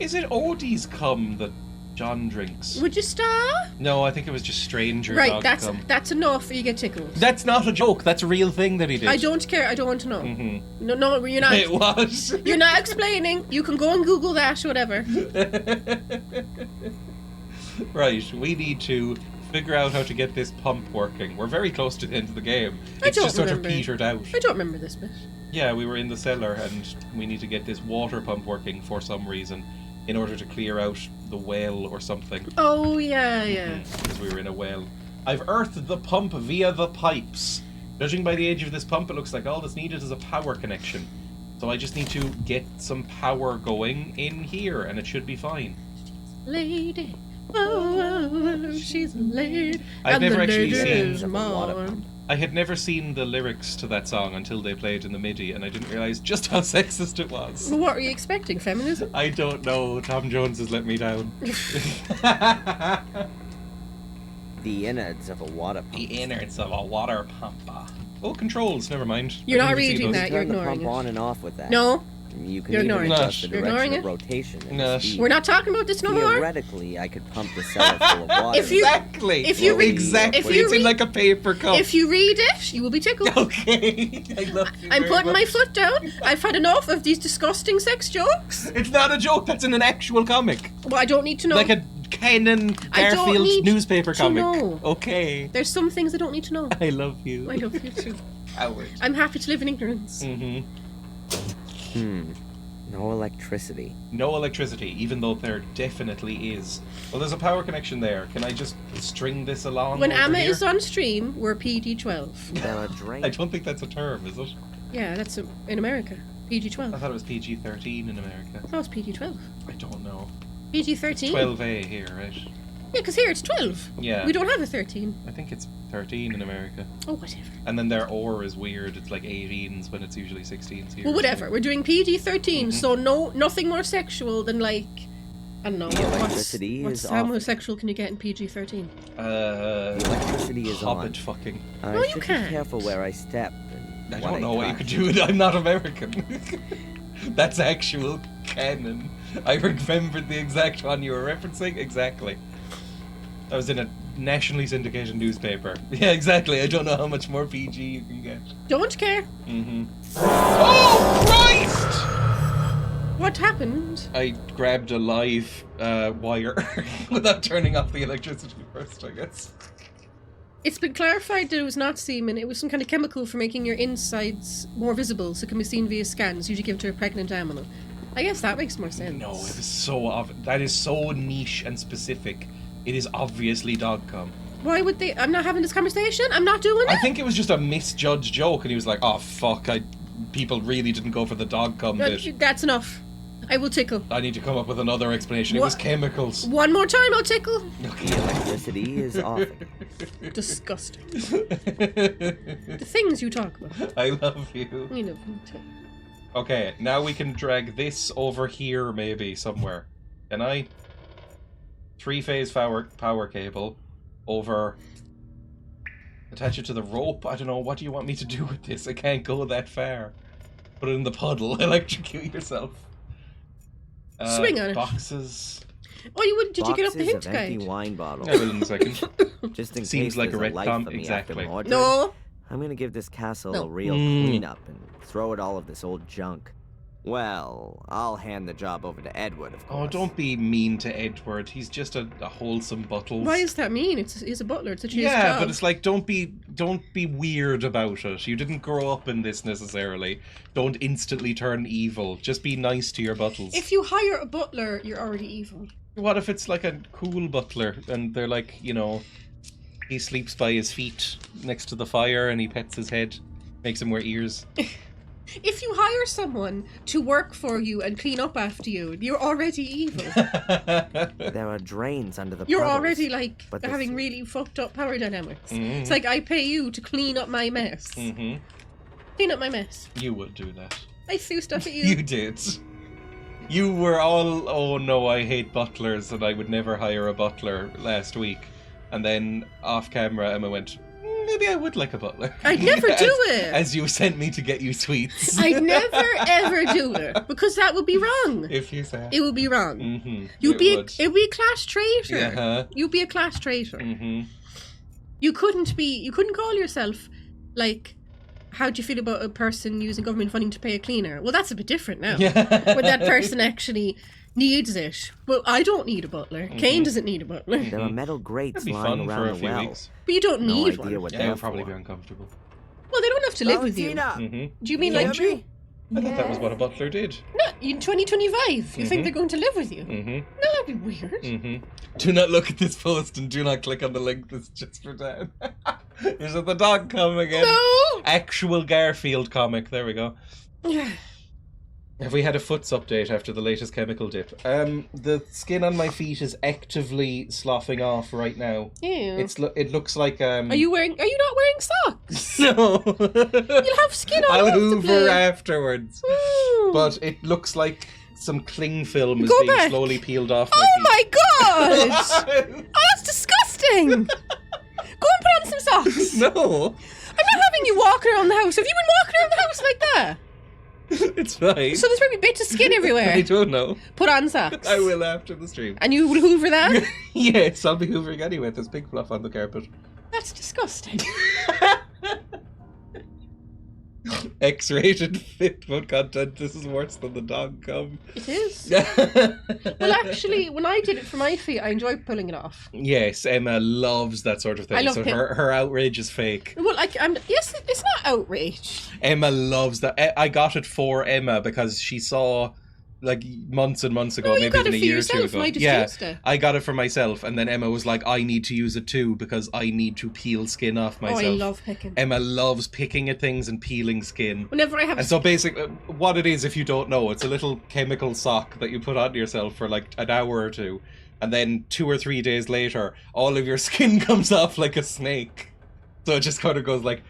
Is it Odie's cum that John drinks? Would you stop? No, I think it was just stranger Right, dog cum. that's enough. You get tickled. That's not a joke. That's a real thing that he did. I don't care. I don't want to know. Mm-hmm. No, you're not. It was. You're not explaining. You can go and Google that, whatever. Right, we need to figure out how to get this pump working. We're very close to the end of the game. It's just sort of petered out. I don't remember this bit. Yeah, we were in the cellar and we need to get this water pump working for some reason in order to clear out the well or something. Oh, yeah. Because we were in a well. I've earthed the pump via the pipes. Judging by the age of this pump, it looks like all that's needed is a power connection. So I just need to get some power going in here and it should be fine. Lady. Oh, she's a lady. I've never actually seen. I had never seen the lyrics to that song until they played in the MIDI, and I didn't realise just how sexist it was. Well, what were you expecting? Feminism? I don't know. Tom Jones has let me down. The innards of a water pump. The innards of a water pump. Oh, controls. Never mind. You're not reading that. You're Turn the ignoring pump it. on and off with that. No. You can You're even ignoring adjust it. the You're ignoring direction of it. rotation and No. speed. We're not talking about this no more. Theoretically, I could pump the cellar full of water. Exactly. If you read- exactly. if you It's in read- like a paper cup. If you read it, you will be tickled. Okay. I love you I'm very putting my much. foot down. I've had enough of these disgusting sex jokes. It's not a joke. That's in an actual comic. Well, I don't need to know. Like a Canon I don't Garfield need newspaper to comic. know. Okay. There's some things I don't need to know. I love you. I love you too. Howard. I'm happy to live in ignorance. No electricity. No electricity, even though there definitely is. Well, there's a power connection there. Can I just string this along When over Amma here? is on stream, we're PG-12. There are drains. I don't think that's a term, is it? Yeah, that's in America. I PG-12. thought it was PG-13 in America. That was PG-12. I don't know. PG-13? 12A here, right? Yeah, because here it's 12. Yeah. We don't have a 13. I think it's 13 in America. Oh, whatever. And then their or is weird. It's like 18s when it's usually 16s here. Well, whatever. We're doing PG-13, so nothing more sexual than like, I don't know. The electricity What's is how off. more sexual can you get in PG-13? The electricity is Hobbit on. fucking. I No, you should can't. be careful where I step. And I what don't know what you touch. could do. I'm not American. That's actual canon. I remembered the exact one you were referencing. Exactly. I was in a nationally syndicated newspaper. Yeah, exactly. I don't know how much more PG you can get. Don't care. Oh, Christ! What happened? I grabbed a live wire without turning off the electricity first, I guess. It's been clarified that it was not semen. It was some kind of chemical for making your insides more visible so it can be seen via scans, usually given to a pregnant animal. I guess that makes more sense. No, it was so that is so niche and specific. It is obviously dog cum. Why would they? I'm not having this conversation. I'm not doing it. I think it was just a misjudged joke, and he was like, "Oh fuck, people really didn't go for the dog cum bit. That's enough. I will tickle. I need to come up with another explanation. It What? was chemicals." One more time, I'll tickle. Okay. Electricity is off. Disgusting. The things you talk about. I love you. You know. me too. Okay, now we can drag this over here, maybe somewhere. Can I? 3-phase power cable over. Attach it to the rope. I don't know. What do you want me to do with this? I can't go that far. Put it in the puddle. Electrocute yourself. Swing on it. Boxes. Oh, you wouldn't? Did you get up the Boxes hint of empty guide? wine bottles. I will in a second. Just in Seems case like a there's life retcon, for me exactly. after Mordred, No. I'm gonna give this castle No. a real cleanup and throw it all of this old junk. Well, I'll hand the job over to Edward, of course. Oh, don't be mean to Edward. He's just a wholesome Buttles. Why does that mean? He's a butler. It's a cheese Yeah, job. but it's like don't be weird about it. You didn't grow up in this necessarily. Don't instantly turn evil. Just be nice to your Buttles. If you hire a butler, you're already evil. What if it's like a cool butler and they're like, you know, he sleeps by his feet next to the fire and he pets his head, makes him wear ears. If you hire someone to work for you and clean up after you, you're already evil. There are drains under the You're puddles, already like but this- having really fucked up power dynamics. Mhm. It's like I pay you to clean up my mess. Mm-hmm. Clean up my mess. You would do that. I threw stuff at you. You did. You were all, oh no, I hate butlers and I would never hire a butler last week. And then off camera, Emma went, Maybe I would like a butler. I'd never do it. As you sent me to get you sweets. I'd never ever do it because that would be wrong. If you say. It would be wrong. Mm-hmm. It'd be a class traitor. Yeah. You'd be a class traitor. Mm-hmm. You couldn't call yourself like, how do you feel about a person using government funding to pay a cleaner? Well, that's a bit different now. Yeah. When that person actually needs it. Well, I don't need a butler. Kane doesn't need a butler. There are metal grates That'd be lying fun for around a the few well. weeks. But you don't No need idea one. what Yeah, they're it'll probably for. be uncomfortable. Well, they don't have to live with you. Mm-hmm. Do you mean Yeah, like... me? I thought that was what a butler did. No, in 2025, you think they're going to live with you? Mm-hmm. No, that'd be weird. Mm-hmm. Do not look at this post and do not click on the link that's just for Dan. Is it the dog come again? No! Actual Garfield comic. There we go. Yeah. Have we had a foots update after the latest chemical dip? The skin on my feet is actively sloughing off right now. Ew. It looks like Are you not wearing socks? No. You'll have skin all I'll over the hoover place. afterwards. Ooh. But it looks like some cling film is Go being back. slowly peeled off my Oh feet. my god! Oh, that's disgusting! Go and put on some socks. No, I'm not having you walk around the house. Have you been walking around the house like that? it's fine. So there's probably bits of skin everywhere. I don't know. Put on socks. I will after the stream. And you will hoover that? Yes, I'll be hoovering anyway. There's big fluff on the carpet. That's disgusting. X-rated FitFoot content. This is worse than the dog cum. It is. Well, actually, when I did it for my feet, I enjoyed pulling it off. Yes, Emma loves that sort of thing. I love so him. her outrage is fake. Well, yes, it's not outrage. Emma loves that. I got it for Emma because she saw, like, months and months ago, No, you maybe got even it a for year or two yourself, ago. and I just Yeah, used it. I got it for myself, and then Emma was like, I need to use it too because I need to peel skin off myself. Oh, I love picking. Emma loves picking at things and peeling skin. Whenever I have And so basically, what it is, if you don't know, it's a little chemical sock that you put on yourself for like an hour or two, and then 2 or 3 days later, all of your skin comes off like a snake. So it just kind of goes like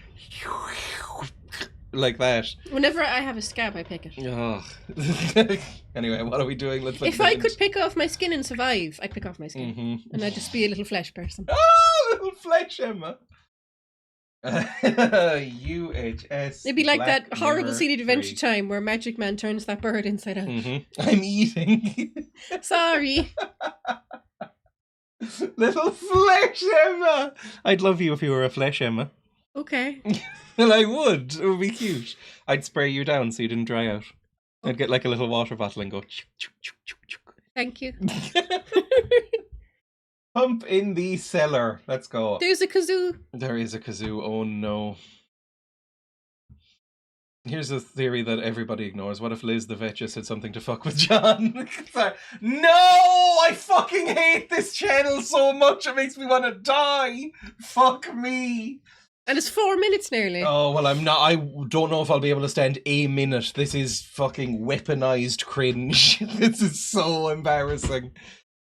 that. Whenever I have a scab, I pick it. Ugh. Anyway, what are we doing? Let's look If at I the could pick off my skin and survive, I'd pick off my skin. Mm-hmm. And I'd just be a little flesh person. Oh, little flesh, Emma. UHS. It'd be like Black that horrible Mirror scene at Adventure 3. Time where Magic Man turns that bird inside out. I'm eating. Sorry. Little flesh Emma. I'd love you if you were a flesh Emma. Okay. Well, I would. It would be cute. I'd spray you down so you didn't dry out. I'd get like a little water bottle and go. Thank you. Pump in the cellar. Let's go. There's a kazoo. There is a kazoo. Oh no. Here's a theory that everybody ignores. What if Liz the vet just said something to fuck with John? No! I fucking hate this channel so much it makes me want to die! Fuck me! And it's 4 minutes nearly. Oh, well, I don't know if I'll be able to stand a minute. This is fucking weaponized cringe. This is so embarrassing.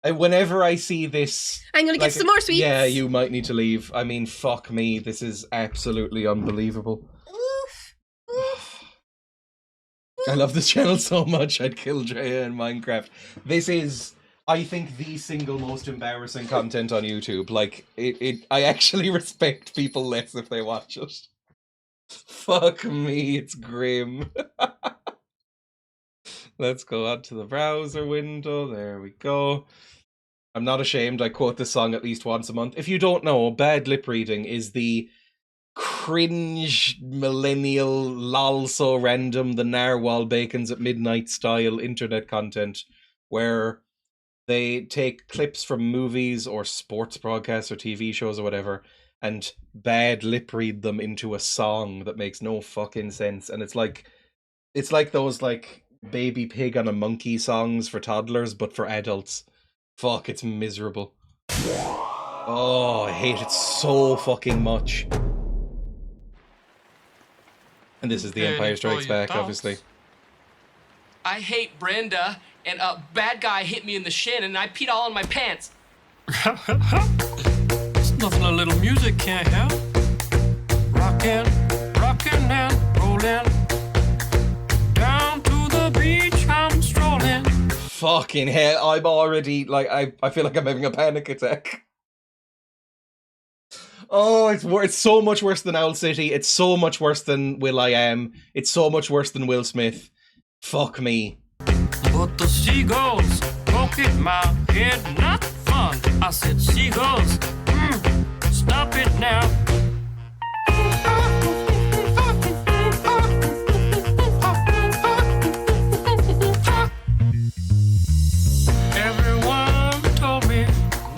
Whenever I see this... I'm gonna get some more sweets. Yeah, you might need to leave. I mean, fuck me. This is absolutely unbelievable. I love this channel so much, I'd kill Dreya in Minecraft. This is, I think, the single most embarrassing content on YouTube. Like, I actually respect people less if they watch it. Fuck me, it's grim. Let's go on to the browser window, there we go. I'm not ashamed, I quote this song at least once a month. If you don't know, bad lip reading is the cringe millennial lol so random the narwhal bacons at midnight style internet content where they take clips from movies or sports broadcasts or TV shows or whatever and bad lip read them into a song that makes no fucking sense. And it's like those like Baby Pig on a Monkey songs for toddlers but for adults. Fuck, it's miserable. Oh, I hate it so fucking much. And this is The Empire Strikes Back, obviously. I hate Brenda, and a bad guy hit me in the shin, and I peed all in my pants. It's nothing a little music can't help. Rockin', rockin' and rollin'. Down to the beach I'm strolling. Fucking hell, I'm already, like, I feel like I'm having a panic attack. Oh, it's so much worse than Owl City. It's so much worse than Will.i.am. It's so much worse than Will Smith. Fuck me. But the seagulls poke at my head, not fun. I said, seagulls, stop it now. Everyone told me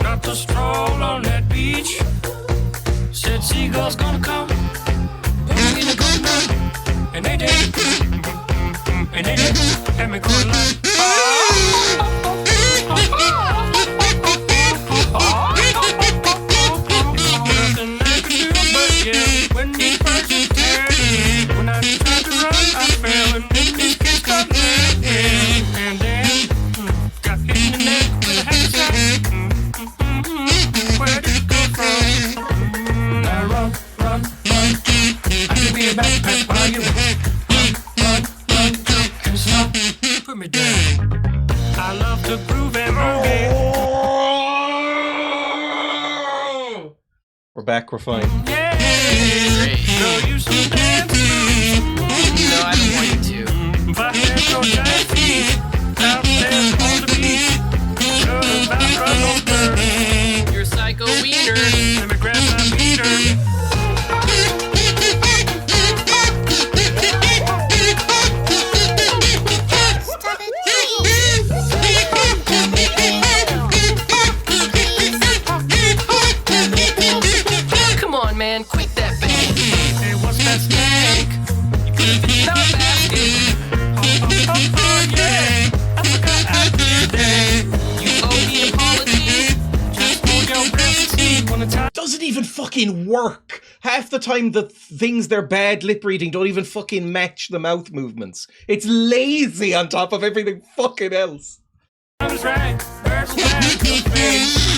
not to stroll on that beach. Said seagulls gonna come, in a good night, and they did. And they did, and me going like, nothing I could do but yell when these birds just teared in. When I tried to run, I fell and then these kids got led in. And then got hit in the neck with a haversack. Where did it go from? Now run. I could be a backpack while you run. Stop, put me down. I love to groove and boogie. We're back, we're fine. Yeah. Great. No use to dance. No, I don't want you to. If I had no giant feet out there on the beach, should have run over. You're a psycho wiener. Let me grab my meter. Come on, man, quit that bang. Hey, what's that snake? You could have been stop asking. Oh, yeah. I forgot I did that. You owe me an apology. Just hold your breath and see when the time. Doesn't even fucking work. Half the time the things they're bad lip reading don't even fucking match the mouth movements. It's lazy on top of everything fucking else. I was right. Birds will back your face.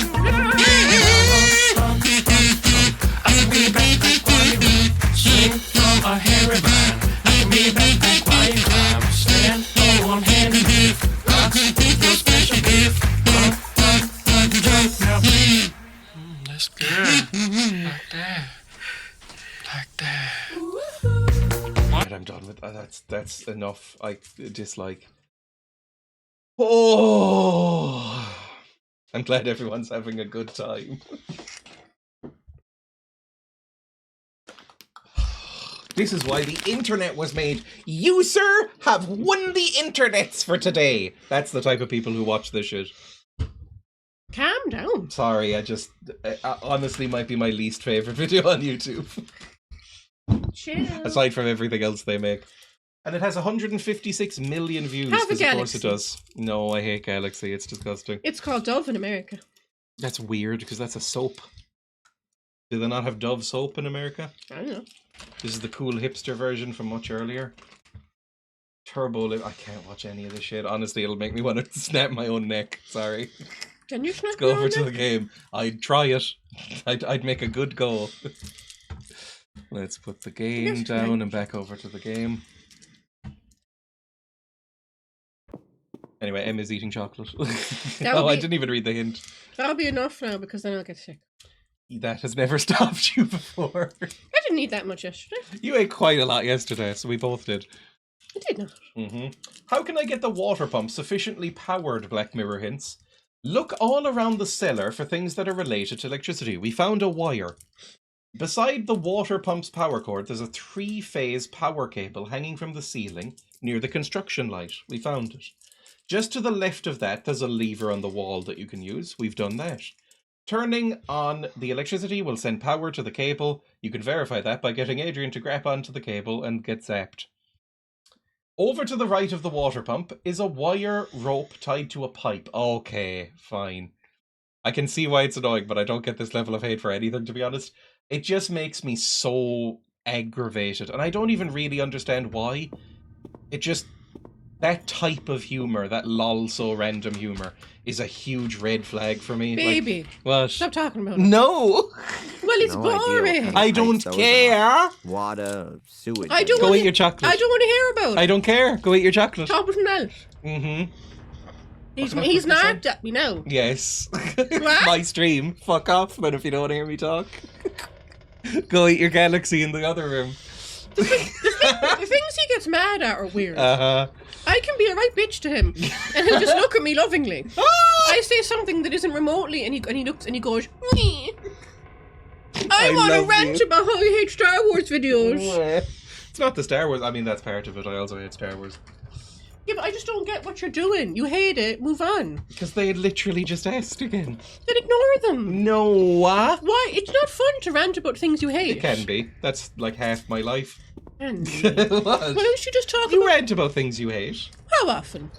I can be a backpack while you swing from a hairy vine. I can be a backpack while you climb. Stand on one hand and lift. Rocks with your special gift. Jump now, please. That's good. Like that. Like that. Right, I'm done with that. That's enough. I dislike. Oh, I'm glad everyone's having a good time. This is why the internet was made. You, sir, have won the internets for today. That's the type of people who watch this shit. Calm down. Sorry, I honestly might be my least favorite video on YouTube. Chill. Aside from everything else they make. And it has 156 million views, Have a because of course it Galaxy. does. No, I hate Galaxy, it's disgusting. It's called Dove in America. That's weird, because that's a soap. Do they not have Dove soap in America? I don't know. This is the cool hipster version from much earlier. Turbo I can't watch any of this shit. Honestly, it'll make me want to snap my own neck. Sorry. Can you snap Let's go your over own to the neck? game. I'd try it. I'd make a good goal. Let's put the game Yes, down right. and back over to the game. Anyway, Emma's eating chocolate. That Oh, would I be- didn't even read the hint. That'll be enough now because then I'll get sick. That has never stopped you before. I didn't eat that much yesterday. You ate quite a lot yesterday, so we both did. I did not. How can I get the water pump sufficiently powered, Black Mirror hints? Look all around the cellar for things that are related to electricity. We found a wire. Beside the water pump's power cord, there's a 3-phase power cable hanging from the ceiling near the construction light. We found it. Just to the left of that, there's a lever on the wall that you can use. We've done that. Turning on the electricity will send power to the cable. You can verify that by getting Adrian to grab onto the cable and get zapped. Over to the right of the water pump is a wire rope tied to a pipe. Okay, fine. I can see why it's annoying, but I don't get this level of hate for anything, to be honest. It just makes me so aggravated, and I don't even really understand why. It just... That type of humour, that lol so random humour, is a huge red flag for me. Baby, Like, what? stop talking about it. No! Well, it's No idea what boring. kind I of don't pipes those care! are. Water, sewage. I don't Go wanna- eat your chocolate. I don't want to hear about I it. don't care. Go eat your chocolate. Stop it else. Mm-hmm. He's nagged at me now. Yes. My stream. Fuck off, man, if you don't want to hear me talk. Go eat your galaxy in the other room. The things he gets mad at are weird. Uh-huh. I can be a right bitch to him, and he'll just look at me lovingly. I say something that isn't remotely, and he looks and he goes, "Meh. I want to love rant you." about how he hates Star Wars videos. It's not the Star Wars. I mean, that's part of it. I also hate Star Wars. Yeah, but I just don't get what you're doing. You hate it. Move on. Because they literally just asked again. Then ignore them. No, what? Why? It's not fun to rant about things you hate. It can be. That's like half my life. And What? why don't you just talk You about rant about things you hate. how often?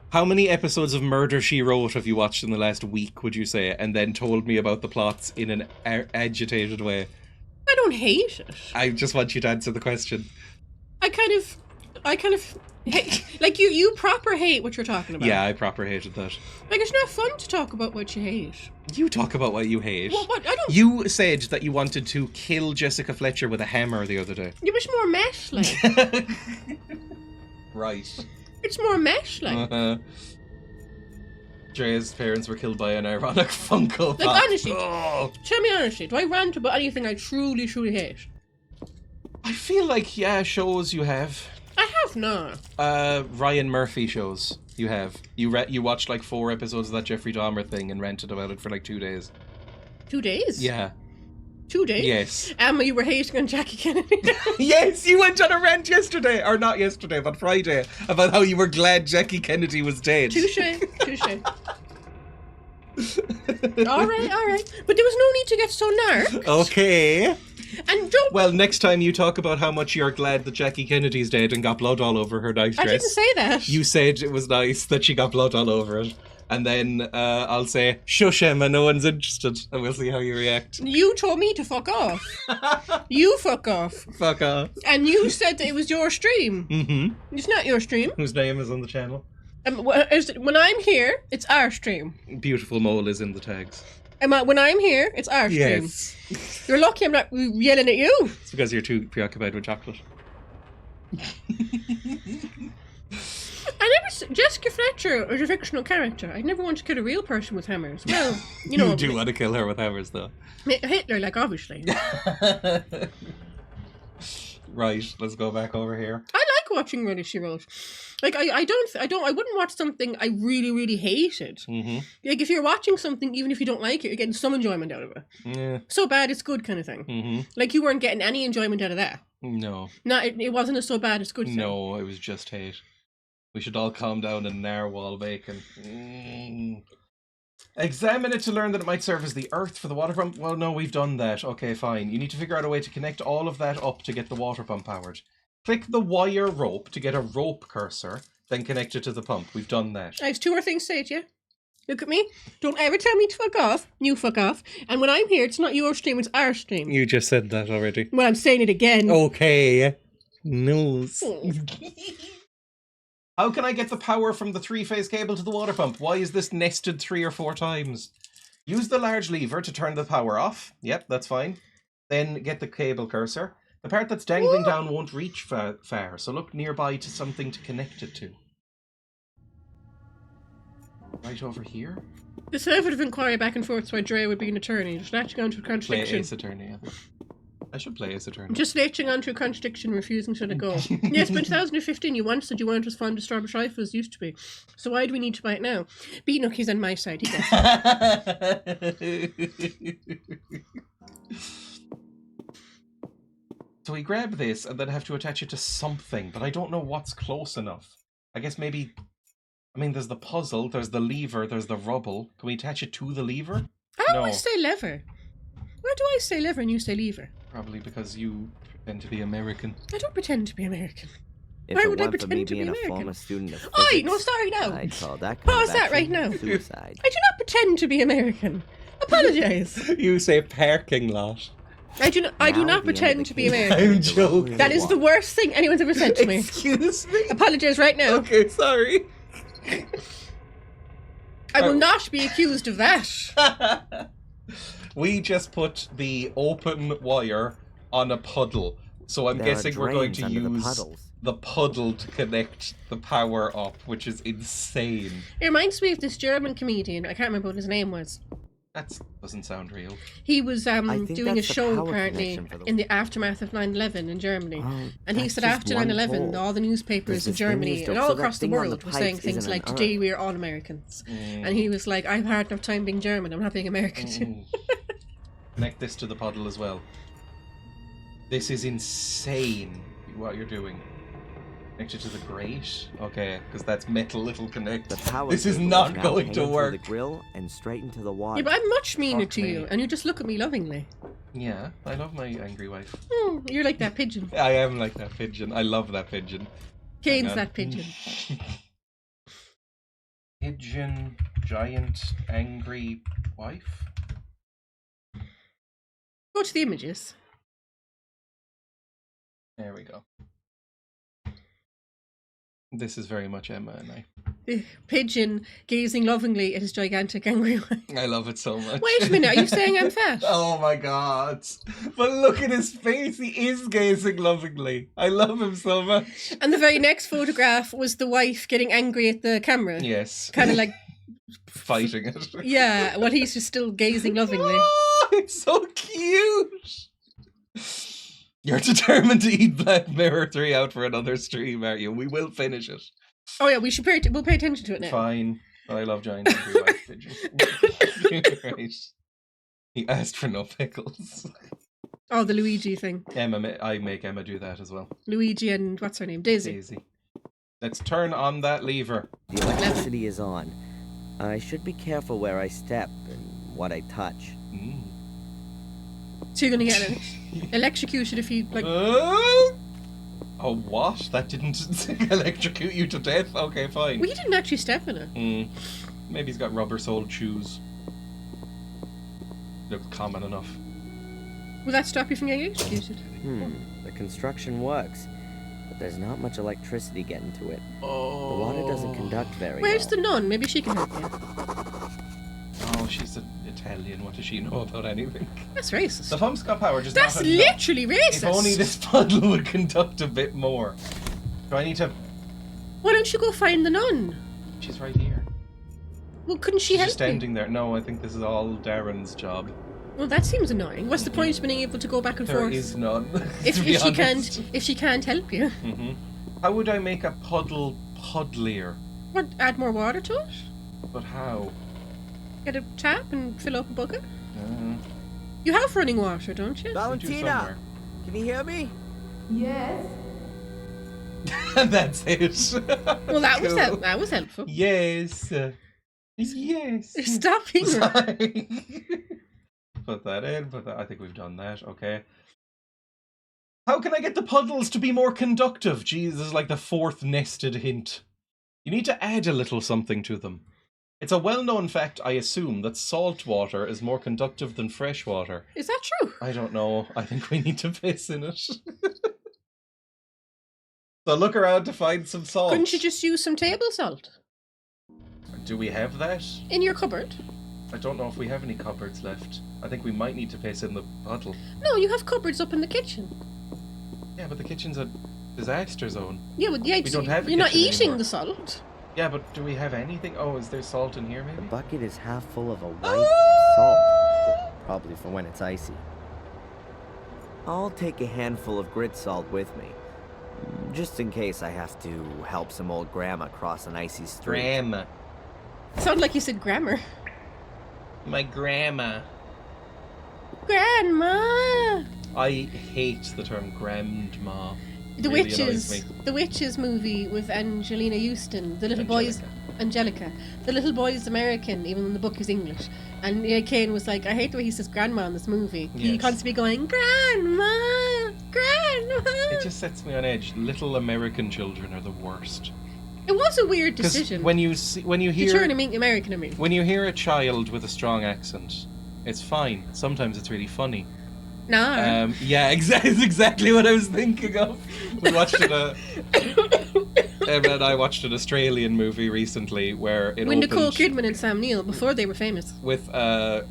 How many episodes of Murder, She Wrote have you watched in the last week, would you say, and then told me about the plots in an agitated way? I don't hate it. I just want you to answer the question. I kind of hate, like you proper hate what you're talking about. Yeah, I proper hated that. Like, it's not fun to talk about what you hate. You talk about what you hate. What? I don't. You said that you wanted to kill Jessica Fletcher with a hammer the other day. You wish more mesh, like. Right. It's more mesh, like. Uh-huh. Dreya's parents were killed by an ironic Funko Pop. Like, honestly, Oh. tell me honestly, do I rant about anything I truly, truly hate? I feel like, yeah, shows you have. I have not. Ryan Murphy shows you have. You watched like 4 episodes of that Jeffrey Dahmer thing and ranted about it for like 2 days. 2 days? Yeah. 2 days? Yes. Emma, you were hating on Jackie Kennedy. Yes, you went on a rant yesterday, or not yesterday, but Friday, about how you were glad Jackie Kennedy was dead. Touche. All right. But there was no need to get so narc. Okay. And don't. Well, next time you talk about how much you're glad that Jackie Kennedy's dead and got blood all over her nice I dress. didn't say that. You said it was nice that she got blood all over it. And then I'll say, shush Emma, no one's interested. And we'll see how you react. You told me to fuck off. You fuck off. Fuck off. And you said that it was your stream. Mm-hmm. It's not your stream. Whose name is on the channel? When I'm here, it's our stream. Beautiful Mole is in the tags. When I'm here, it's our stream. Yes. You're lucky I'm not yelling at you. It's because you're too preoccupied with chocolate. Jessica Fletcher is a fictional character. I'd never want to kill a real person with hammers. Well, you know. You do want to kill her with hammers, though. Hitler, like, obviously. Right, let's go back over here. I like watching Murder, She Wrote. Like, I wouldn't watch something I really, really hated. Mm-hmm. Like, if you're watching something, even if you don't like it, you're getting some enjoyment out of it. Yeah. So bad it's good kind of thing. Mm-hmm. Like, you weren't getting any enjoyment out of that. No. No, it wasn't a so bad it's good thing. No, it was just hate. We should all calm down and narwhal bacon. Examine it to learn that it might serve as the earth for the water pump. Well, no, we've done that. Okay, fine. You need to figure out a way to connect all of that up to get the water pump powered. Click the wire rope to get a rope cursor, then connect it to the pump. We've done that. I have 2 more things to say to you. Look at me. Don't ever tell me to fuck off. You fuck off. And when I'm here, it's not your stream, it's our stream. You just said that already. Well, I'm saying it again. Okay. News. How can I get the power from the 3-phase cable to the water pump? Why is this nested 3 or 4 times? Use the large lever to turn the power off. Yep, that's fine. Then get the cable cursor. The part that's dangling down won't reach far, so look nearby to something to connect it to. Right over here? This level of inquiry back and forth so Dreya would be an attorney. Just latching onto a Play contradiction. Ace Attorney, I think. I should play Ace Attorney. Just latching onto a contradiction, refusing to let go. Yes, but in 2015 you once said you weren't as fond of Strawberry Rifle as used to be. So why do we need to buy it now? Beatnook, he's on my side. He gets it. So we grab this and then have to attach it to something, but I don't know what's close enough. I guess maybe... I mean, there's the puzzle, there's the lever, there's the rubble. Can we attach it to the lever? How do No. I say lever? Why do I say lever and you say lever? Probably because you pretend to be American. I don't pretend to be American. If Why it would I weren't for me pretend to be being a American? former student of Oi, physics, no, sorry, no. I'd call that kind Pause of that right action now. suicide. I do not pretend to be American. Apologise. You say parking lot. I do Now not the end of pretend the to be case American. I'm is the road joking. That is the worst thing anyone's ever said to me. Excuse me? Apologise right now. Okay, sorry. I will not be accused of that. We just put the open wire on a puddle. So I'm There are guessing we're going to drains under the use puddles. the puddle to connect the power up, which is insane. It reminds me of this German comedian. I can't remember what his name was. That doesn't sound real. He was think doing a that's the show power apparently connection for the- in the aftermath of 9/11 in Germany. Oh, And he that's said just after one 9/11, pole. all the newspapers There's in this thing Germany used and to- all so that across the thing on the world were pipes saying things isn't like, an today Earth. we're all Americans. And he was like, I've had enough time being German, I'm not being American. Connect this to the puddle as well. This is insane what you're doing. Connect it to the grate? Okay, because that's metal, it'll connect. The power This is cable not now going to hanging through work. the grill and straight into the water. Yeah, but I'm much meaner Fuck to me. you, and you just look at me lovingly. Yeah, I love my angry wife. You're like that pigeon. I am like that pigeon. I love that pigeon. Kane's Hang on. that pigeon. Pigeon, giant, angry wife? Go to the images. There we go. This is very much Emma and I. The pigeon gazing lovingly at his gigantic angry wife. I love it so much. Wait a minute, are you saying I'm fat? Oh my god. But look at his face. He is gazing lovingly. I love him so much. And the very next photograph was the wife getting angry at the camera. Yes. Kind of like, Fighting it. yeah, while he's just still gazing lovingly. Oh, it's so cute. You're determined to eat Black Mirror 3 out for another stream, aren't you? We will finish it. Oh yeah, we'll pay attention to it now. Fine. But I love giant angry white pigeon. Right. He asked for no pickles. Oh, the Luigi thing. I make Emma do that as well. Luigi and what's her name? Daisy. Daisy. Let's turn on that lever. The electricity is on. I should be careful where I step and what I touch. So you're gonna get electrocuted if you like. Oh, what? That didn't electrocute you to death? Okay, fine. Well, you didn't actually step in it. Maybe he's got rubber-soled shoes. Looks common enough. Will that stop you from getting electrocuted? The construction works, but there's not much electricity getting to it. The water doesn't conduct very Where's well. the nun? Maybe she can help you. Oh, she's an Italian. What does she know about anything? That's racist. The pump's got power, just That's not enough. literally racist. If only this puddle would conduct a bit more. Do I need to... Why don't you go find the nun? She's right here. Well, couldn't she She's help just you? standing there. No, I think this is all Darren's job. Well, that seems annoying. What's the point of being able to go back and There forth is none. if to be she can't help you? How would I make a puddle puddlier? What? Add more water to it? But how? Get a tap and fill up a bucket. You have running water, don't you? Valentina, can you hear me? That's it. Well, that was Cool. that was helpful. Yes. Yes. Stop being rude. Sorry. Put that in. I think we've done that. Okay. How can I get the puddles to be more conductive? Jeez, this is like the fourth nested hint. You need to add a little something to them. It's a well-known fact, I assume, that salt water is more conductive than fresh water. Is that true? I don't know. I think we need to piss in it. So look around to find some salt. Couldn't you just use some table salt Do we have that? in your cupboard? I don't know if we have any cupboards left. I think we might need to piss in the puddle. No, you have cupboards up in the kitchen. Yeah, but the kitchen's a disaster zone. Yeah, but yeah, We don't have a you're not kitchen eating anymore. the salt. Yeah, but do we have anything? Oh, is there salt in here The maybe? bucket is half full of a white salt, probably for when it's icy. I'll take a handful of grit salt with me, just in case I have to help some old grandma cross an icy street. Grandma. Sounded like you said grammar. My grandma. Grandma. I hate the term grandma. The Really Witches. annoys me. The Witches movie with Angelina Houston. The little boy's Angelica. Angelica. The little boy's American, even when the book is English. And Kane was like, I hate the way he says grandma in this movie. He Yes. constantly going, Grandma! Grandma! It just sets me on edge. Little American children are the worst. It was a weird Because decision. when you to turn him American, I mean. when you hear a child with a strong accent, it's fine. Sometimes it's really funny. Nah. Yeah, it's exactly what I was thinking of. We watched Emma and I watched an Australian movie recently where it When opened Nicole Kidman and Sam Neill, before they were famous. with a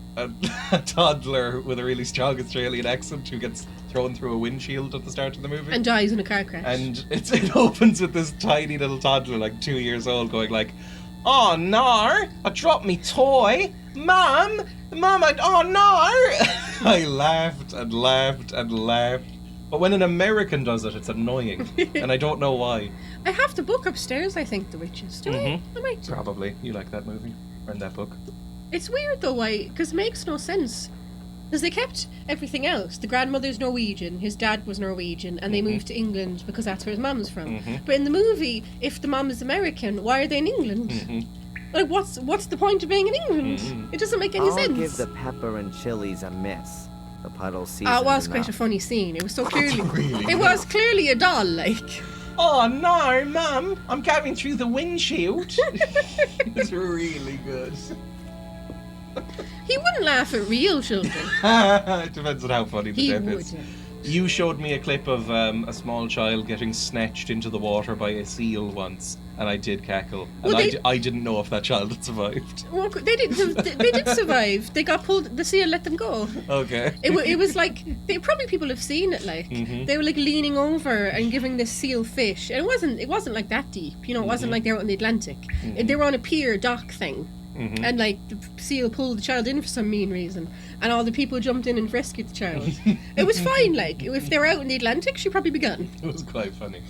toddler with a really strong Australian accent who gets thrown through a windshield at the start of the movie. And dies in a car crash. And it opens with this tiny little toddler, like 2 years old, going like, Oh no! I dropped me toy! Mum! Oh no! I laughed and laughed and laughed. But when an American does it, it's annoying. And I don't know why. I have the book upstairs, I think, The Witches. Do I? I might. Probably. You like that movie? And that book? It's weird though, why? Because it makes no sense. Because they kept everything else. The grandmother's Norwegian, his dad was Norwegian, and they moved to England because that's where his mum's from. But in the movie, if the mum is American, why are they in England? Like, what's the point of being in England? It doesn't make any sense. I'll give the pepper and chilies a miss. The puddle seasoned It was enough. quite a funny scene. It was so clearly... It was clearly a doll, like... Oh no, Mum! I'm going through the windshield! It's really good. He wouldn't laugh at real children. It depends on how funny the He death would. is. You showed me a clip of a small child getting snatched into the water by a seal once, and I did cackle. And Well, I didn't know if that child had survived. Well, they did survive. They got pulled. The seal let them go. Okay. It was like probably people have seen it. Like they were like leaning over and giving this seal fish, and it wasn't like that deep. You know, it wasn't like they were out in the Atlantic. They were on a pier dock thing. And like the seal pulled the child in for some mean reason, and all the people jumped in and rescued the child. It was fine. Like if they were out in the Atlantic, she'd probably be gone. It was quite funny.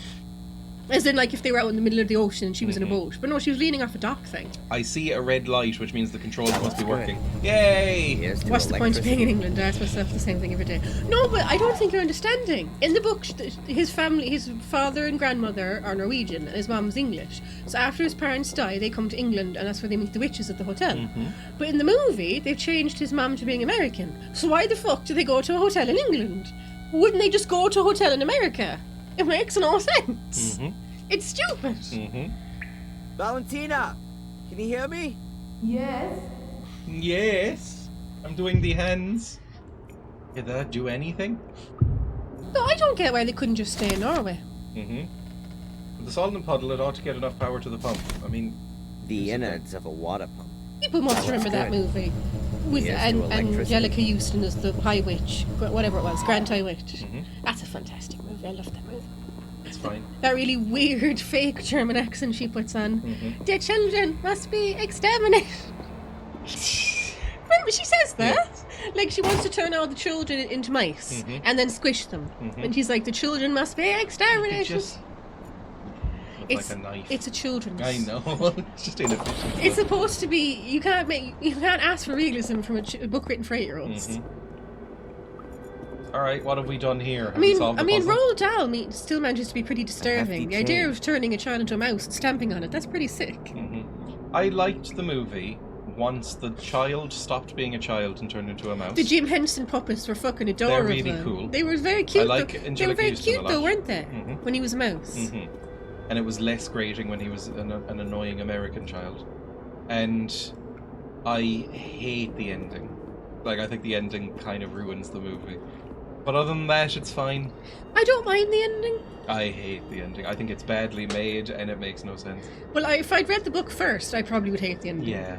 As in, like if they were out in the middle of the ocean and she was in a boat, but no, she was leaning off a dock thing. I see a red light, which means the controls must be working. Yay! Here's to What's the point of being in electricity. England? I ask myself the same thing every day. No, but I don't think you're understanding. In the book, his family, his father and grandmother are Norwegian, and his mom's English. So after his parents die, they come to England, and that's where they meet the witches at the hotel. But in the movie, they've changed his mom to being American. So why the fuck do they go to a hotel in England? Wouldn't they just go to a hotel in America? It makes no sense. It's stupid. Valentina, can you hear me? Yes. I'm doing the hands. Did that do anything? No, I don't get why they couldn't just stay in Norway. With the salt and puddle, it ought to get enough power to the pump. I mean, The innards of a water pump. People must remember that good. movie. With Here's to electricity. Angelica Houston as the High Witch, whatever it was, Grand High Witch. That's a fantastic movie. I love that movie. it's fine. That really weird fake German accent she puts on. The children must be exterminated. Remember, she says that. Like she wants to turn all the children into mice and then squish them. And she's like, the children must be exterminated. Just It's like a knife. It's a children's. I know. It's just inefficient. It's supposed to be. You can't ask for realism from a book written for 8-year-olds. All right, what have we done here? Have I we mean, solved the puzzle? Roald Dahl still manages to be pretty disturbing. The idea chain. of turning a child into a mouse and stamping on it—that's pretty sick. I liked the movie once the child stopped being a child and turned into a mouse. The Jim Henson puppets were fucking adorable. They're really cool. They were very cute. I like though. They were Angelica very Houston a cute though, lot. weren't they? When he was a mouse. And it was less grating when he was an annoying American child. And I hate the ending. Like, I think the ending kind of ruins the movie. But other than that, it's fine. I don't mind the ending. I hate the ending. I think it's badly made and it makes no sense. Well, if I'd read the book first, I probably would hate the ending. Yeah.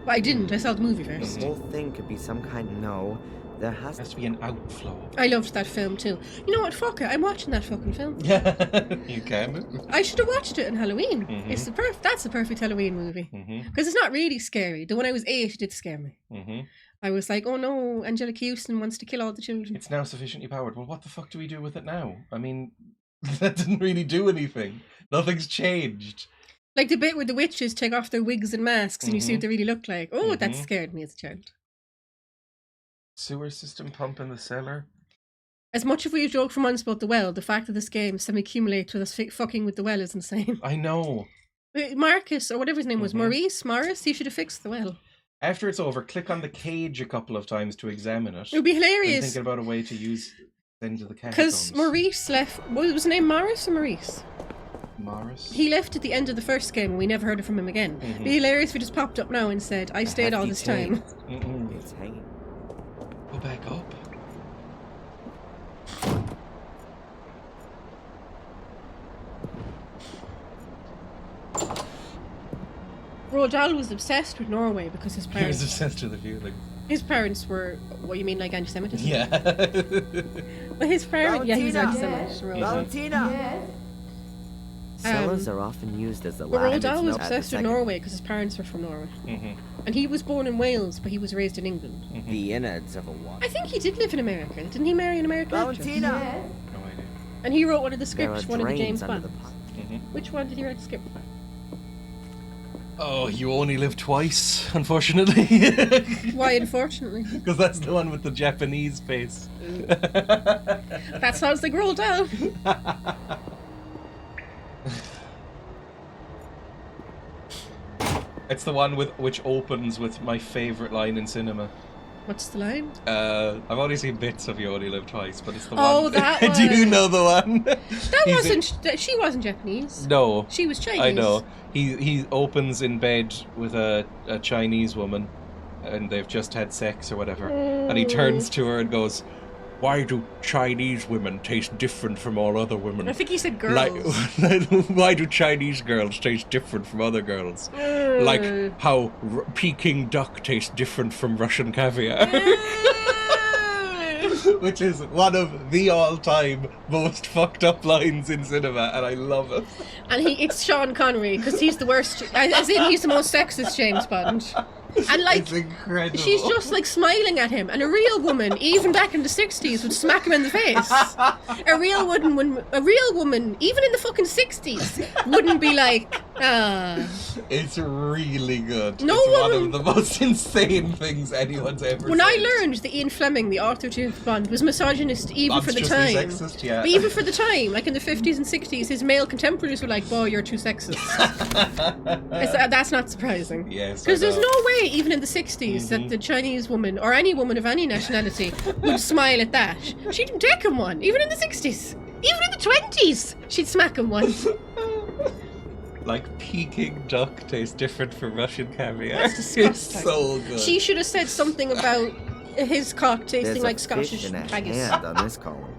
But I didn't. I saw the movie first. The whole thing could be some kind. No, there has It has to be an outflow. I loved that film too. You know what? Fuck it. I'm watching that fucking film. You can. I should have watched it on Halloween. It's that's the perfect Halloween movie. Because it's not really scary. The one I was 8 did scare me. I was like, oh no, Angelica Houston wants to kill all the children. It's now sufficiently powered. Well, what the fuck do we do with it now? I mean, that didn't really do anything. Nothing's changed. Like the bit where the witches take off their wigs and masks and you see what they really look like. Oh, that scared me as a child. Sewer system pump in the cellar. As much as we've joked for months about the well, the fact that this game semi-accumulates with us fucking with the well is insane. I know. Marcus, or whatever his name was, Morris, he should have fixed the well. After it's over, click on the cage a couple of times to examine it. It would be I'm hilarious. thinking about a way to use into the catacombs. Because Maurice left. What was his name? Morris or Maurice? Morris. He left at the end of the first game and we never heard from him again. It'd be hilarious if he just popped up now and said, I stayed all this time. It's hanging. Go back up. Roald Dahl was obsessed with Norway because his He was parents. obsessed with the feeling. His parents were. What you mean, like anti-Semitism? Yeah. Well, his parents. Yeah, he's Valentina! anti-Semite. Roald Dahl. Valentina! Cellars are often used as the But last. Roald Dahl was at the obsessed with second- Norway because his parents were from Norway. Mm-hmm. And he was born in Wales, but he was raised in England. The innards of a I water. think he did live in America. Didn't he marry an American actress? Valentina! No idea. And he wrote one of the There are scripts, one of the drains James under Bonds. the pipe. Which one did he write the script for? Oh, you only live twice, unfortunately. Why, unfortunately? Because that's the one with the Japanese face. That sounds like Roald Dahl. It's the one which opens with my favourite line in cinema. What's the line? I've only seen bits of You Only Live Twice, but it's the Oh, one. that Do you one. know the one? That He's in- wasn't. She wasn't Japanese. No. She was Chinese. I know. He opens in bed with a Chinese woman, and they've just had sex or whatever, and he turns to her and goes, "Why do Chinese women taste different from all other women? I think he said girls. Like, why do Chinese girls taste different from other girls? Like how Peking duck tastes different from Russian caviar." Which is one of the all-time most fucked up lines in cinema, and I love it. And it's Sean Connery, because he's the worst. As in, he's the most sexist James Bond. And like, It's incredible. she's just like smiling at him, and a real woman, even back in the 60s, would smack him in the face. A real woman, even in the fucking 60s, wouldn't be like, ah. It's really good. No it's one woman- of the most insane things anyone's ever When said. I learned that Ian Fleming, the author of James Bond, was misogynist even for the Monstrously time. sexist, yeah. But even for the time, like in the 50s and 60s, his male contemporaries were like, "Boy, you're too sexist." That's not surprising. Yes, Because I there's know. no way, even in the 60s, that the Chinese woman, or any woman of any nationality, would smile at that. She'd take him one, even in the 60s. Even in the 20s, she'd smack him one. Like Peking duck tastes different from Russian caviar. That's disgusting. It's so good. She should have said something about his cock tasting There's like a Scottish fish in a haggis. hand on this column.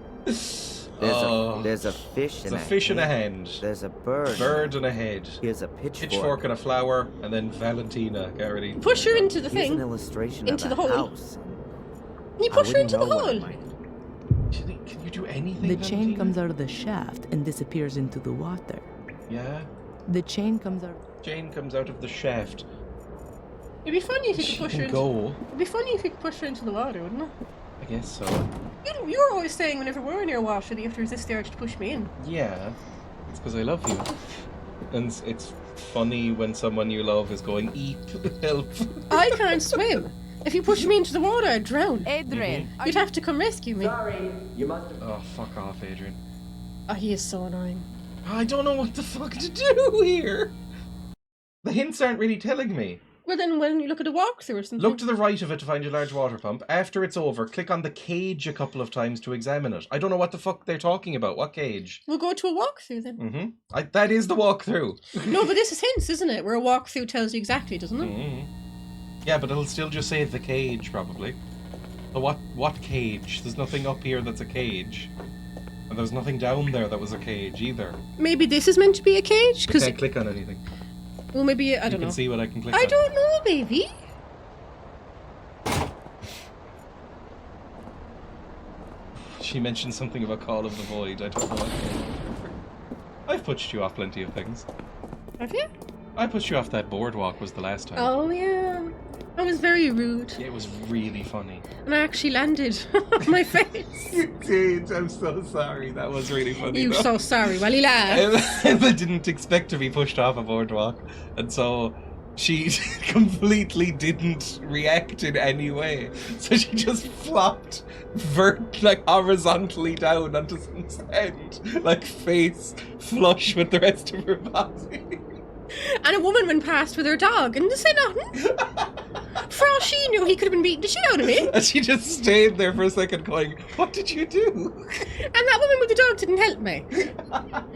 There's a fish It's in a fish and a hand. There's a bird. Bird and a head. Here's a pitchfork. Pitchfork and a flower, and then Valentina. Get ready. Push her into the Here's an thing. illustration Into of the a hole. house. You push her into the hole. Can you do anything? The chain Valentina? comes out of the shaft and disappears into the water. Yeah. The chain comes out. Jane comes out of the shaft. It'd be funny if you She could push her can into. go. It'd be funny if you could push her into the water, wouldn't it? I guess so. You were always saying whenever we're near water that you have to resist the urge to push me in. Yeah. It's because I love you. And it's funny when someone you love is going, "Eep, help." I can't swim. If you push me into the water, I'd drown. Adrian, You'd have to come rescue me. Oh, fuck off, Adrian. Oh, he is so annoying. I don't know what the fuck to do here. The hints aren't really telling me. Well, then when you look at a walkthrough or something. Look to the right of it to find your large water pump. After it's over, click on the cage a couple of times to examine it. I don't know what the fuck they're talking about. What cage? We'll go to a walkthrough then. That is the walkthrough. No, but this is hints, isn't it? Where a walkthrough tells you exactly, doesn't it? Yeah, but it'll still just say the cage, probably. So what cage? There's nothing up here that's a cage. And there's nothing down there that was a cage either. Maybe this is meant to be a cage? I Because, can't click on anything. well, maybe, I You don't can know. see what I can click I on. don't know, baby. She mentioned something about Call of the Void. I don't know what. I've pushed you off plenty of things. Have you? I pushed you off that boardwalk was the last time. Oh, yeah. I was very rude. It was really funny. And I actually landed on my face. You did. I'm so sorry. That was really funny. You though. so sorry. Well, he laughed. Emma didn't expect to be pushed off a boardwalk, and so she completely didn't react in any way. So she just flopped horizontally down onto some sand, like face flush with the rest of her body. And a woman went past with her dog and they said nothing. For all she knew, he could have been beating the shit out of me. And she just stayed there for a second going, "What did you do?" And that woman with the dog didn't help me.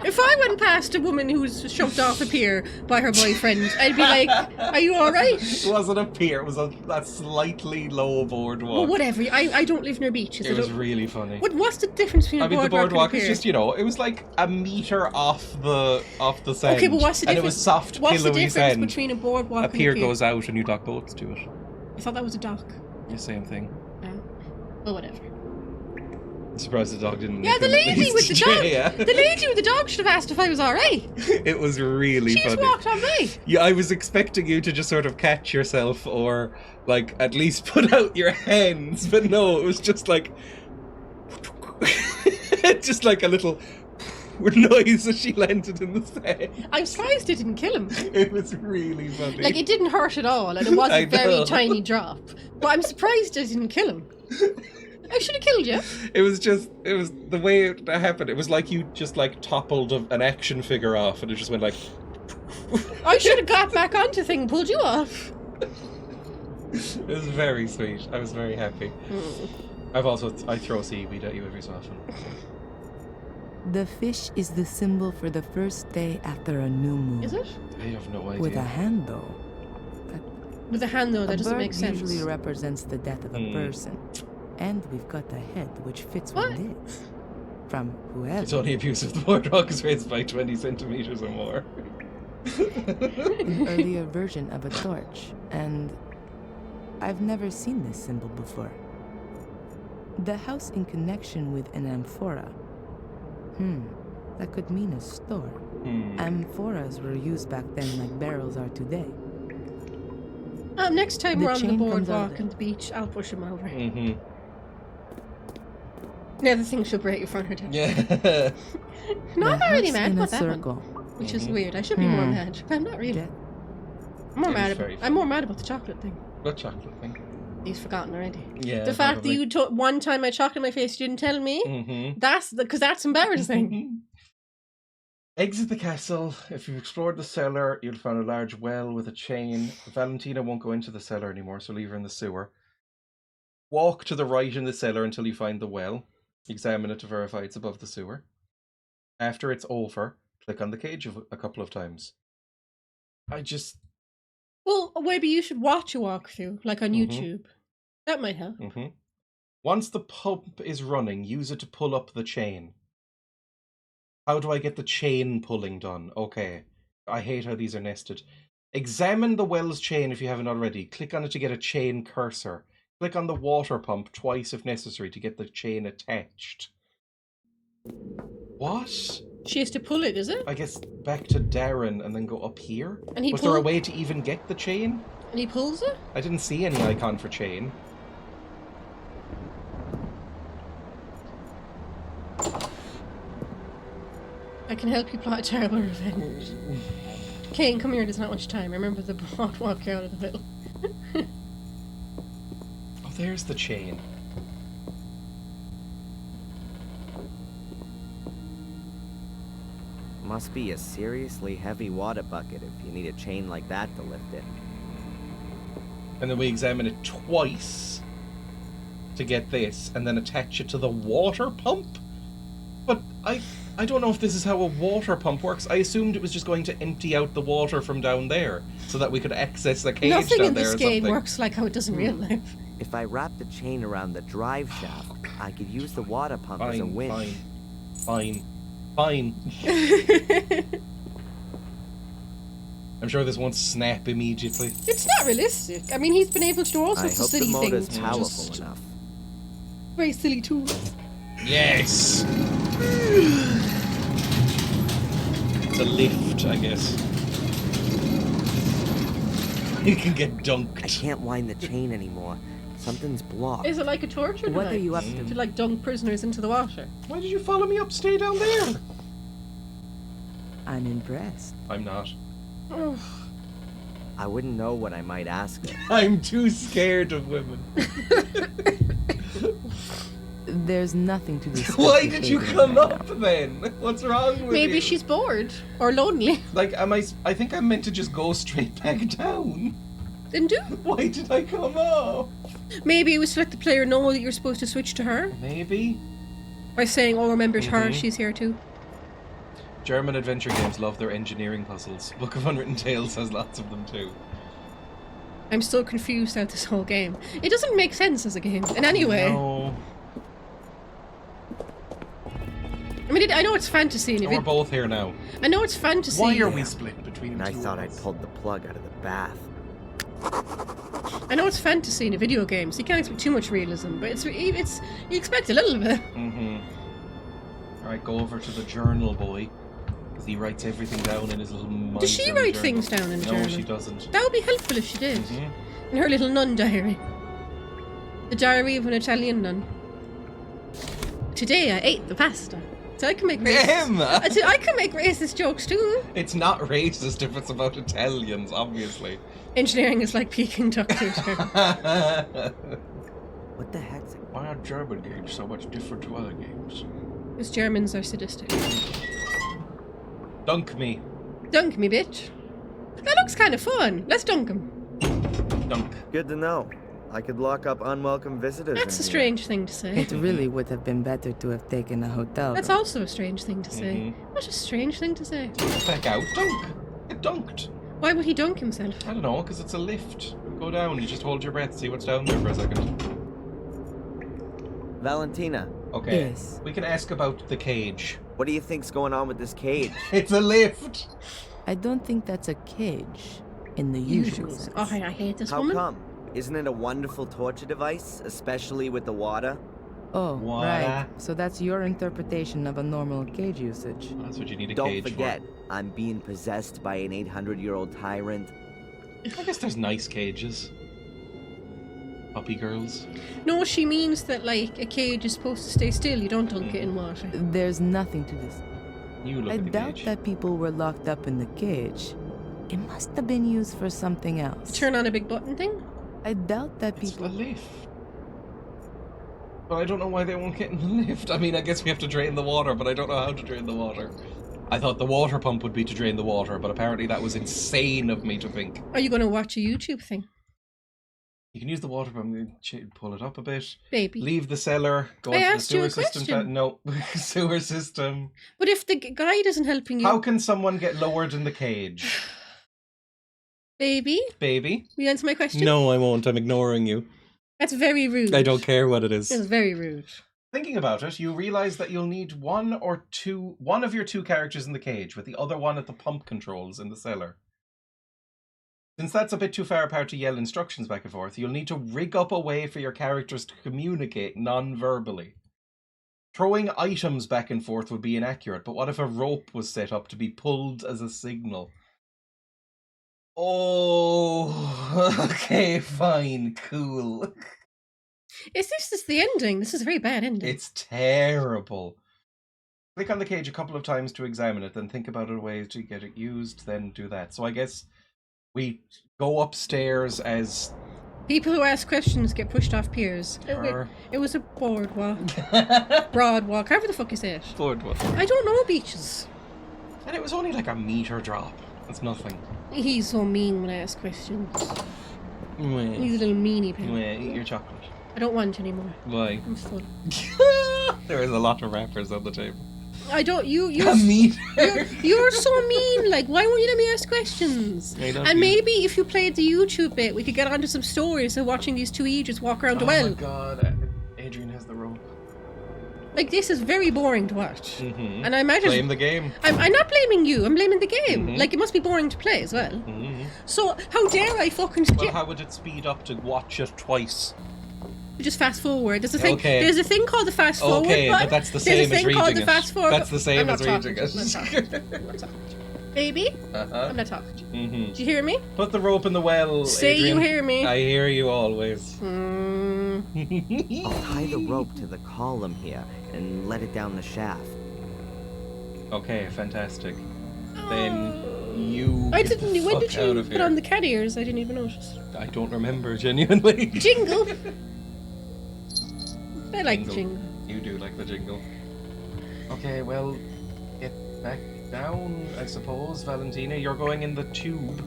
If I went past a woman who was shoved off a pier by her boyfriend, I'd be like, "Are you alright?" It wasn't a pier, it was a slightly low boardwalk. Well, whatever. I don't live near beaches. It I was don't- really funny. What's the difference between I a mean, the boardwalk boardwalk and a is pier? just, it was like a meter off the sand. Okay, but what's the difference? And it was soft, What's the pillowy difference sand. between a boardwalk A and pier a pier? goes out and you dock boats to it. I thought that was a dock. The same thing. Oh. Well, whatever. Surprised the dog didn't. Yeah, nick the him at lady least. with the dog. Yeah. The lady with the dog should have asked if I was alright. It was really She funny. just walked on by. Yeah, I was expecting you to just sort of catch yourself or, like, at least put out your hands, but no, it was just like... just like a little noise as she landed in the sand. I'm surprised it didn't kill him. It was really funny. Like, it didn't hurt at all, and it was I a very know. tiny drop. But I'm surprised it didn't kill him. I should have killed you. It was the way it happened. It was like you just, like, toppled an action figure off, and it just went like... I should have got back onto thing and pulled you off. It was very sweet. I was very happy. I throw seaweed at you every so often. The fish is the symbol for the first day after a new moon. Is it? I have no idea. With a hand, though. With a hand, though, that a doesn't bird make sense. usually represents the death of a person. And we've got the head, which fits What? with this. From whoever. It's only abuse if the boardwalk is raised by 20 centimeters or more. An earlier version of a torch, and I've never seen this symbol before. The house in connection with an amphora. That could mean a store. Amphoras were used back then like barrels are today. Next time The we're on the chain comes out boardwalk of and the beach, I'll push him over. Mm-hmm. The other thing she'll break your front her down. Yeah. No, I'm not really house mad in a about that one. circle. Which is weird. I should be more mad, but I'm not really. Death. I'm more It mad is very about. I'm more mad about the chocolate thing. What chocolate thing? He's forgotten already. Yeah. The fact that probably. you took one time I chocolate in my face, you didn't tell me. Mm-hmm. That's embarrassing. Exit the castle. If you've explored the cellar, you'll find a large well with a chain. Valentina won't go into the cellar anymore, so leave her in the sewer. Walk to the right in the cellar until you find the well. Examine it to verify it's above the sewer. After it's over, click on the cage a couple of times. Well, maybe you should watch a walkthrough, like on YouTube. That might help. Once the pump is running, use it to pull up the chain. How do I get the chain pulling done? Okay. I hate how these are nested. Examine the well's chain if you haven't already. Click on it to get a chain cursor. Click on the water pump twice if necessary to get the chain attached. What? She has to pull it, is it? I guess back to Darren and then go up here? And he Was there a way to even get the chain? And he pulls it? I didn't see any icon for chain. I can help you plot a terrible revenge. Kane, come here, there's not much time. Remember the walk out of the middle. Oh, there's the chain. Must be a seriously heavy water bucket if you need a chain like that to lift it. And then we examine it twice to get this, and then attach it to the water pump? But I don't know if this is how a water pump works. I assumed it was just going to empty out the water from down there so that we could access the cage Nothing down in there this or game something. works like how it does in real life. If I wrap the chain around the drive shaft, I could use the water pump as a winch. Fine. I'm sure this won't snap immediately. It's not realistic. I mean, he's been able to do all I sorts of hope the silly motor's things. powerful Just enough. very silly tools. Yes! It's a lift, I guess. You can get I dunked. can't wind the chain anymore. Something's blocked. Is it like a torture What are device? you up to? To like dunk prisoners into the water? Why did you follow me up? Stay down there! I'm impressed. I'm not. Oh, I wouldn't know what I might ask her. I'm too scared of women. There's nothing to discuss. Why with did you Adrian come right up now. then? What's wrong with maybe you? she's bored or lonely. Like, I think I'm meant to just go straight back down. Then do. Why did I come up? Maybe it was to let the player know that you're supposed to switch to her Maybe. by saying, "Oh, remember it's her. She's here too." German adventure games love their engineering puzzles. Book of Unwritten Tales has lots of them too. I'm still confused about this whole game. It doesn't make sense as a game in any way. No. I mean, I know it's fantasy. And We're both here now. I know it's fantasy. Why are we split between And I two thought of I'd us? pulled the plug out of the bath. I know it's fantasy in a video game, so you can't expect too much realism, but it's you expect a little bit. Alright, go over to the journal boy. Because he writes everything down in his little miserly Does she write journal. things down in the journal? No, she doesn't. That would be helpful if she did. In her little nun diary. The diary of an Italian nun. Today I ate the pasta. So I can make racist. I can make racist jokes too. It's not racist if it's about Italians, obviously. Engineering is like Peking duck taster. What the heck's it? Why are German games so much different to other games? Because Germans are sadistic. Dunk me. Dunk me, bitch. That looks kind of fun. Let's dunk him. Dunk. Good to know. I could lock up unwelcome visitors. That's a in here. strange thing to say. It really would have been better to have taken a hotel That's room. also a strange thing to say. What a strange thing to say. Back out. Dunk. Get dunked. Why would he dunk himself? I don't know, because it's a lift. Go down, you just hold your breath, see what's down there for a second. Valentina, Okay. Yes. We can ask about the cage. what do you think's going on with this cage? It's a lift. I don't think that's a cage in the usual sense. Oh, I hate this How woman. come? Isn't it a wonderful torture device, especially with the water? Oh, What? right. So that's your interpretation of a normal cage usage. That's what you need a Don't cage forget, I'm being possessed by an 800-year-old tyrant. for. I guess there's nice cages. Puppy girls. No, she means that, like, a cage is supposed to stay still. You don't dunk it in water. There's nothing to this. You look I at the doubt cage. that people were locked up in the cage. It must have been used for something else. Turn on a big button thing? I doubt that It's people. a lift. But I don't know why they won't get in the lift. I mean, I guess we have to drain the water, but I don't know how to drain the water. I thought the water pump would be to drain the water, but apparently that was insane of me to think. Are you going to watch a YouTube thing? You can use the water pump, pull it up a bit, Baby. leave the cellar, go I into the asked you sewer a system. question. No, sewer system. But if the guide isn't helping you... How can someone get lowered in the cage? Baby, Baby? will you answer my question? No, I won't. I'm ignoring you. That's very rude. I don't care what it is. It's very rude. Thinking about it, you realise that you'll need one of your two characters in the cage, with the other one at the pump controls in the cellar. Since that's a bit too far apart to yell instructions back and forth, you'll need to rig up a way for your characters to communicate non-verbally. Throwing items back and forth would be inaccurate, but what if a rope was set up to be pulled as a signal? Oh, okay, fine, cool. Is this the ending? This is a very bad ending. It's terrible. Click on the cage a couple of times to examine it, then think about a way to get it used, then do that. So I guess we go upstairs as... People who ask questions get pushed off piers. It was a boardwalk. Broadwalk. However the fuck you say it. Boardwalk. I don't know beaches. And it was only like a meter drop. That's nothing. He's so mean when I ask questions. Mwah. He's a little meanie pig. Mwah, eat your chocolate. I don't want anymore. Why? I'm full. There is a lot of wrappers on the table. I don't. A meter? You're so mean. Like, why won't you let me ask questions? I love And you. maybe if you played the YouTube bit, we could get onto some stories of watching these two Idris walk around a Oh well. my god, Adrian has the rope. Like, this is very boring to watch. Mm-hmm. And I imagine Blame the game. I'm not blaming you. I'm blaming the game. Mhm. Like, it must be boring to play as well. Mm-hmm. So how dare I fucking Well, how would it speed up to watch it twice? just fast forward? There's a thing. Okay. There's a thing called the fast forward. Okay, but button. that's the There's same a as thing called reading the it. fast forward. That's the same I'm not as talking reading to you. I'm not talking to you. I'm not talking to you. Baby, Uh-huh. I'm not talking to you. Mm-hmm. Did you hear me? Put the rope in the well, Say Adrian. you hear me. I hear you always. I'll tie the rope to the column here and let it down the shaft. Okay, fantastic. Then you I get the didn't. When fuck did out you of put here. on the cat ears? I didn't even notice. I don't remember, genuinely. Jingle. I like the jingle. You do like the jingle. Okay, well, get back down, I suppose, Valentina. You're going in the tube.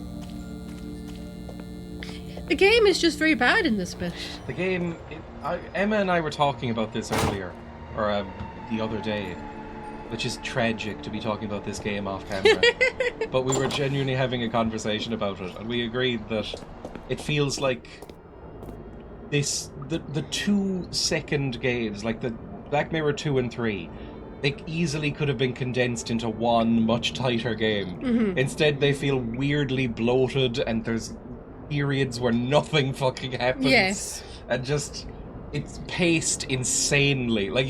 The game is just very bad in this bit. The game... Emma and I were talking about this earlier, or the other day, which is tragic to be talking about this game off camera. But we were genuinely having a conversation about it, and we agreed that it feels like the 2 second games, like the Black Mirror 2 and 3, they easily could have been condensed into one much tighter game. Mm-hmm. Instead, they feel weirdly bloated, and there's periods where nothing fucking happens. Yes. And just, it's paced insanely. Like,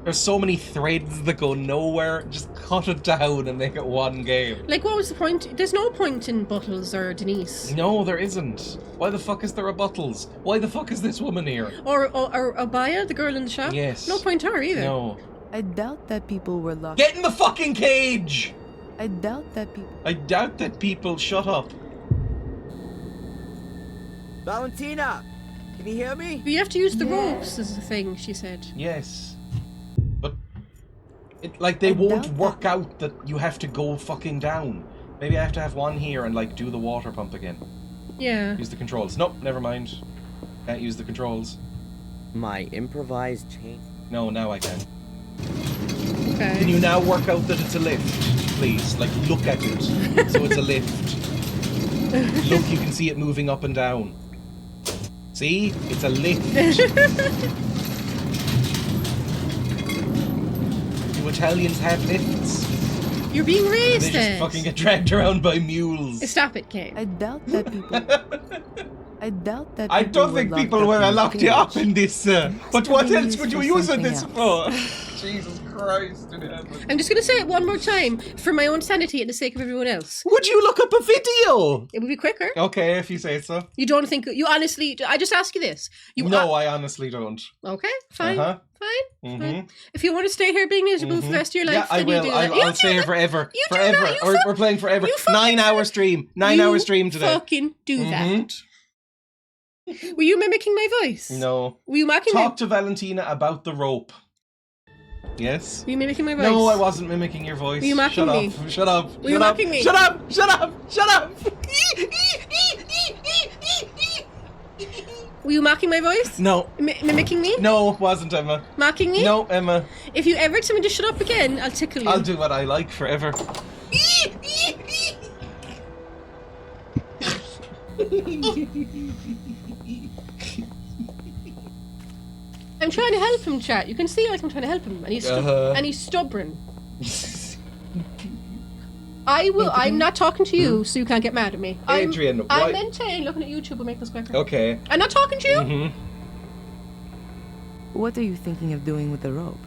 there's so many threads that go nowhere. Just cut it down and make it one game. Like, what was the point? There's no point in Buttles or Denise. No, there isn't. Why the fuck is there a Buttles? Why the fuck is this woman here? Or Abaya, the girl in the shop? Yes. No point to her either. No. I doubt that people were locked. Get in the fucking cage! I doubt that people. I doubt that people... Shut up. Valentina! Can you hear me? But you have to use the Yes. ropes as the thing, she said. Yes. But... they I won't doubt work out that you have to go fucking down. Maybe I have to have one here and, like, do the water pump again. Yeah. Use the controls. Nope, never mind. Can't use the controls. My improvised chain. No, now I can. Okay. Can you now work out that it's a lift, please? Like, look at it. So it's a lift. Look, you can see it moving up and down. See? It's a lift. Do Italians have lifts? You're being They racist. just fucking get dragged around by mules. Stop it, Kate. I doubt that people. I doubt that. I don't were think locked people up were in the locked you up cage. in this, But what been else used would you for use something this else. for? Jesus Christ in heaven. I'm just going to say it one more time for my own sanity and the sake of everyone else. Would you look up a video? It would be quicker. Okay, if you say so. You don't think... You honestly... I just ask you this. No, I honestly don't. Okay, fine. Uh-huh. Fine. Mm-hmm. If you want to stay here being miserable for the rest of your life, Yeah, I then will. you do that. I'll stay here forever. You do Forever. that, you We're playing forever. you fucking 9-hour stream. 9-hour stream today. Fucking do Mhm. that. Were you mimicking my voice? No. Were you mocking Talk to Valentina about the rope. Yes? Were you mimicking my voice? No, I wasn't mimicking your voice. Were you mocking Shut me? up. Shut up. Were you Shut up. mocking me? Shut up. Shut up. Shut up. Were you mocking my voice? No. Mimicking me? No, it wasn't, Emma. Mocking me? No, Emma. If you ever tell me to shut up again, I'll tickle you. I'll do what I like forever. I'm trying to help him, chat. You can see like I'm trying to help him, and he's and he's stubborn. I'm not talking to you, so you can't get mad at me. Adrian, I'm why- maintain looking at YouTube will make this quicker. Okay. I'm not talking to you. Mm-hmm. What are you thinking of doing with the rope?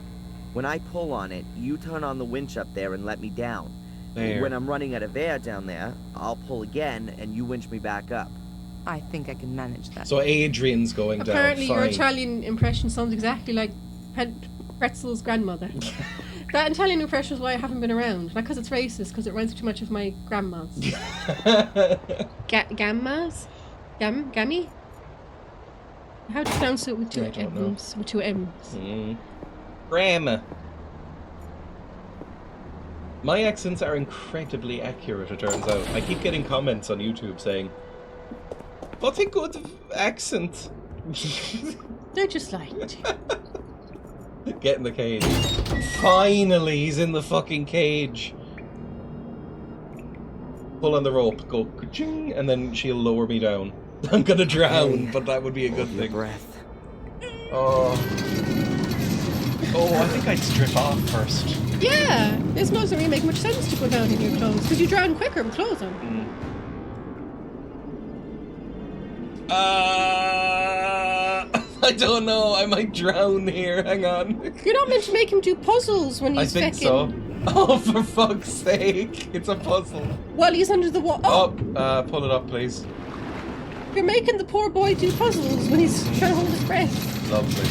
When I pull on it, you turn on the winch up there and let me down. There. When I'm running out of air down there, I'll pull again and you winch me back up. I think I can manage that. So Adrian's going Apparently, down. your Fine. Italian impression sounds exactly like Pretzel's grandmother. That Italian impression is why I haven't been around. Not because it's racist, because it reminds me too much of my grandma's. Gammas? Gammy? How do you pronounce it with two I don't know. M's? With two M's. Grandma. My accents are incredibly accurate, it turns out. I keep getting comments on YouTube saying, "What a good accent." They're just like... Get in the cage. Finally, he's in the fucking cage. Pull on the rope, go ka-ching, and then she'll lower me down. I'm gonna drown, but that would be a good Hold your thing. breath. Oh, I think I'd strip off first. Yeah! This doesn't really make much sense to go down in your clothes, because you drown quicker with clothes on. I don't know. I might drown here. Hang on. You're not meant to make him do puzzles when I he's think fecking. so. Oh, for fuck's sake! It's a puzzle. While he's under the water. Oh, pull it up, please. You're making the poor boy do puzzles when he's trying to hold his breath. Lovely.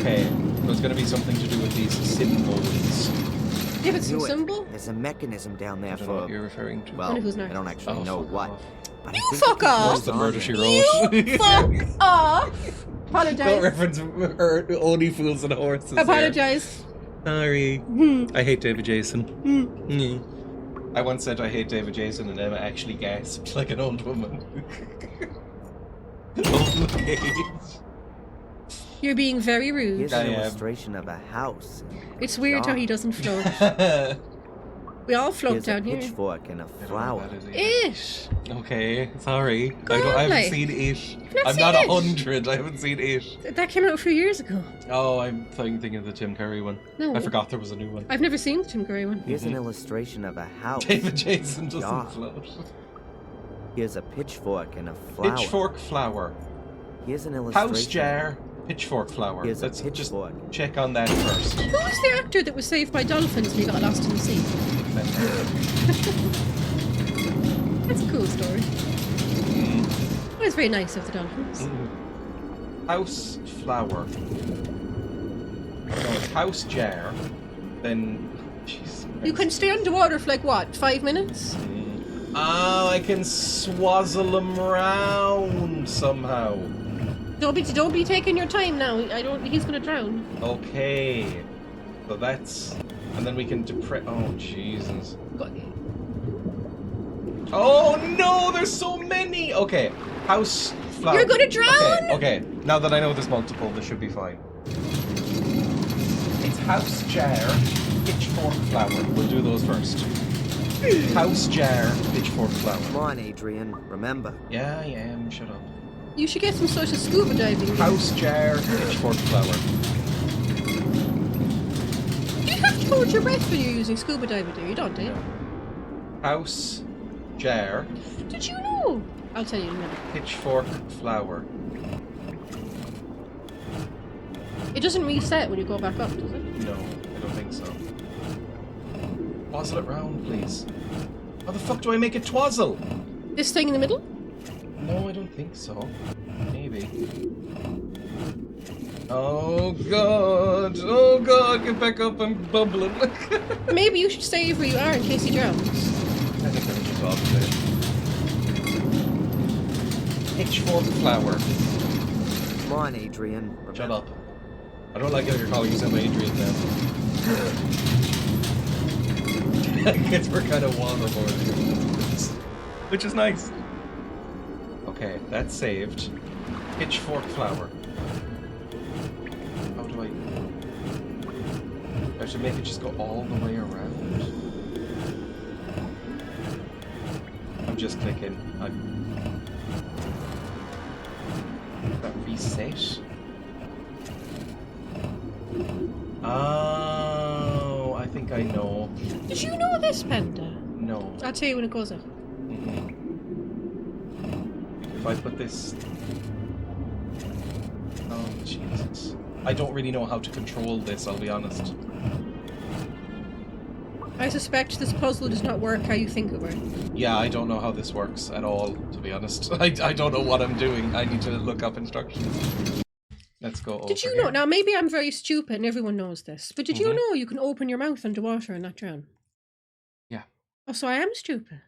Okay, there's gonna be something to do with these symbols. Give it some Do it. symbol. There's a mechanism down there I don't know for... what you're referring to. Well, Wonder who's I next. don't actually know fuck what. off. But I You think fuck it off. was That's the on murder there. she wrote. You fuck off. Don't Apologize. reference Only Fools and Horses. here. Apologize. Sorry. Hmm. I hate David Jason. Hmm. I once said I hate David Jason, and Emma actually gasped like an old woman. Oh my God. You're being very rude. Here's I an am. illustration of a house. It's weird how he doesn't float. We all float Here's a down here. pitchfork and a I don't know flower. what that is either. It. Okay, sorry. Go I on, haven't like. seen it. not I'm seen not it? 100. I haven't seen it. That came out a few years ago. Oh, I'm thinking of the Tim Curry one. No. I forgot there was a new one. I've never seen the Tim Curry one. Here's an illustration of a house. David Jason doesn't God. float. Here's a pitchfork and a flower. Pitchfork flower. Here's an illustration. House jar. Pitchfork flower. Here's a Let's just pitchfork. check on that first. Who was the actor that was saved by dolphins and he got lost in the sea? That's a cool story. It was very nice of the dolphins. House flower. No, house jar. Then. Jeez. You can stay underwater for like what, 5 minutes? Oh, I can swazzle them round somehow. Don't be taking your time now. He's gonna drown. Okay. So that's. And then we can depress. Oh, Jesus. Oh, no, there's so many. Okay. House flower. You're gonna drown! Okay. Now that I know there's multiple, this should be fine. It's house jar, pitchfork flower. We'll do those first. House jar, pitchfork flower. Come on, Adrian. Remember. Yeah, I am. Shut up. You should get some sort of scuba diving. House jar, pitchfork flower. Do you have to hold your breath when you're using scuba diving? Do you don't, do you? House jar, Did you know? I'll tell you in a minute. pitchfork flower. It doesn't reset when you go back up, does it? No, I don't think so. Twazzle it round, please. How the fuck do I make it twazzle? This thing in the middle? No, I don't think so. Maybe. Oh god! Oh god! Get back up! I'm bubbling. Maybe you should stay where you are in case he drowns. I think I'm just off there. Pitchfork flower. Come on, Adrian. Remember. Shut up. I don't like how you're calling yourself Adrian now. I guess we're kind of waterboarding. Which is nice. Okay, that's saved. Pitchfork flower. How do I should make it just go all the way around. I'm just clicking. That reset? Oh, I think I know. Did you know this, Panda? No. I'll tell you when it goes up. If I put this... Oh, Jesus. I don't really know how to control this, I'll be honest. I suspect this puzzle does not work how you think it works. Yeah, I don't know how this works at all, to be honest. I don't know what I'm doing. I need to look up instructions. Let's go over Did you here. know? Now, maybe I'm very stupid and everyone knows this, but did you know you can open your mouth underwater and not drown? Yeah. Oh, so I am stupid.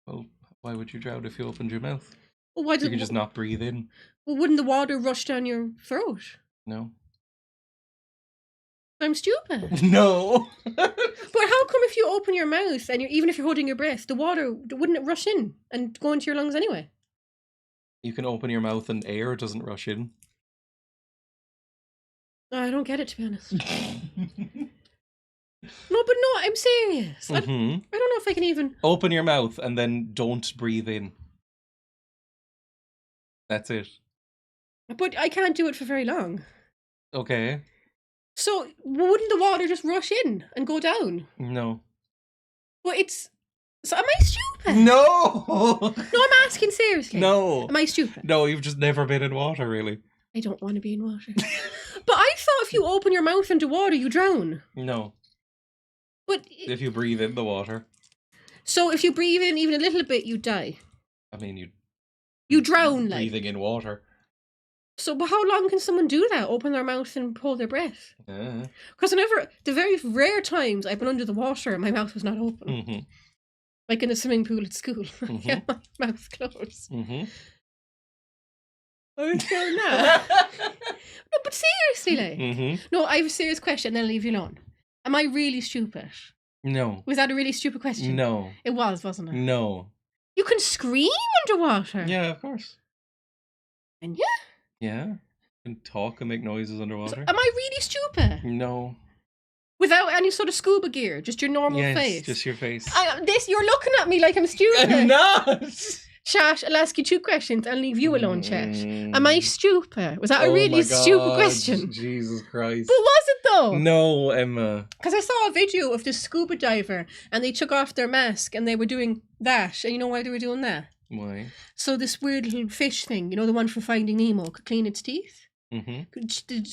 Well, why would you drown if you opened your mouth? Well, why You can just not breathe in. Well, wouldn't the water rush down your throat? No. I'm stupid. No! But how come if you open your mouth and even if you're holding your breath, the water, wouldn't it rush in and go into your lungs anyway? You can open your mouth and air doesn't rush in. I don't get it, to be honest. No, but no, I'm serious. I don't know if I can even... Open your mouth and then don't breathe in. That's it. But I can't do it for very long. Okay. So, wouldn't the water just rush in and go down? No. But it's... So, am I stupid? No! No, I'm asking seriously. No. Am I stupid? No, you've just never been in water, really. I don't want to be in water. But I thought if you open your mouth into water, you drown. No. But... If you breathe in the water. So, if you breathe in even a little bit, you die. I mean, You drown, like. breathing in water. So, but how long can someone do that? Open their mouth and hold their breath? Because the very rare times I've been under the water, my mouth was not open. Like in the swimming pool at school. I had my mouth closed. I'm sure now. No, but seriously, like. No, I have a serious question, then I'll leave you alone. Am I really stupid? No. Was that a really stupid question? No. It was, wasn't it? No. You can scream underwater. Yeah, of course. And yeah. Yeah. You can talk and make noises underwater. So, am I really stupid? No. Without any sort of scuba gear, just your normal face. Just your face. You're looking at me like I'm stupid. I'm not. Chat, I'll ask you 2 questions and leave you alone, Chat. Am I stupid? Was that a really my stupid God. question? Jesus Christ. But was it though? No, Emma. Because I saw a video of this scuba diver and they took off their mask and they were doing that. And you know why they were doing that? Why? So this weird little fish thing, you know, the one from Finding Nemo, could clean its teeth. Mm-hmm.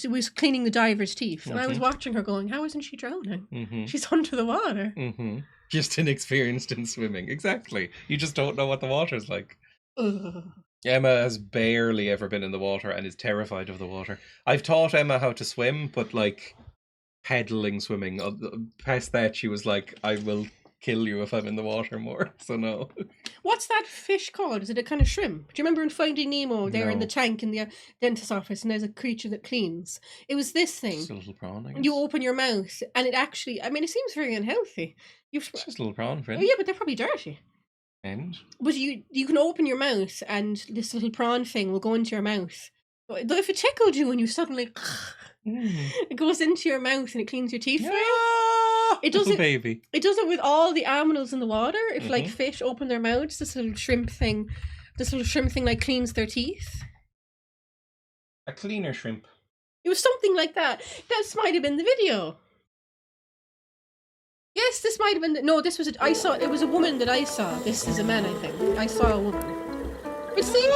It was cleaning the diver's teeth, and I was Mhm. watching her going, how isn't she drowning? Mm-hmm. She's under the water. Mm-hmm. Just inexperienced in swimming. Exactly. You just don't know what the water's like. Ugh. Emma has barely ever been in the water and is terrified of the water. I've taught Emma how to swim, but like pedaling swimming. Past that, she was like, I will kill you if I'm in the water more. So no. What's that fish called? Is it a kind of shrimp? Do you remember in Finding Nemo, they're in No. the tank in the dentist's office, and there's a creature that cleans? It was this thing. Just a little prawn, I guess. You open your mouth, and it actually, I mean, it seems very unhealthy. It's just a little prawn, friend. Oh, yeah, but they're probably dirty. And? But you can open your mouth, and this little prawn thing will go into your mouth. But if it tickled you and you suddenly, it goes into your mouth and it cleans your teeth for you. It does little it, baby. It does it with all the animals in the water. If like Mhm. fish open their mouths, this little shrimp thing like cleans their teeth. A cleaner shrimp. It was something like that. This might have been the video. Yes, this might have been. No, this was. I saw. It was a woman that I saw. This is a man, I think. I saw a woman. But see,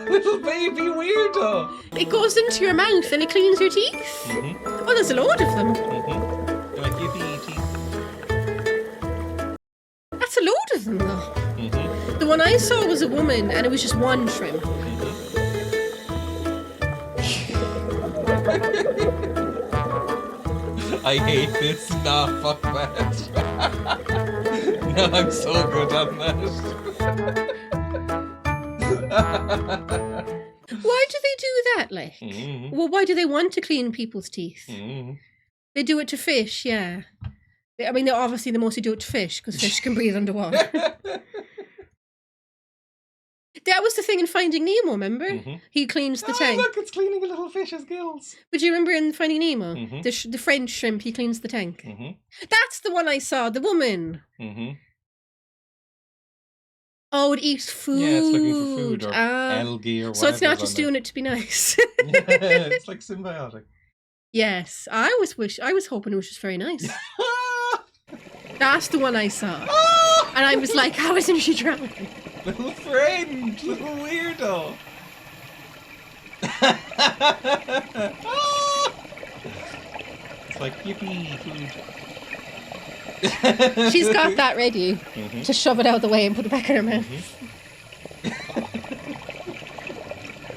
Little baby weirdo. it goes into your mouth and it cleans your teeth. Mm-hmm. Oh, there's a load of them. Mm-hmm. Like yippee teeth. That's a load of them, though. Mm-hmm. The one I saw was a woman, and it was just one shrimp. I hate this. Nah, fuck that. No, I'm so good on that. Why do they do that, like? Mm-hmm. Well, why do they want to clean people's teeth? Mm-hmm. They do it to fish, yeah. I mean, they obviously mostly do it to fish, because fish can breathe underwater. That was the thing in Finding Nemo, remember? Mm-hmm. He cleans the Oh, tank. look, it's cleaning a little fish's gills. But do you remember in Finding Nemo? Mhm. The French shrimp, he cleans the tank. Mm-hmm. That's the one I saw, the woman. Mm-hmm. Oh, it eats food. Yeah, it's looking for food or Ah. algae or whatever. So it's not just doing it to be nice. It's like symbiotic. Yes, I was hoping it was just very nice. That's the one I saw. And I was like, how isn't she drowning? Little friend, little weirdo. It's like yippee food. She's got that ready Mhm. to shove it out of the way and put it back in her mouth.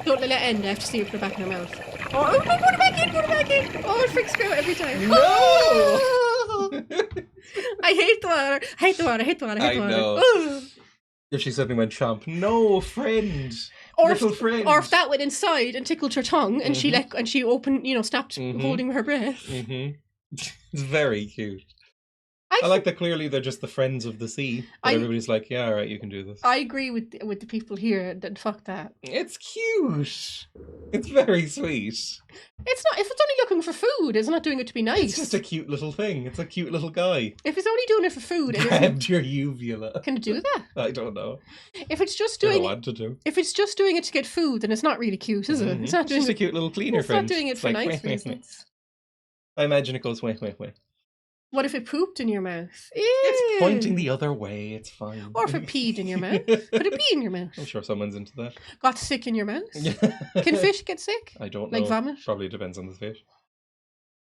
Don't let it end. I have to see her put it back in her mouth. Oh, put it back in, put it back in. Oh, it freaks me out every time. No! Oh! I hate the water. I hate the water. I hate the water. I hate the I water. know. Oh. If she suddenly went chomp, no friend, Or little if, friend. or if that went inside and tickled her tongue and she opened, stopped Mhm. holding her breath. Mm-hmm. It's very cute. I like that clearly they're just the friends of the sea. But everybody's like, yeah, all right, you can do this. I agree with the people here that fuck that. It's cute. It's very sweet. It's not. If it's only looking for food, it's not doing it to be nice. It's just a cute little thing. It's a cute little guy. If it's only doing it for food, it isn't- Grabbed your uvula. can it do that? I don't know. If it's just I don't doing want to do. if it's just doing it to get food, then it's not really cute, is it? Mhm. It's not doing just a it. cute little cleaner It's friend. not doing it It's for like, nice wah, wah, wah. reasons. I imagine it goes wah, wah, wah. What if it pooped in your mouth? It's pointing the other way. It's fine. Or if it peed in your mouth? Could it pee in your mouth? I'm sure someone's into that. Got sick in your mouth? Can fish get sick? I don't know. Like vomit? Probably depends on the fish.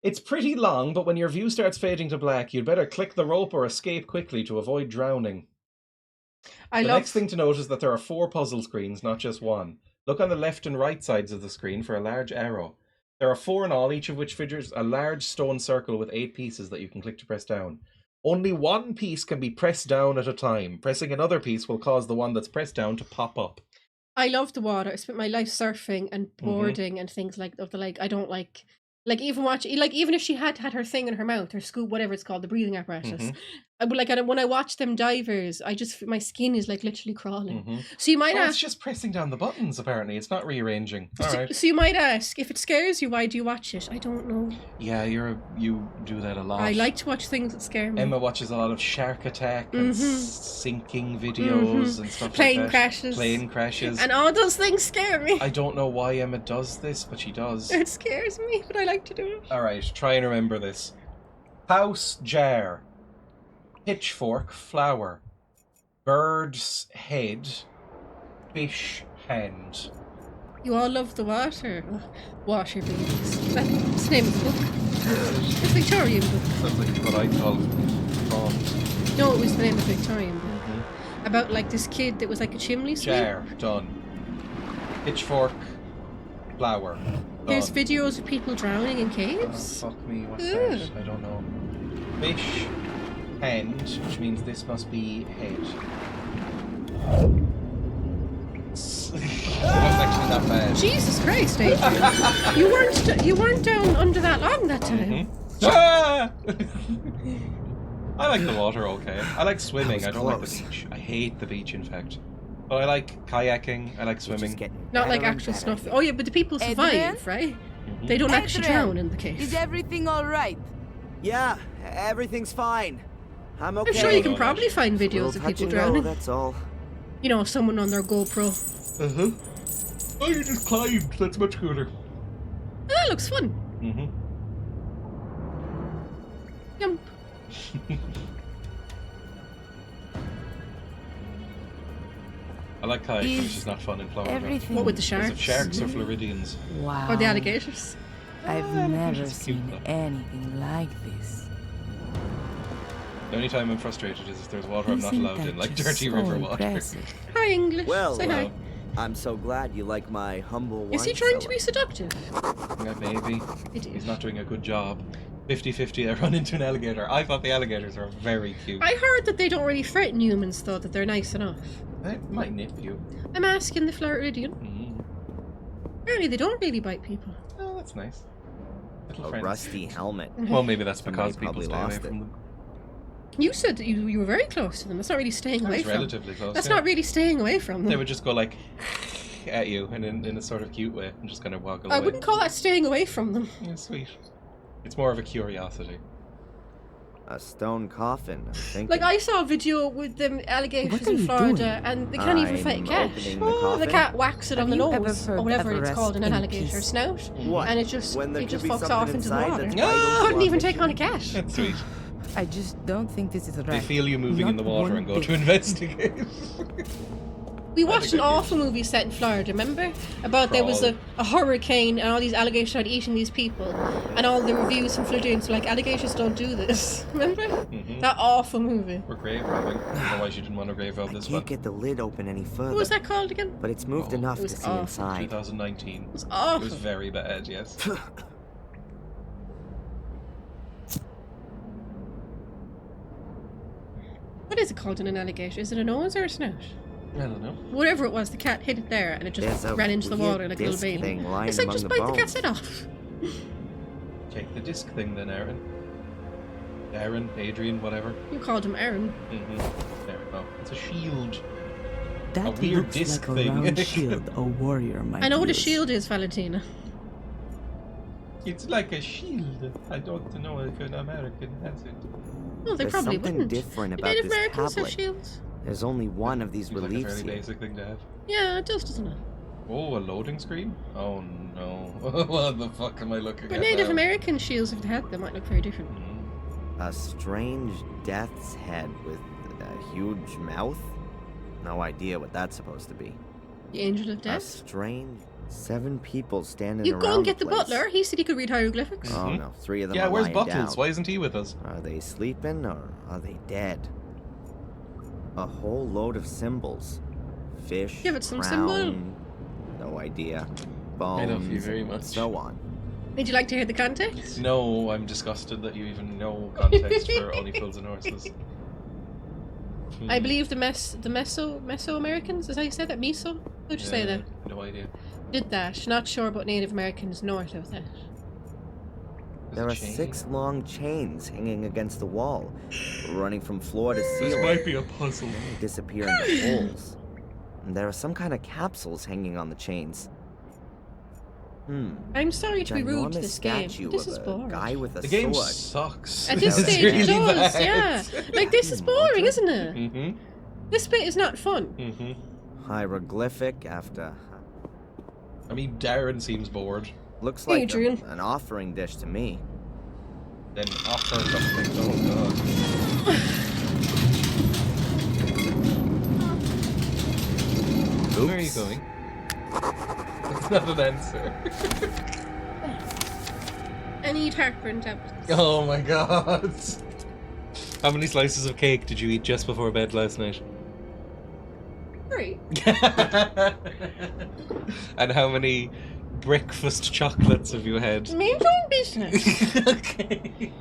It's pretty long, but when your view starts fading to black, you'd better click the rope or escape quickly to avoid drowning. The Next thing to note is that there are 4 puzzle screens, not just one. Look on the left and right sides of the screen for a large arrow. There are 4 in all, each of which features a large stone circle with 8 pieces that you can click to press down. Only one piece can be pressed down at a time. Pressing another piece will cause the one that's pressed down to pop up. I love the water. I spent my life surfing and boarding and things like of the like. I don't like even if she had her thing in her mouth, her scoop, whatever it's called, the breathing apparatus. I would when I watch them divers, my skin is like literally crawling. So you might It's ask. just pressing down the buttons, apparently. It's not rearranging. Alright. So you might ask, if it scares you, why do you watch it? I don't know. Yeah, you do that a lot. I like to watch things that scare me. Emma watches a lot of shark attack and sinking videos and stuff Plane like that. crashes. Plane crashes. And all those things scare me. I don't know why Emma does this, but she does. It scares me, but I like to do it. Alright, try and remember this. House, jar. Pitchfork, flower. bird's head, fish hand. You all love the water. Oh, water babies. That's the name of the book. It's a Victorian book. Sounds like what I call prawns. No, it was the name of the Victorian book. About like this kid that was like a chimney sweep. Jar, done. Pitchfork, flower. There's done. videos of people drowning in Oh, caves. fuck me, what's Ugh. that? I don't know. Fish, hand, which means this must be head. It wasn't actually that bad. Jesus Christ, Adrian. you weren't down under that long that time. Ah! I like the water, okay. I like swimming. That I was don't like close. the beach. I hate the beach, in fact. But I like kayaking. I like It's just swimming. getting Not like better and actual better. stuff. Oh yeah, but the people survive, Adrian? right? Mhm. They don't actually Adrian, drown in the cave. Is everything all right? Yeah, everything's fine. I'm okay. I'm sure you can No, probably find Little videos of touch people and go, drowning. that's all. You know, someone on their GoPro. Oh, you just climbed. That's much cooler. Oh, that looks fun. Mm-hmm. Yum. I like kayaking, Is it's just not fun in Florida. Everything. What with the Because sharks? of sharks or Floridians. Wow. Or the alligators. I've Ah, never it's cute, seen though. anything like this. The only time I'm frustrated is if there's water I'm not Isn't allowed that in, like just dirty so river water. impressive? Hi, English. Well, Say hi. I'm so glad you like my humble wine Is he trying to be cellar. seductive? Yeah, maybe. It is. He's not doing a good job. 50-50, I run into an alligator. I thought the alligators were very cute. I heard that they don't really threaten humans, though, that they're nice enough. They might nip you. I'm asking the Floridian. Mm. Apparently, they don't really bite people. Oh, that's nice. Little A friends. rusty helmet. Well, maybe that's Somebody because people probably stay away lost from it. them. You said that you were very close to them. That's not really staying I away was from them. relatively close. That's yeah. not really staying away from them. They would just go like at you and in a sort of cute way and just kind of woggle I away. wouldn't call that staying away from them. Yeah, sweet. It's more of a curiosity. A stone coffin, I think. Like, I saw a video with them alligators What are in you Florida, doing? and they can't even fight a cat. opening the Oh, the coffin. cat whacks it on Have the you ever nose, heard or whatever of it's rest called, an in alligator's peace? snout, What? and it just When there it could just be fucks something off into the inside water. that's Ah! vital to Couldn't our even take mission? on a cat. That's sweet. I just don't think this is right. They feel you moving in the Not water one and go bit. to investigate. We watched an think I did. awful movie set in Florida, remember? About there was Crawl. a hurricane and all these alligators started eating these people. And all the reviews from Floridians were like, alligators don't do this. Remember? Mhm. That awful movie. We're grave robbing. I don't know why she didn't want to grave rob I this can't one. get the lid open any further. What was that called again? But it's moved Oh. enough It was to see awful. inside. 2019. It was It awful. was very bad, yes. What is it called in an alligator? Is it a nose or a snout? I don't know. Whatever it was, the cat hit it there and it just There's a ran into the weird water like a little disc baby. thing lying It's like, among just the bite the bones. cat's head off. Take the disc thing then, Aaron. Aaron, Adrian, whatever. You called him Aaron. Mm-hmm. There we go. It's a shield. That A weird looks disc like a thing. round shield a warrior might I know what a use. shield is, Valentina. It's like a shield. I don't know if an American has it. Well, they There's probably something wouldn't. different The about Native this Americans have tablet. shields. There's only one of these Seems like a reliefs fairly here. basic thing to have. Yeah, it does, doesn't it? Oh, a loading screen? Oh no. What the fuck am I looking But at Native now? American shields, if they had them, might look very different. Mm. A strange death's head with a huge mouth? No idea what that's supposed to be. The Angel of A Death. strange 7 people standing You around go and get the place. butler. He said he could read hieroglyphics. Oh Mhm. no, 3 of them Yeah, are where's lying Buttles? down. Why isn't he with us? Are they sleeping or are they dead? A whole load of symbols. Fish, Give it some symbol. crown, no idea. Bones, I love you very and much. so on. Would you like to hear the context? No, I'm disgusted that you even know context for Only Fools and Horses. I believe the Mesoamericans, is that how you say that? Meso? How'd you say that? No idea. Did that. Not sure about Native Americans north of that. There's There a are chain. 6 long chains hanging against the wall, running from floor to This ceiling. might be a puzzle. They disappear into holes. And there are some kind of capsules hanging on the chains. I'm sorry to be rude to Ginormous this game, statue but this of is a boring. guy with a The game sword. sucks. At this It's stage, it really does, bad. yeah. Like, this is boring, isn't it? Mm-hmm. This bit is not fun. Mm-hmm. Hieroglyphic after... I mean, Darren seems bored. Looks like Adrian. an offering dish to me. Then offer something. Oh god. Where are you going? That's not an answer. I need heartburn tablets. Oh my god. How many slices of cake did you eat just before bed last night? 3. And how many breakfast chocolates have you had? Mind your own business. Okay.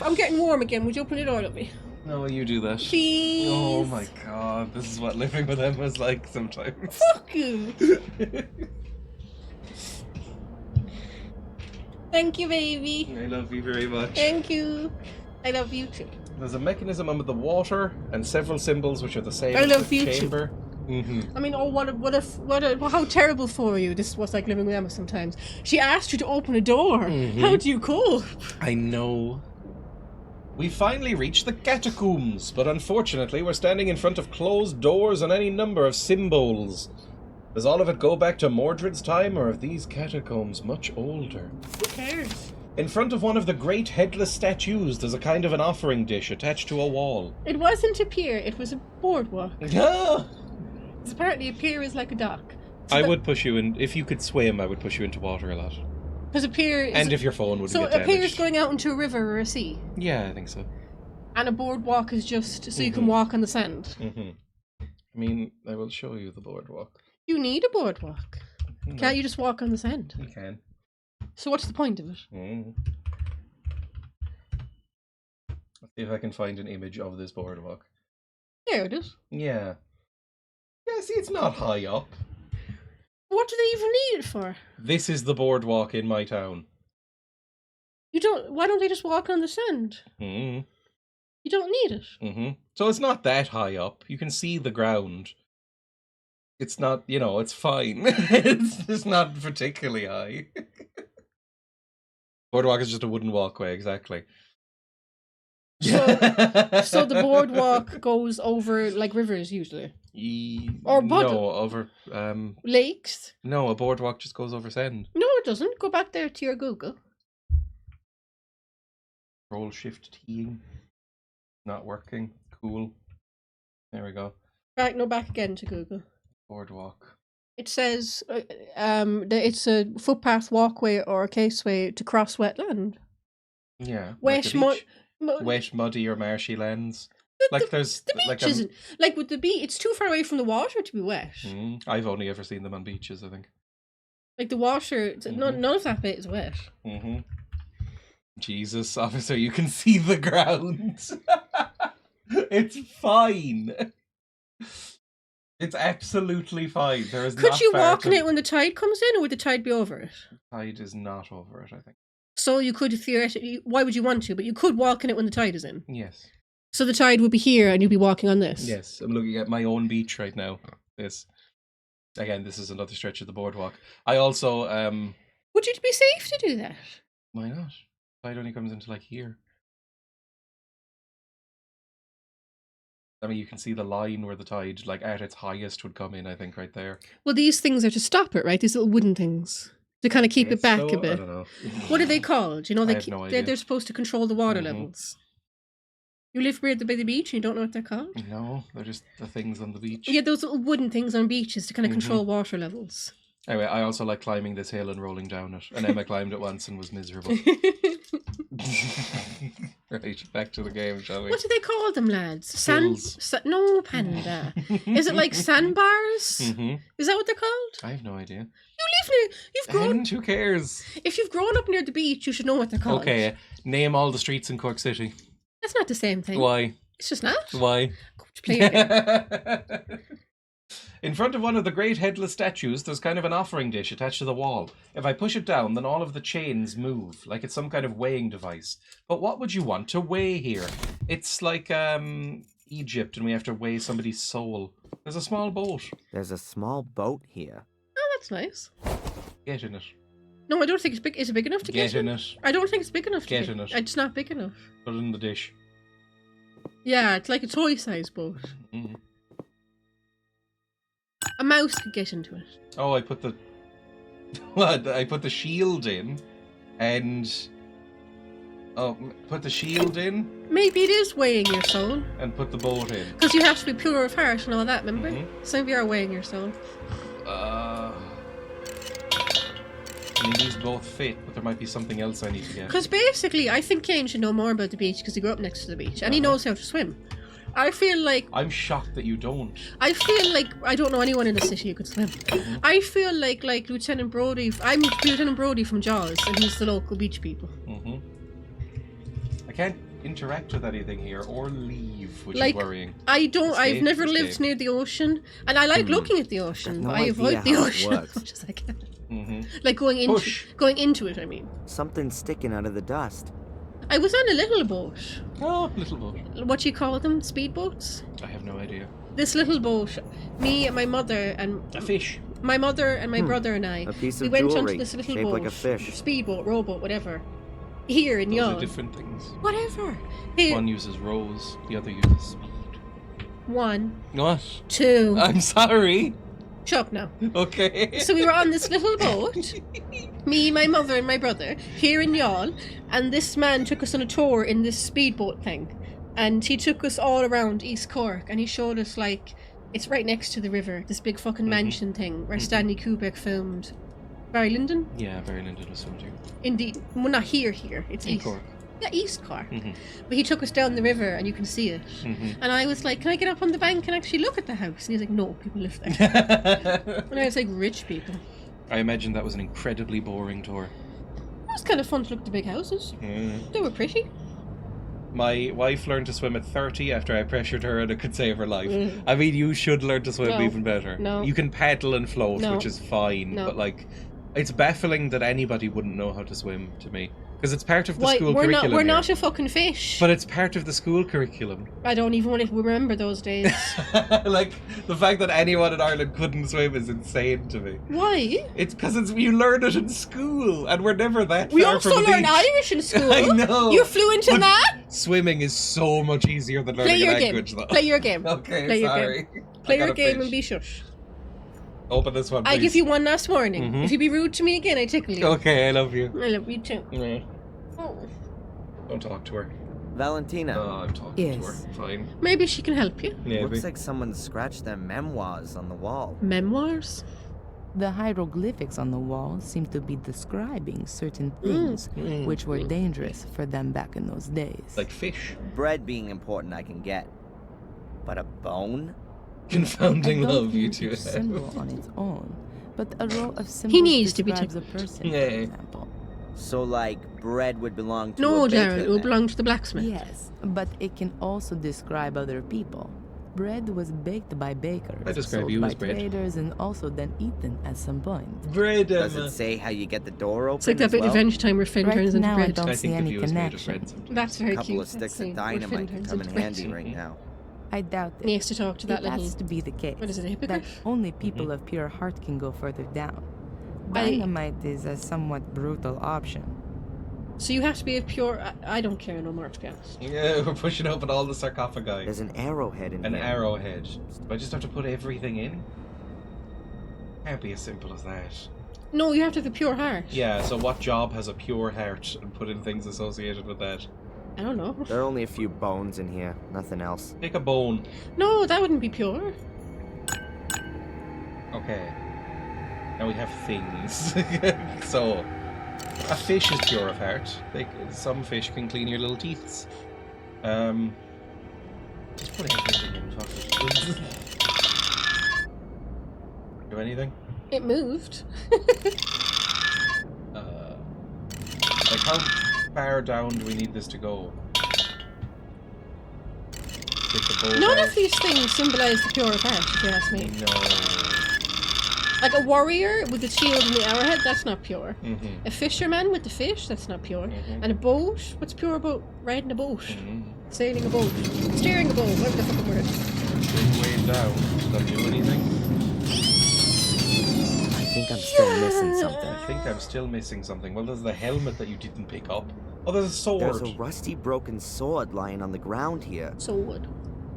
I'm getting warm again. Would you open the door, lovey? No, you do that. Please. Oh my god, this is what living with Emma's like sometimes. Fuck you. Thank you, baby. I love you very much. Thank you. I love you too. There's a mechanism under the water and several symbols which are the same I as love the you too. chamber. I mean, oh, how terrible for you. This is what's like living with Emma sometimes. She asked you to open a door. How do you cope? I know. We finally reached the catacombs, but unfortunately we're standing in front of closed doors and any number of symbols. Does all of it go back to Mordred's time, or are these catacombs much older? Who cares? In front of one of the great headless statues, there's a kind of an offering dish attached to a wall. It wasn't a pier, it was a boardwalk. Ah! Because apparently a pier is like a dock. I would push you in, if you could swim, I would push you into water a lot. Because a pier is... And if your phone wouldn't so get a damaged. pier is going out into a river or a sea. Yeah, I think so. And a boardwalk is just so you can walk on the sand. I mean, I will show you the boardwalk. You need a boardwalk. No. Can't you just walk on the sand? You can. So what's the point of it? Let's see if I can find an image of this boardwalk. There it is. Yeah. Yeah, see, it's not high up. What do they even need it for? This is the boardwalk in my town. Why don't they just walk on the sand? Mm-hmm. You don't need it. Mm-hmm. So it's not that high up. You can see the ground. It's not, it's fine. it's not particularly high. Boardwalk is just a wooden walkway, exactly. So the boardwalk goes over like rivers usually. Or no, over lakes. No, a boardwalk just goes over sand. No, it doesn't. Go back there to your Google. Roll Shift T. Not working. Cool. There we go. Right, no, back again to Google. Boardwalk. It says that it's a footpath, walkway, or a caseway to cross wetland. Yeah. Wet, wet, muddy, or marshy lands. There's the beach isn't like with the beach. It's too far away from the water to be wet. I've only ever seen them on beaches, I think. Like the water, none of that bit is wet. Jesus, officer, you can see the ground. It's fine. It's absolutely fine. There is. Could you walk in it when the tide comes in, or would the tide be over it? Tide is not over it, I think. So you could theoretically. Why would you want to? But you could walk in it when the tide is in. Yes. So the tide would be here, and you'd be walking on this. Yes, I'm looking at my own beach right now. This is another stretch of the boardwalk. I also Would it be safe to do that? Why not? Tide only comes into like here. I mean, you can see the line where the tide, like at its highest, would come in. I think right there. Well, these things are to stop it, right? These little wooden things to kind of keep it back a bit. I don't know. What are they called? You know, I have no idea. they're supposed to control the water levels. You live by the beach and you don't know what they're called? No, they're just the things on the beach. Yeah, those little wooden things on beaches to kind of control water levels. Anyway, I also like climbing this hill and rolling down it. And Emma climbed it once and was miserable. Right, back to the game, shall we? What do they call them, lads? Hills. No, Panda. Is it like sandbars? Is that what they're called? I have no idea. You live near... You've grown... And who cares? If you've grown up near the beach, you should know what they're called. Okay, name all the streets in Cork City. That's not the same thing. Why? It's just not. Why? Go to play again. In front of one of the great headless statues, there's kind of an offering dish attached to the wall. If I push it down, then all of the chains move, like it's some kind of weighing device. But what would you want to weigh here? It's like Egypt, and we have to weigh somebody's soul. There's a small boat. There's a small boat here. Oh, that's nice. Get in it. No, I don't think it's big. Is it big enough to get in it. I don't think it's big enough to Get in it. It's not big enough. Put it in the dish. Yeah, it's like a toy-sized boat. A mouse could get into it. Oh, I put the... What? I put the shield in, and... Oh, put the shield in Maybe it is weighing your soul. and put the boat in. Because you have to be pure of heart and all that, remember? Mhm. So maybe you're weighing your soul. I mean, these both fit, but there might be something else I need to get. Because basically, I think Kane should know more about the beach because he grew up next to the beach and he Uh-huh. knows how to swim. I feel like I'm shocked that you don't. I don't know anyone in the city who could swim. I feel like Lieutenant Brody. I'm Lieutenant Brody from Jaws, and he's the local beach people. Mm-hmm. I can't interact with anything here or leave, which Like, is worrying. I've Escape, never escape. lived near the ocean, and I like looking at the ocean, no but I avoid idea the how it ocean as works. much as I can. Mm-hmm. Like going into it. I mean, Something sticking out of the dust. I was on a little boat. Oh, little boat. What do you call them? Speedboats. I have no idea. This little boat. Me and my mother and A fish. my mother and my brother and I. A piece we of went onto jewelry this little shaped boat, like a fish. speedboat, rowboat, whatever. Here in Those are Yon. different things. Whatever. Here. One uses rose, the other uses speed. 1, What? 2. I'm sorry. Shut up now. Okay. So we were on this little boat, me, my mother, and my brother, here in Youghal, and this man took us on a tour in this speedboat thing. And he took us all around East Cork, and he showed us, like, it's right next to the river, this big fucking mansion thing where Stanley Kubrick filmed Barry Lyndon. Yeah, Barry Lyndon was filmed here. Indeed. Well, not here. It's In East Cork. Yeah, East Cork. Mhm. But he took us down the river, and you can see it. Mhm. And I was like, can I get up on the bank and actually look at the house? And he was like, no, people live there. And I was like, rich people. I imagine that was an incredibly boring tour. It was kind of fun to look at the big houses. They were pretty. My wife learned to swim at 30 after I pressured her and it could save her life. Mm. I mean, you should learn to swim No. even better. No. You can paddle and float, No. which is fine, No. but like, it's baffling that anybody wouldn't know how to swim to me. Because it's part of the Why, school we're curriculum. not here. a fucking fish. But it's part of the school curriculum. I don't even want to remember those days. Like, the fact that anyone in Ireland couldn't swim is insane to me. Why? It's because you learn it in school, and we're never that We far also from the learn beach. Irish in school. I know. You're fluent in But that? Swimming is so much easier than Play learning a your language, game. though. Play your game. Okay, Play your sorry. game. I Play got your a game fish. and be shush. Open this one, please. I give you one last warning. Mhm. If you be rude to me again, I tickle you. Okay, I love you. I love you too. Yeah. Oh. Don't talk to her. Valentina. Oh, I'm talking to her. Yes. Fine. Maybe she can help you. Maybe. Looks like someone scratched their memoirs on the wall. Memoirs? The hieroglyphics on the wall seem to be describing certain things which were dangerous for them back in those days. Like fish. Bread being important I can get. But a bone? Confounding I don't love, you think two each have. symbol on its own, but a row of symbols needs to be describes a person, Yeah. for example. So, like, bread would belong to No, a baker Darren, it will then? belong to the blacksmith. Yes, but it can also describe other people. Bread was baked by bakers, I describe sold you by as bread. traders, and also then eaten at some point. Bread, Does it say how you get the door open It's like that as bit well? of Adventure Time where Finn Right turns into now, I bread. don't I see think of any you as made of connection. bread sometimes. That's very A couple cute. of sticks Let's see, of where Finn dynamite could turns come in into bread. handy right now. I doubt it. He has to talk to that It little... has to be the case. What is it, a hypocrite? That only people of pure heart can go further down. I- Dynamite is a somewhat brutal option. So you have to be a pure... I don't care no more, to be honest. Yeah, we're pushing open all the sarcophagi. There's an arrowhead in An here. arrowhead. Do I just have to put everything in? Can't be as simple as that. No, you have to have a pure heart. Yeah, so what job has a pure heart and put in things associated with that? I don't know. There are only a few bones in here, nothing else. Pick a bone. No, that wouldn't be pure. Okay. Now we have things. So, a fish is pure of heart. Some fish can clean your little teeth. Just put everything in. Fuck it. Do anything? It moved. Like how far down do we need this to go? Take the boat None out. of these things symbolise the pure of heart, if you ask me. No. Like a warrior with the shield and the arrowhead, that's not pure. Mm-hmm. A fisherman with the fish, that's not pure. Mhm. And a boat, what's pure about riding a boat? Mm-hmm. Sailing a boat. Steering a boat, whatever the fucking word. Big way down. Does that do anything? I think I'm still missing something. I think I'm still missing something. Well, there's the helmet that you didn't pick up. Oh, there's a sword. There's a rusty broken sword lying on the ground here. So wood.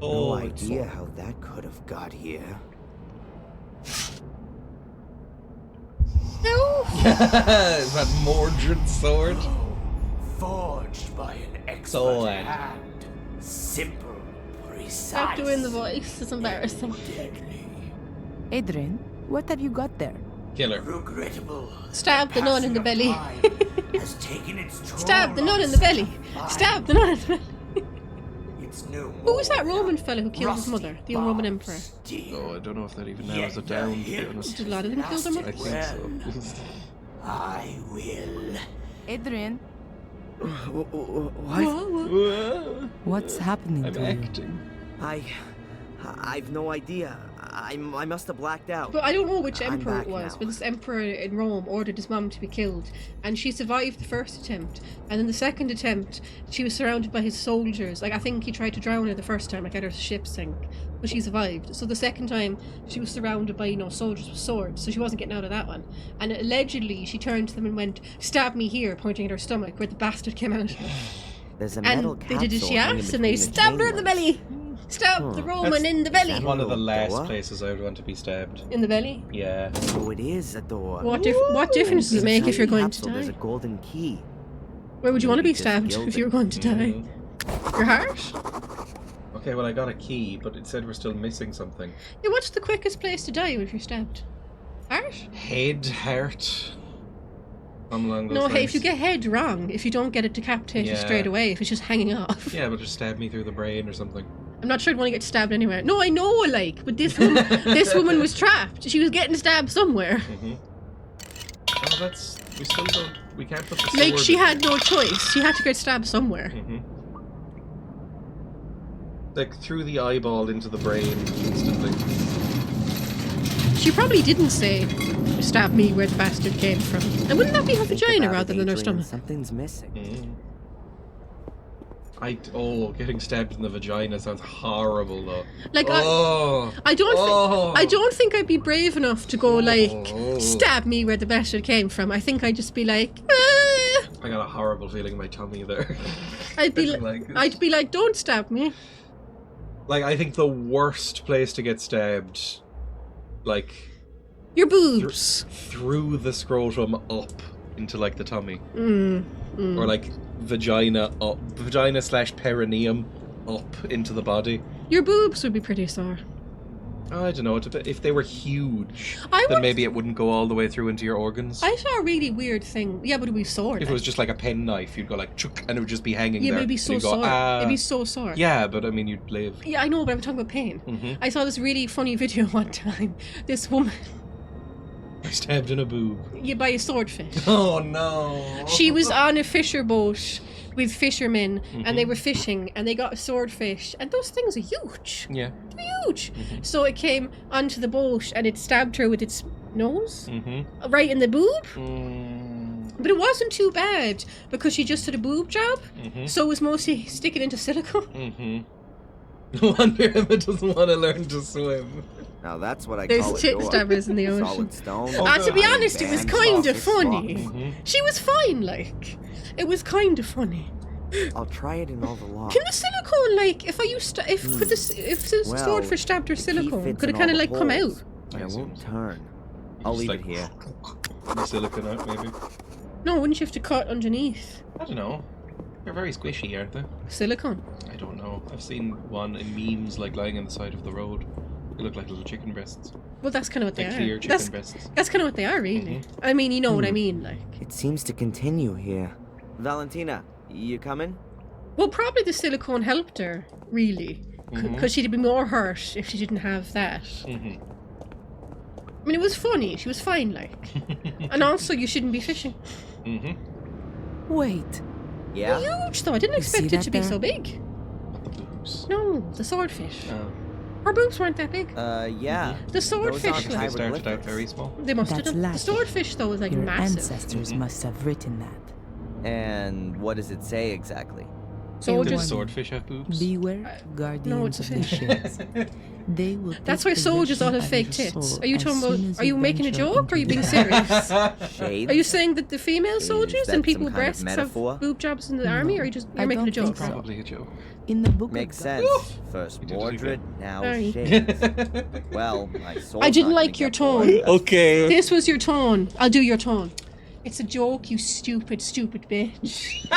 No it's idea how that could have got here. No! Is that Mordred's sword? Forged by an expert Sword. hand. Simple, precise. Stop doing the voice. It's embarrassing. Deadly. Adrian, what have you got there? Killer. Regrettable. Stab the nun in the belly. Has taken its toll Stab the on nun in the belly. society. Stab the nun in the belly. It's no Who was more that Roman than fella who killed his mother? The young Roman emperor. steel. Oh, I don't know if that even narrows it down, to be honest. Did a lot of them kill their I mothers? think so. I will. Adrian, What? what's happening I'm to you? acting. I've no idea. I must have blacked out. But I don't know which I'm emperor it back was, now. but this emperor in Rome ordered his mum to be killed, and she survived the first attempt. And in the second attempt, she was surrounded by his soldiers. Like, I think he tried to drown her the first time, like, let her ship sink, but she survived. So the second time, she was surrounded by, soldiers with swords, so she wasn't getting out of that one. And allegedly, she turned to them and went, "Stab me here," pointing at her stomach, where the bastard came out. There's a metal And they capsule did as she hanging asked, and they between the stabbed her in chain the links. belly. Stabbed the Roman That's- in the belly. One of the last Door? places I would want to be stabbed. In the belly? Yeah. Oh, it is a door. What difference does it make if you're going to There's a die? golden key. Where would you want to be Maybe just stabbed gilded. if you were going to die? Mhm. Your heart? Okay, well I got a key, but it said we're still missing something. Yeah, what's the quickest place to die if you're stabbed? Heart? Head, heart. Something along those No, lines. hey, if you get head wrong, if you don't get it decapitated Yeah. straight away, if it's just hanging off. Yeah, but just stab me through the brain or something. I'm not sure I'd want to get stabbed anywhere. No, I know, like, but this woman was trapped. She was getting stabbed somewhere. Mm-hmm. Oh, that's... We still don't... We can't put the sword... Like, she had no choice. She had to get stabbed somewhere. Mm-hmm. Like, through the eyeball into the brain instantly. She probably didn't say, "Stab me where the bastard came from." And wouldn't that be her Think vagina about it, rather than her Adrian, stomach? Something's missing. Mm. Getting stabbed in the vagina sounds horrible, though. Like, oh! I Oh. don't think I'd be brave enough to go like, Oh. "Stab me where the bastard came from." I think I'd just be like, "Ah." I got a horrible feeling in my tummy there. I'd be Like- like, "Don't stab me." Like, I think the worst place to get stabbed, like, Your boobs. through the scrotum up into, like, the tummy. Mm. Or, like, vagina / perineum up into the body. Your boobs would be pretty sore. I don't know, if they were huge, I then would- maybe it wouldn't go all the way through into your organs. I saw a really weird thing. Yeah, but it'd be sore. If it was just like a pen knife, you'd go like, chuk, and it would just be hanging yeah, there. but it'd be and so you'd go, sore. "Ah." It'd be so sore. Yeah, but I mean, you'd live. Yeah, I know, but I'm talking about pain. Mhm. I saw this really funny video one time. This woman, Stabbed in a boob. by a swordfish. Oh no! She was on a fisher boat with fishermen, and Mm-hmm. they were fishing, and they got a swordfish, and those things are huge. Yeah. They're huge. Mm-hmm. So it came onto the boat, and it stabbed her with its nose, Mm-hmm. right in the boob. Mm, But it wasn't too bad because she just did a boob job, mm-hmm. so it was mostly sticking into silicone. Mm-hmm. No wonder Emma doesn't want to learn to swim. Now that's what I There's call a tit door. stabbers in the ocean. Solid stone. To be iron honest, it was band, kind of soft funny. rocks. Mhm. She was fine, like. It was kind of funny. I'll try it in all the locks. Can the silicone, like, if the Well, swordfish stabbed her the key silicone, fits could it in kind all of the like come holes, out? But it Yes, won't yes. turn. I'll Just leave like, it here. the silicone out, maybe. No, wouldn't you have to cut underneath? I don't know. They're very squishy, aren't they? Silicone. I don't know. I've seen one in memes, like lying on the side of the road. They look like little chicken breasts. Well, that's kind of what they Like are. clear chicken breasts. That's kind of what they are, really. Mhm. I mean, you know what I mean, like. It seems to continue here. Valentina, you coming? Well, probably the silicone helped her, really. Because she'd be more hurt if she didn't have that. Mm-hmm. I mean, it was funny. She was fine, like. And also, you shouldn't be fishing. Mm-hmm. Wait, Yeah? Huge, though. I didn't You see expect it that to be there? so big. Not the boobs. No, the swordfish. Oh. Her boobs weren't that big. Yeah. The Those swordfish, aren't They like, started out hieroglyphics. very small. they must have That's done. The Latin. swordfish, though, was like your massive. ancestors Mhm. must have written that. And what does it say exactly? So They Did just. warn swordfish have boobs? Beware, guardians no, it's a of the fish. ships. They will. That's take why soldiers possession all have of fake your tits. soul Are you as talking soon about? as Are you making a venture joke? Or are you into being the- serious? Shades? Are you saying that the female Is soldiers that and people some with kind of breasts have metaphor? boob jobs in the army? Or are you just I you're making a don't joke? think so. Probably a joke. In the book Makes of sense. God. First You did it Mordred, again. now Sorry. Shades. Well, my soul's I didn't not like gonna your get tone. bored, that's Okay. This was your tone. I'll do your tone. It's a joke, you stupid, stupid bitch.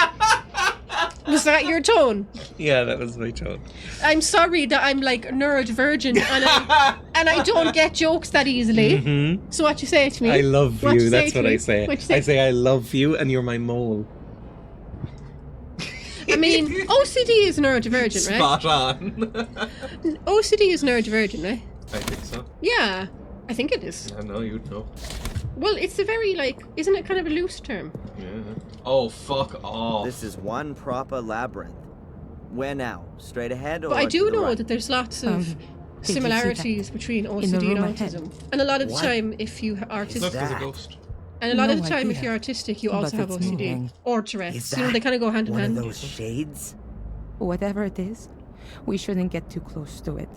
Was that your tone? Yeah, that was my tone. I'm sorry that I'm like a neurodivergent and I don't get jokes that easily. Mm-hmm. So what you say to me? I love What you. That's to what me? I say. What you I say I love you, and you're my mole. I mean, OCD is neurodivergent, right? Spot on. OCD is neurodivergent, right? I think so. Yeah, I think it is. I know you'd know. Well, it's a very, like, isn't it kind of a loose term? Yeah. Oh, fuck off. This is one proper labyrinth. Where now? Straight ahead or But I to do the know right? that there's lots of did you see similarities between the OCD and room ahead? autism. And a lot of the What? time, if you are Look, artistic, there's a that? ghost. and a lot of No the time, if idea. you're autistic, you But also have it's OCD moving. or Is Tourette's. that You know, they kind of go hand in one hand. of those shades? Whatever it is, we shouldn't get too close to it.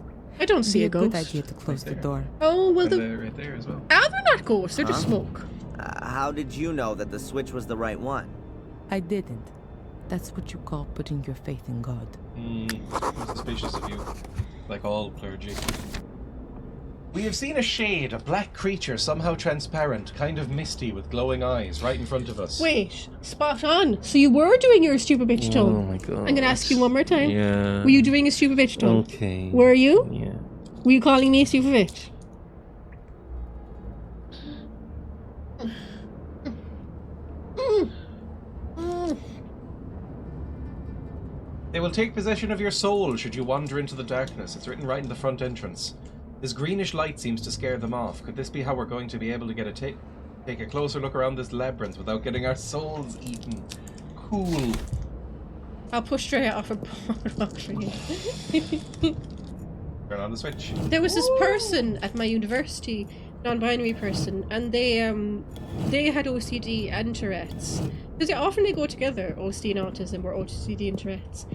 I don't see Be a good ghost. idea to close the there. door. Oh well, And the they're right there as well. they're not ghosts. They're just Huh? smoke. How did you know that the switch was the right one? I didn't. That's what you call putting your faith in God. I'm suspicious of you. Like all clergy. We have seen a shade, a black creature, somehow transparent, kind of misty with glowing eyes, right in front of us. Wait, spot on. So you were doing your stupid bitch tone. Oh my god. I'm gonna ask you one more time. Yeah. Were you doing a stupid bitch tone? Okay. Were you? Yeah. Were you calling me a stupid bitch? They will take possession of your soul should you wander into the darkness. It's written right in the front entrance. This greenish light seems to scare them off. Could this be how we're going to be able to get a take a closer look around this labyrinth without getting our souls eaten? Cool. I'll push Dreya off a boardwalk for you. Turn on the switch. There was this person at my university, non-binary person, and they had OCD and Tourette's. Because often they go together, OCD and autism, or OCD and Tourette's.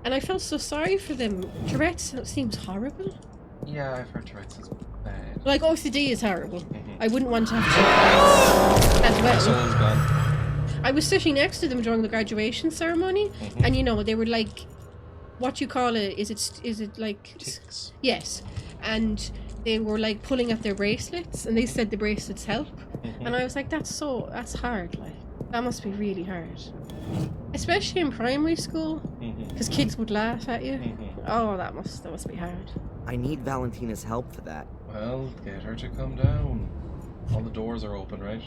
And I felt so sorry for them. Tourette's seems horrible. Yeah, I've heard Tourette's is bad. Like, OCD is horrible. Mhm. I wouldn't want to have Tourette's as My well. soul's gone. I was sitting next to them during the graduation ceremony, and you know, they were like, what you call it, is it like... Ticks. Yes. And they were like pulling at their bracelets, and they said the bracelets help. And I was like, that's hard, like. That must be really hard. Especially in primary school, because kids would laugh at you. Oh, that must be hard. I need Valentina's help for that. Well, get her to come down. All the doors are open, right?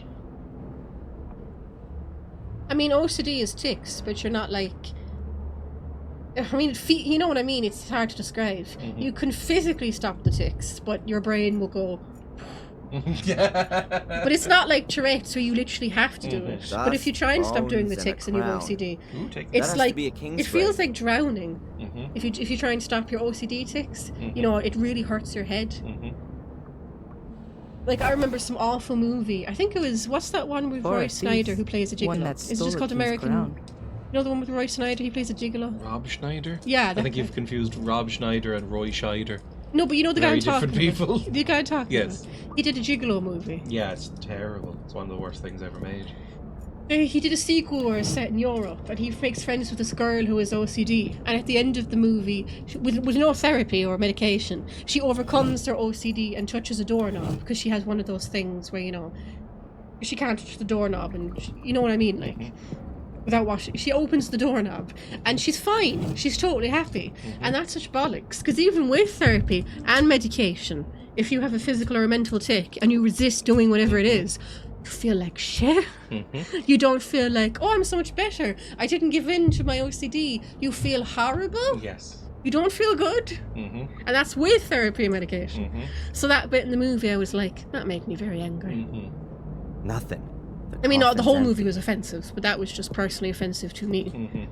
I mean, OCD is tics, but you're not like... I mean, you know what I mean? It's hard to describe. You can physically stop the tics, but your brain will go... Yeah. But it's not like Tourette's where you literally have to do it. Thus, But if you try and stop doing the bones and a tics and you have crown. OCD, Ooh, take it's has to like be a king's it feels grave. like drowning. Mhm. If you try and stop your OCD tics, you know, it really hurts your head. Mhm. Like, I remember some awful movie. I think it was, what's that one with Or Roy a Snyder thief. who plays a gigolo? One that Is it stole just a called king's American? crown. You know the one with Roy Snyder? He plays a gigolo. Rob Schneider? Yeah, I that think guy. you've confused Rob Schneider and Roy Scheider. No, but you know the guy Very I'm talking different people. about. The guy I'm talking Yes. about. He did a gigolo movie. Yeah, it's terrible. It's one of the worst things ever made. He did a sequel where it's set in Europe, and he makes friends with this girl who has OCD. And at the end of the movie, with no therapy or medication, she overcomes her OCD and touches a doorknob because she has one of those things where, you know, she can't touch the doorknob, and you know what I mean, like, without washing. She opens the doorknob, and she's fine. She's totally happy, and that's such bollocks. Because even with therapy and medication, if you have a physical or a mental tic and you resist doing whatever it is, you feel like shit. You don't feel like, oh, I'm so much better. I didn't give in to my OCD. You feel horrible. Yes. You don't feel good. Mhm. And that's with therapy and medication. Mhm. So that bit in the movie, I was like, that made me very angry. Mhm. Nothing. I mean, not the coffin's whole empty. movie was offensive, but that was just personally offensive to me. Mhm.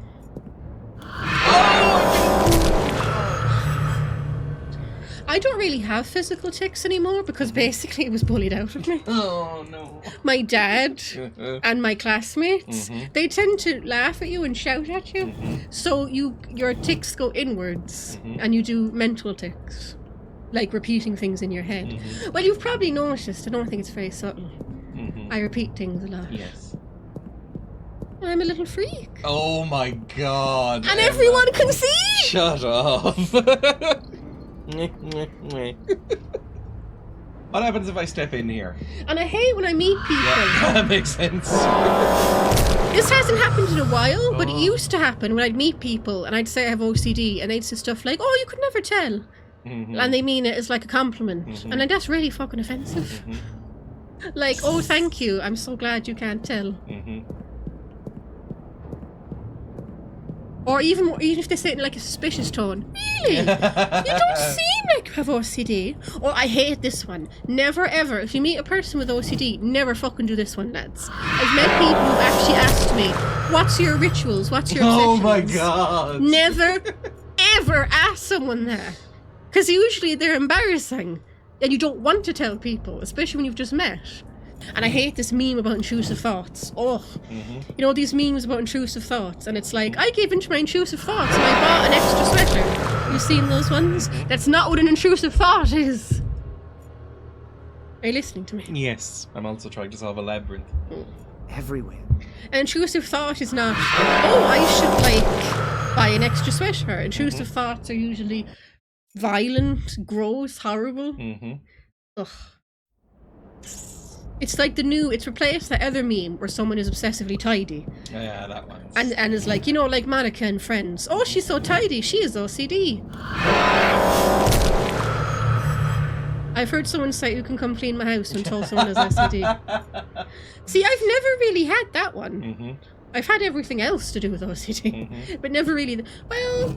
I don't really have physical tics anymore because basically it was bullied out of me. Oh no. My dad and my classmates, they tend to laugh at you and shout at you. So your tics go inwards and you do mental tics, like repeating things in your head. Well, you've probably noticed, I don't think it's very subtle. I repeat things a lot. Yes. I'm a little freak. Oh my god. And Emma. everyone can see! Shut up. What happens if I step in here? And I hate when I meet people. Yeah, that makes sense. This hasn't happened in a while, but it used to happen when I'd meet people and I'd say I have OCD and they'd say stuff like, "Oh, you could never tell." Mhm. And they mean it as like a compliment. And then that's really fucking offensive. Like, "Oh, thank you. I'm so glad you can't tell." Mhm. Or even if they say it in like a suspicious tone. "Really? You don't seem like you have OCD." Or I hate this one. Never ever, if you meet a person with OCD, never fucking do this one, lads. I've met people who've actually asked me, "What's your rituals? What's your obsessions?" Oh my god. Never ever ask someone that. Because usually they're embarrassing. And you don't want to tell people, especially when you've just met. And I hate this meme about intrusive thoughts. Oh, you know these memes about intrusive thoughts, and it's like, "I gave into my intrusive thoughts and I bought an extra sweater." You've seen those ones? That's not what an intrusive thought is. Are you listening to me? Yes, I'm also trying to solve a labyrinth. Everywhere. An intrusive thought is not, "Oh, I should like buy an extra sweater." Intrusive thoughts are usually violent, gross, horrible. Ugh. It's like it's replaced that other meme where someone is obsessively tidy. Yeah, that one. And is like, you know, like Monica and Friends. "Oh, she's so tidy, she is OCD." I've heard someone say, "You can come clean my house," until someone has OCD. See, I've never really had that one. I've had everything else to do with OCD, but never really. Well,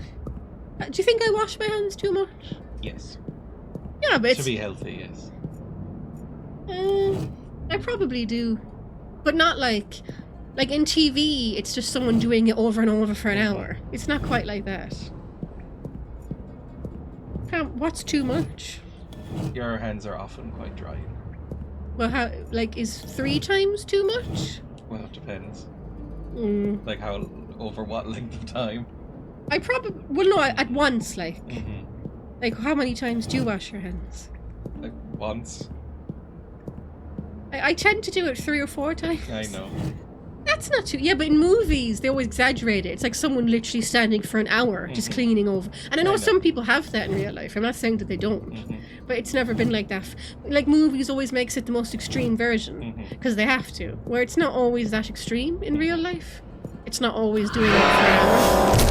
do you think I wash my hands too much? Yes. Yeah, but To be healthy, yes. I probably do, but not like in TV. It's just someone doing it over and over for an hour. It's not quite like that. What's too much? Your hands are often quite dry. Well, how is 3 times too much? Well, it depends. Mm. Like how, over what length of time? I probably no at once. Like how many times do you wash your hands? Like once. I tend to do it 3 or 4 times. I know. That's not too. Yeah, but in movies they always exaggerate it. It's like someone literally standing for an hour just cleaning over. And I know some people have that in real life. I'm not saying that they don't, but it's never been like that. Like movies always makes it the most extreme version because they have to. Where it's not always that extreme in real life. It's not always doing it for an hour.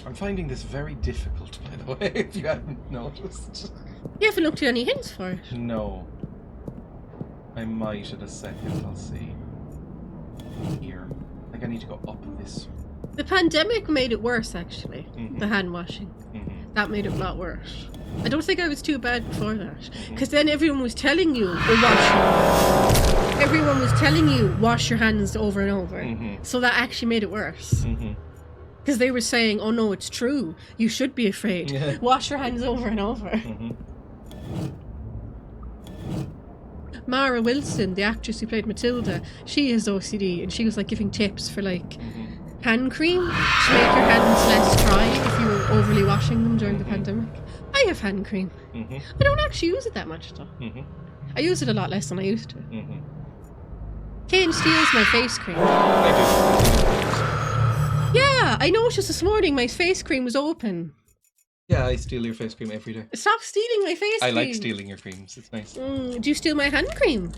I'm finding this very difficult, by the way, if you hadn't noticed. You haven't looked at any hints for it. No. I might in a second, I'll see. Here. Like I need to go up this. The pandemic made it worse, actually. The hand washing. That made it a lot worse. I don't think I was too bad before that. Because then everyone was telling you, everyone was telling you, wash your hands over and over. So that actually made it worse. Because they were saying, "Oh no, it's true. You should be afraid. Yeah. Wash your hands over and over." Mara Wilson, the actress who played Matilda, she has OCD, and she was like giving tips for like hand cream to make your hands less dry if you were overly washing them during the pandemic. I have hand cream. I don't actually use it that much though. I use it a lot less than I used to. Kane steals my face cream. I Yeah, I noticed this morning my face cream was open. do. Yeah, I steal your face cream every day. Stop stealing my face cream. I like stealing your creams, it's nice. Do you steal my hand cream?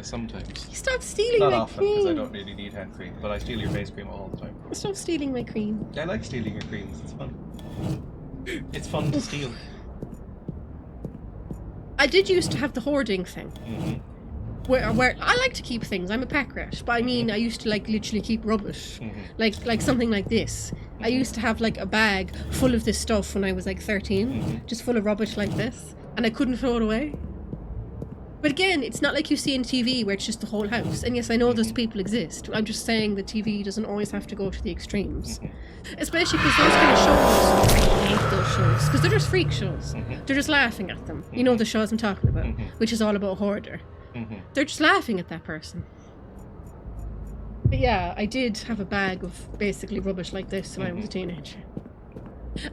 Sometimes. Stop stealing Not my often, cream. because I don't really need hand cream, but I steal your face cream all the time. Stop stealing my cream. I like stealing your creams, it's fun. It's fun to steal. I did used to have the hoarding thing. Where I like to keep things. I'm a pack rat, but I mean, I used to like literally keep rubbish, like something like this. I used to have like a bag full of this stuff when I was like 13, just full of rubbish like this, and I couldn't throw it away. But again, it's not like you see in TV where it's just the whole house. And yes, I know those people exist. I'm just saying the TV doesn't always have to go to the extremes, especially because those kind of shows. I hate those shows because they're just freak shows. They're just laughing at them. You know the shows I'm talking about, which is all about hoarder. They're just laughing at that person. But yeah, I did have a bag of basically rubbish like this when I was a teenager.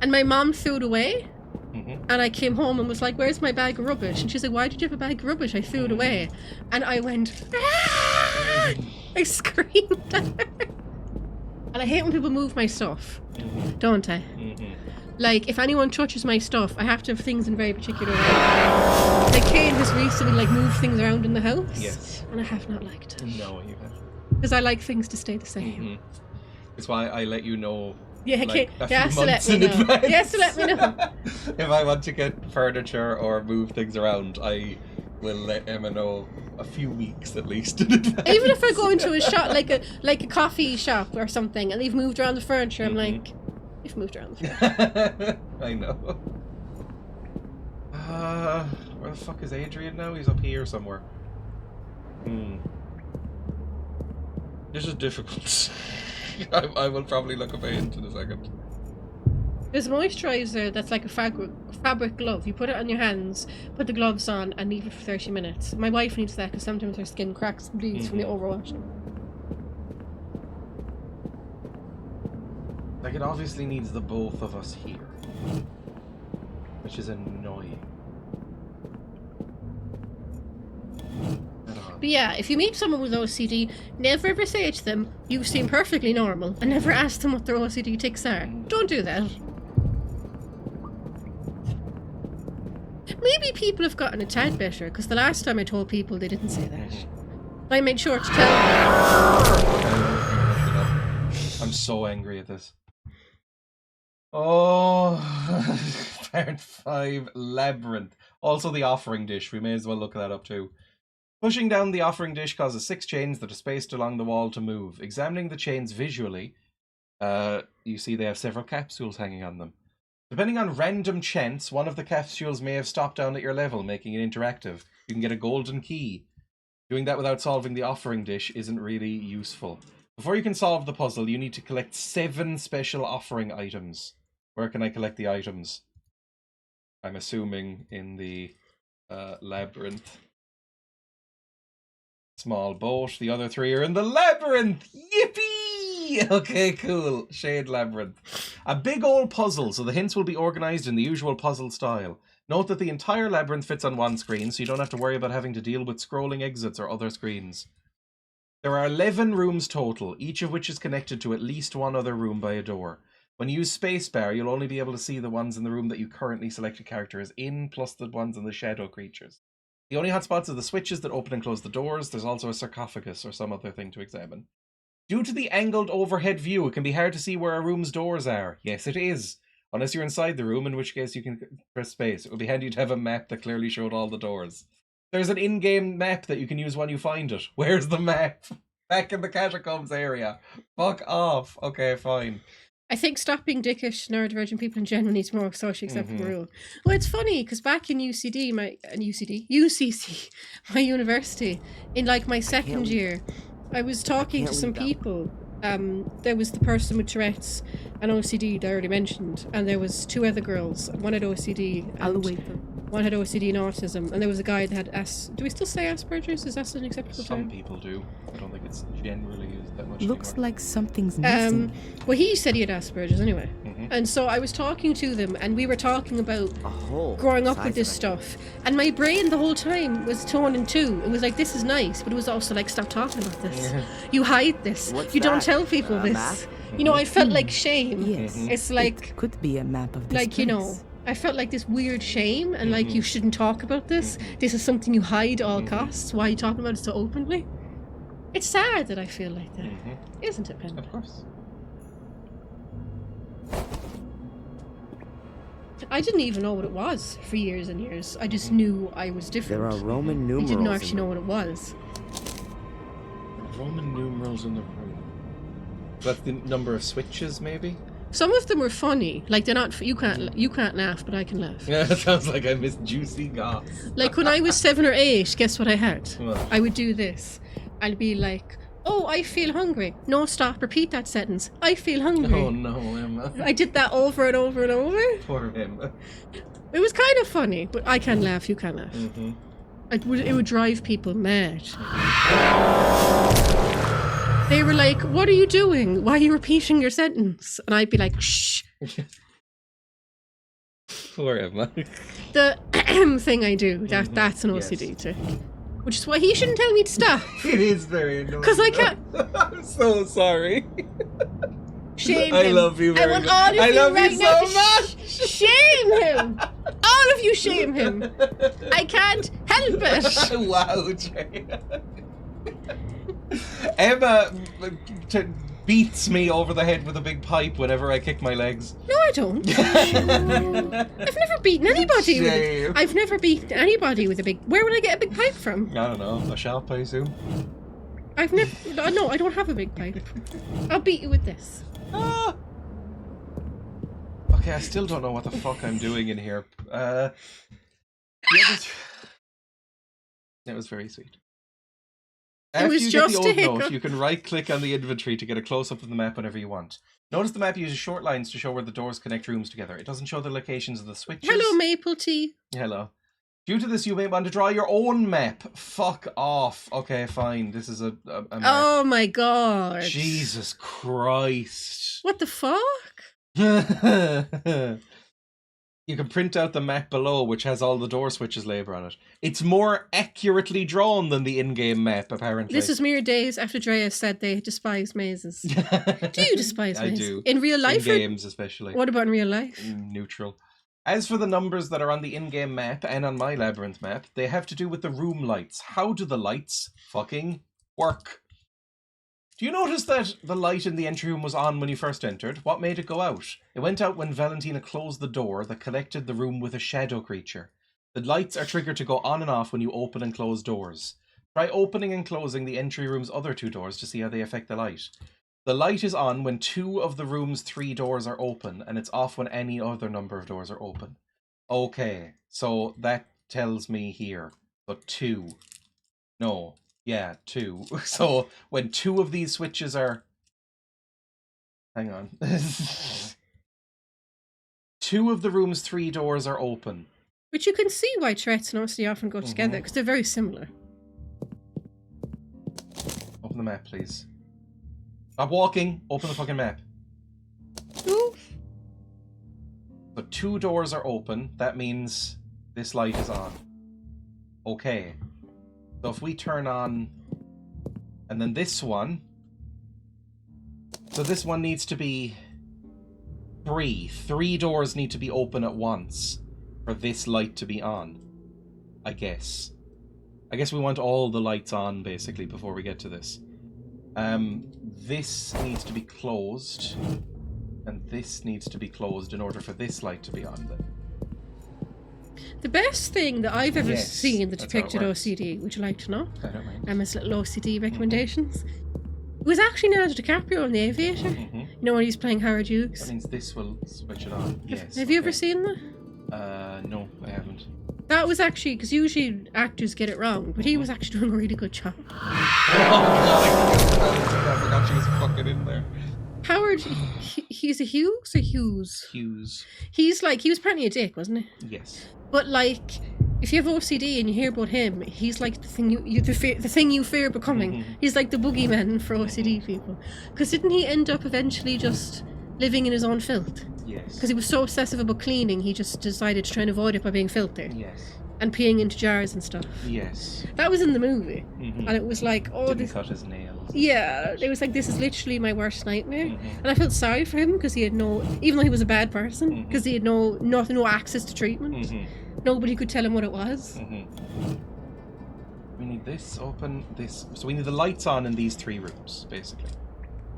And my mom threw it away. And I came home and was like, "Where's my bag of rubbish?" And she's like, "Why did you have a bag of rubbish? I threw it away." And I went, "Ah!" I screamed at her. And I hate when people move my stuff, don't I? Like, if anyone touches my stuff, I have to have things in very particular way. Like, Kane has recently, like, moved things around in the house. Yes. And I have not liked it. No, you haven't. Because I like things to stay the same. It's why I let you know. Yeah, like, Kane, a he has few to let months me in know. advance. He has to let me know. If I want to get furniture or move things around, I will let Emma know a few weeks at least in advance. Even if I go into a shop, like a coffee shop or something, and they've moved around the furniture, I'm like, you've moved around the furniture. I know. Where the fuck is Adrian now? He's up here somewhere. This is difficult. I will probably look up a hint in a second. There's a moisturizer that's like a fabric glove. You put it on your hands, put the gloves on, and leave it for 30 minutes. My wife needs that because sometimes her skin cracks and bleeds from the overwashing. Like, it obviously needs the both of us here. Which is annoying. But yeah, if you meet someone with OCD, never ever say to them, you seem perfectly normal, and never ask them what their OCD tics are. Don't do that. Maybe people have gotten a tad better, because the last time I told people they didn't say that. I made sure to tell them. I'm so angry at this. Oh, part 5, Labyrinth. Also the offering dish, we may as well look that up too. Pushing down the offering dish causes 6 chains that are spaced along the wall to move. Examining the chains visually, you see they have several capsules hanging on them. Depending on random chance, one of the capsules may have stopped down at your level, making it interactive. You can get a golden key. Doing that without solving the offering dish isn't really useful. Before you can solve the puzzle, you need to collect 7 special offering items. Where can I collect the items? I'm assuming in the labyrinth. Small boat. The other 3 are in the labyrinth. Yippee! Okay, cool. Shade labyrinth. A big old puzzle, so the hints will be organized in the usual puzzle style. Note that the entire labyrinth fits on one screen, so you don't have to worry about having to deal with scrolling exits or other screens. There are 11 rooms total, each of which is connected to at least one other room by a door. When you use spacebar, you'll only be able to see the ones in the room that you currently selected characters in, plus the ones in the shadow creatures. The only hotspots are the switches that open and close the doors. There's also a sarcophagus or some other thing to examine. Due to the angled overhead view, it can be hard to see where a room's doors are. Yes, it is. Unless you're inside the room, in which case you can press space. It would be handy to have a map that clearly showed all the doors. There's an in-game map that you can use when you find it. Where's the map? Back in the catacombs area. Fuck off. Okay, fine. I think stop being dickish, neurodivergent people in general needs more socially acceptable rule. Well, it's funny because back in UCC, my university, in like my second year, I was talking to some people. There was the person with Tourette's and OCD that I already mentioned, and there was 2 other girls. One had OCD and one had OCD and autism, and there was a guy that had do we still say Asperger's? Is that an acceptable term? Some people do. I don't think it's generally used that much Looks anymore. like something's missing. Well, he said he had Asperger's anyway. And so I was talking to them, and we were talking about growing up with this stuff. And my brain the whole time was torn in two. It was like, this is nice, but it was also like, stop talking about this. You hide this. You don't tell people this. You know, I felt like shame. Yes. It's like, It could be a map of this like, you know, I felt like this weird shame, and like, you shouldn't talk about this. This is something you hide at all costs. Why are you talking about it so openly? It's sad that I feel like that. Isn't it, Pen? Of course. I didn't even know what it was for years and years. I just knew I was different. There are Roman numerals. I didn't actually know what it was. Roman numerals in the room. That's the number of switches, maybe? Some of them were funny. Like, they're not. You can't laugh, but I can laugh. Yeah, that sounds like I missed juicy goss. Like when I was 7 or 8, guess what I had? What? I would do this. I'd be like, "Oh, I feel hungry." No, stop. Repeat that sentence. I feel hungry. Oh no, Emma. I did that over and over and over. Poor Emma. It was kind of funny, but I can't laugh. You can't laugh. It would drive people mad. They were like, "What are you doing? Why are you repeating your sentence?" And I'd be like, "Shh." Poor Emma. The thing I do, that's an OCD too. Which is why he shouldn't tell me to stop. It is very annoying. Because I can't. I'm so sorry. Shame I him. love you very I want much. all of I you love right you now so to much. shame him. All of you shame him. I can't help it. Wow, Dreya. Emma beats me over the head with a big pipe whenever I kick my legs. No, I don't. I've never beaten anybody Shame. with I've never beaten anybody with a big... Where would I get a big pipe from? I don't know, a sharp, I assume. I've never... No, I don't have a big pipe. I'll beat you with this. Ah. Okay, I still don't know what the fuck I'm doing in here. Yeah, it was very sweet. It After was you just get a the old note, hiccup. you can right-click on the inventory to get a close-up of the map whenever you want. Notice the map uses short lines to show where the doors connect rooms together. It doesn't show the locations of the switches. Hello, Maple Tea. Hello. Due to this, you may want to draw your own map. Fuck off. Okay, fine. This is a map. Oh my god. Jesus Christ. What the fuck? You can print out the map below, which has all the door switches label on it. It's more accurately drawn than the in-game map, apparently. This is mere days after Dreya said they despise mazes. Do you despise I mazes? do. In real life? In or- games, especially. What about in real life? Neutral. As for the numbers that are on the in-game map and on my labyrinth map, they have to do with the room lights. How do the lights fucking work? Do you notice that the light in the entry room was on when you first entered? What made it go out? It went out when Valentina closed the door that connected the room with a shadow creature. The lights are triggered to go on and off when you open and close doors. Try opening and closing the entry room's other two doors to see how they affect the light. The light is on when 2 of the room's 3 doors are open, and it's off when any other number of doors are open. Okay, so that tells me here. But 2. No. Yeah, 2. So when 2 of these switches are... Hang on. 2 of the room's 3 doors are open. Which you can see why threats and OCD often go together, because they're very similar. Open the map, please. Stop walking! Open the fucking map. Ooh. So 2 doors are open. That means this light is on. Okay. So if we turn on... And then this one... So this one needs to be... 3. 3 doors need to be open at once for this light to be on. I guess. I guess we want all the lights on, basically, before we get to this. This needs to be closed. And this needs to be closed in order for this light to be on, then. The best thing that I've ever Yes, seen that that's how it depicted works. OCD, would you like to know? I don't mind. Emma's little OCD recommendations. It was actually Leonardo DiCaprio in The Aviator. Mm-hmm. You know when he's playing Howard Hughes? That means this will switch it on. Yes. Have you ever okay. seen that? No, I haven't. That was actually, because usually actors get it wrong, but he was actually doing a really good job. I forgot she was fucking in there. Howard, he's a Hughes or Hughes? Hughes. He was apparently a dick, wasn't he? Yes. But like, if you have OCD and you hear about him, he's like the thing the thing you fear becoming. He's like the boogeyman for OCD people. Because didn't he end up eventually just living in his own filth? Yes. Because he was so obsessive about cleaning, he just decided to try and avoid it by being filthy Yes. and peeing into jars and stuff. Yes. That was in the movie, Mhm. and it was like, oh, Didn't this. cut his nails. Yeah, it was like, this is literally my worst nightmare. And I felt sorry for him because he had even though he was a bad person, because he had no access to treatment. Nobody could tell him what it was. We need this open, this. So we need the lights on in these 3 rooms, basically.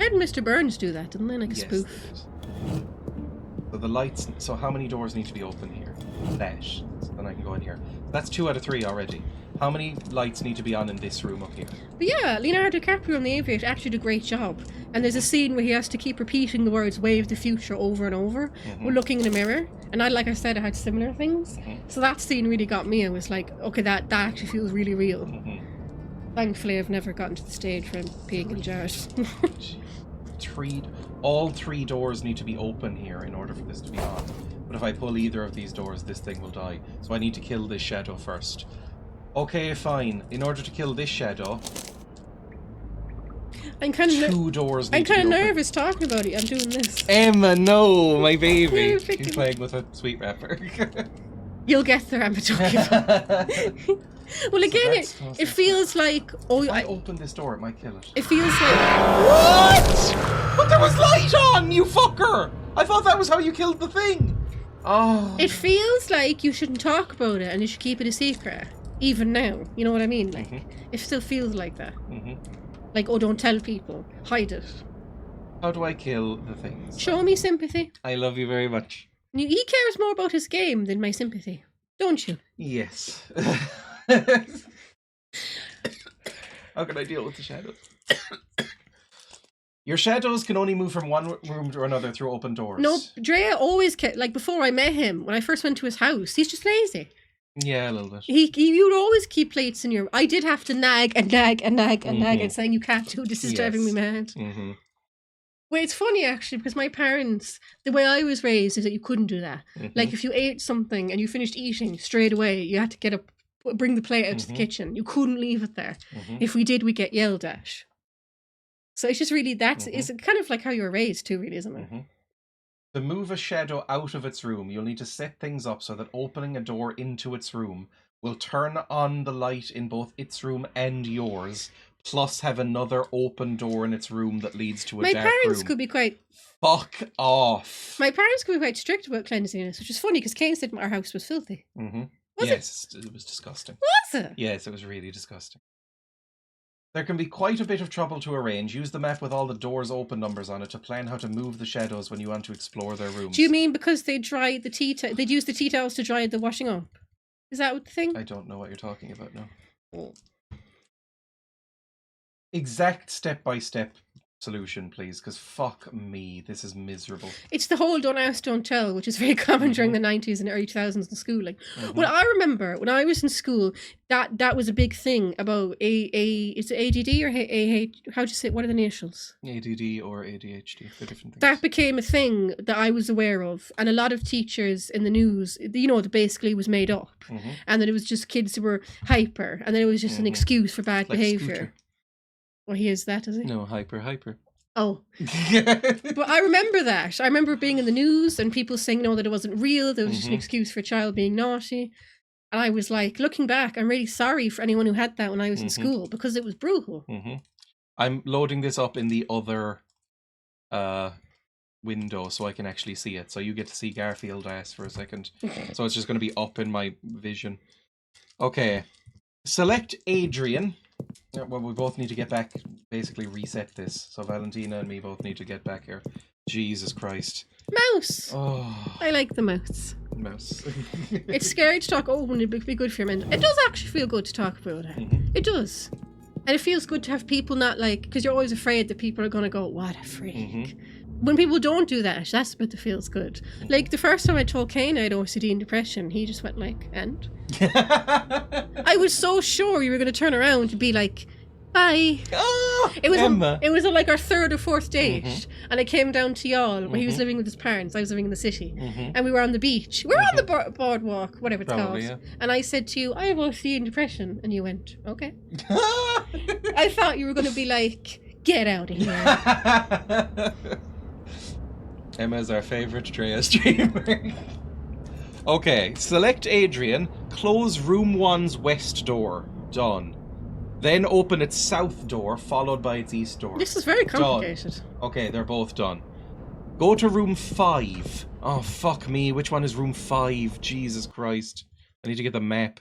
I had Mr. Burns do that, didn't they? Like a Yes, spoof. they did. So the lights. So how many doors need to be open here? That. So then I can go in here. That's 2 out of 3 already. How many lights need to be on in this room up here? But yeah, Leonardo DiCaprio in The Aviator actually did a great job. And there's a scene where he has to keep repeating the words "wave the future" over and over. We're looking in a mirror, and like I said, I had similar things. So that scene really got me. I was like, okay, that actually feels really real. Thankfully, I've never gotten to the stage where I'm peeing in jars. All 3 doors need to be open here in order for this to be on. But if I pull either of these doors, this thing will die. So I need to kill this shadow first. Okay, fine. In order to kill this shadow, I'm kind 2 doors need I'm to be kind of open. nervous talking about it. I'm doing this. Emma, no, my baby. You're She's picking- playing with a sweet wrapper. You'll get there, I'm talking about. Well, again, that's- it feels like If I open this door, it might kill it. it feels like what? But there was light on, you fucker! I thought that was how you killed the thing. Oh. It feels like you shouldn't talk about it and you should keep it a secret. Even now. You know what I mean? Like, it still feels like that. Like, oh, don't tell people. Hide it. How do I kill the things? Show me sympathy. I love you very much. He cares more about his game than my sympathy. Don't you? Yes. How can I deal with the shadows? Your shadows can only move from one room to another through open doors. No, Dreya always kept, like, before I met him, when I first went to his house, he's just lazy. Yeah, a little bit. You would always keep plates in your... I did have to nag and saying you can't do this is driving me mad. Well, it's funny, actually, because my parents, the way I was raised is that you couldn't do that. Like, if you ate something and you finished eating straight away, you had to get up, bring the plate out to the kitchen. You couldn't leave it there. If we did, we get yelled at. So it's just really, it's kind of like how you were raised too, really, isn't it? To move a shadow out of its room, you'll need to set things up so that opening a door into its room will turn on the light in both its room and yours, plus have another open door in its room that leads to a dark room. My parents could be quite... Fuck off. My parents could be quite strict about cleanliness, which is funny because Kane said our house was filthy. Yes, it was disgusting. Was it? Yes, it was really disgusting. There can be quite a bit of trouble to arrange. Use the map with all the doors open numbers on it to plan how to move the shadows when you want to explore their rooms. Do you mean because they dried the they'd use the tea towels to dry the washing up? Is that what the thing? I don't know what you're talking about now. Exact step-by-step solution, please, because fuck me, this is miserable. It's the whole don't ask, don't tell, which is very common during the 90s and early 2000s in schooling. Well, I remember when I was in school, that was a big thing about is it ADD or how do you say, what are the initials? ADD or ADHD, they're different things. That became a thing that I was aware of, and a lot of teachers in the news, you know, that basically was made up, and that it was just kids who were hyper, and then it was just an excuse for bad like behaviour. Scooter. Well, he is that, is he? No, hyper. Oh. But I remember that. I remember being in the news and people saying, no, that it wasn't real. There was just an excuse for a child being naughty. And I was like, looking back, I'm really sorry for anyone who had that when I was in school because it was brutal. I'm loading this up in the other window so I can actually see it. So you get to see Garfield ass for a second. So it's just going to be up in my vision. Okay. Select Adrian. Yeah, well, we both need to get back, basically reset this. So Valentina and me both need to get back here. Jesus Christ. Mouse! Oh. I like the mouse. Mouse. It's scary to talk over and it'd be good for your mental. It does actually feel good to talk about it. It does. And it feels good to have people not like, because you're always afraid that people are going to go, what a freak. When people don't do that, that's what feels good. Like the first time I told Kane I had OCD and depression, he just went like, and? I was so sure you were going to turn around and be like, bye. Oh, it was Emma. It was like our third or fourth date, and it came down to y'all where he was living with his parents. I was living in the city, and we were on the beach. We were on the boardwalk, whatever it's Probably, called. yeah. And I said to you, I have OCD and depression, and you went, okay. I thought you were going to be like, get out of here. Emma's our favourite Dreya streamer. Okay, select Adrian, close room 1's west door. Done. Then open its south door, followed by its east door. This is very complicated. Done. Okay, they're both done. Go to room 5. Oh, fuck me. Which one is room 5? Jesus Christ. I need to get the map.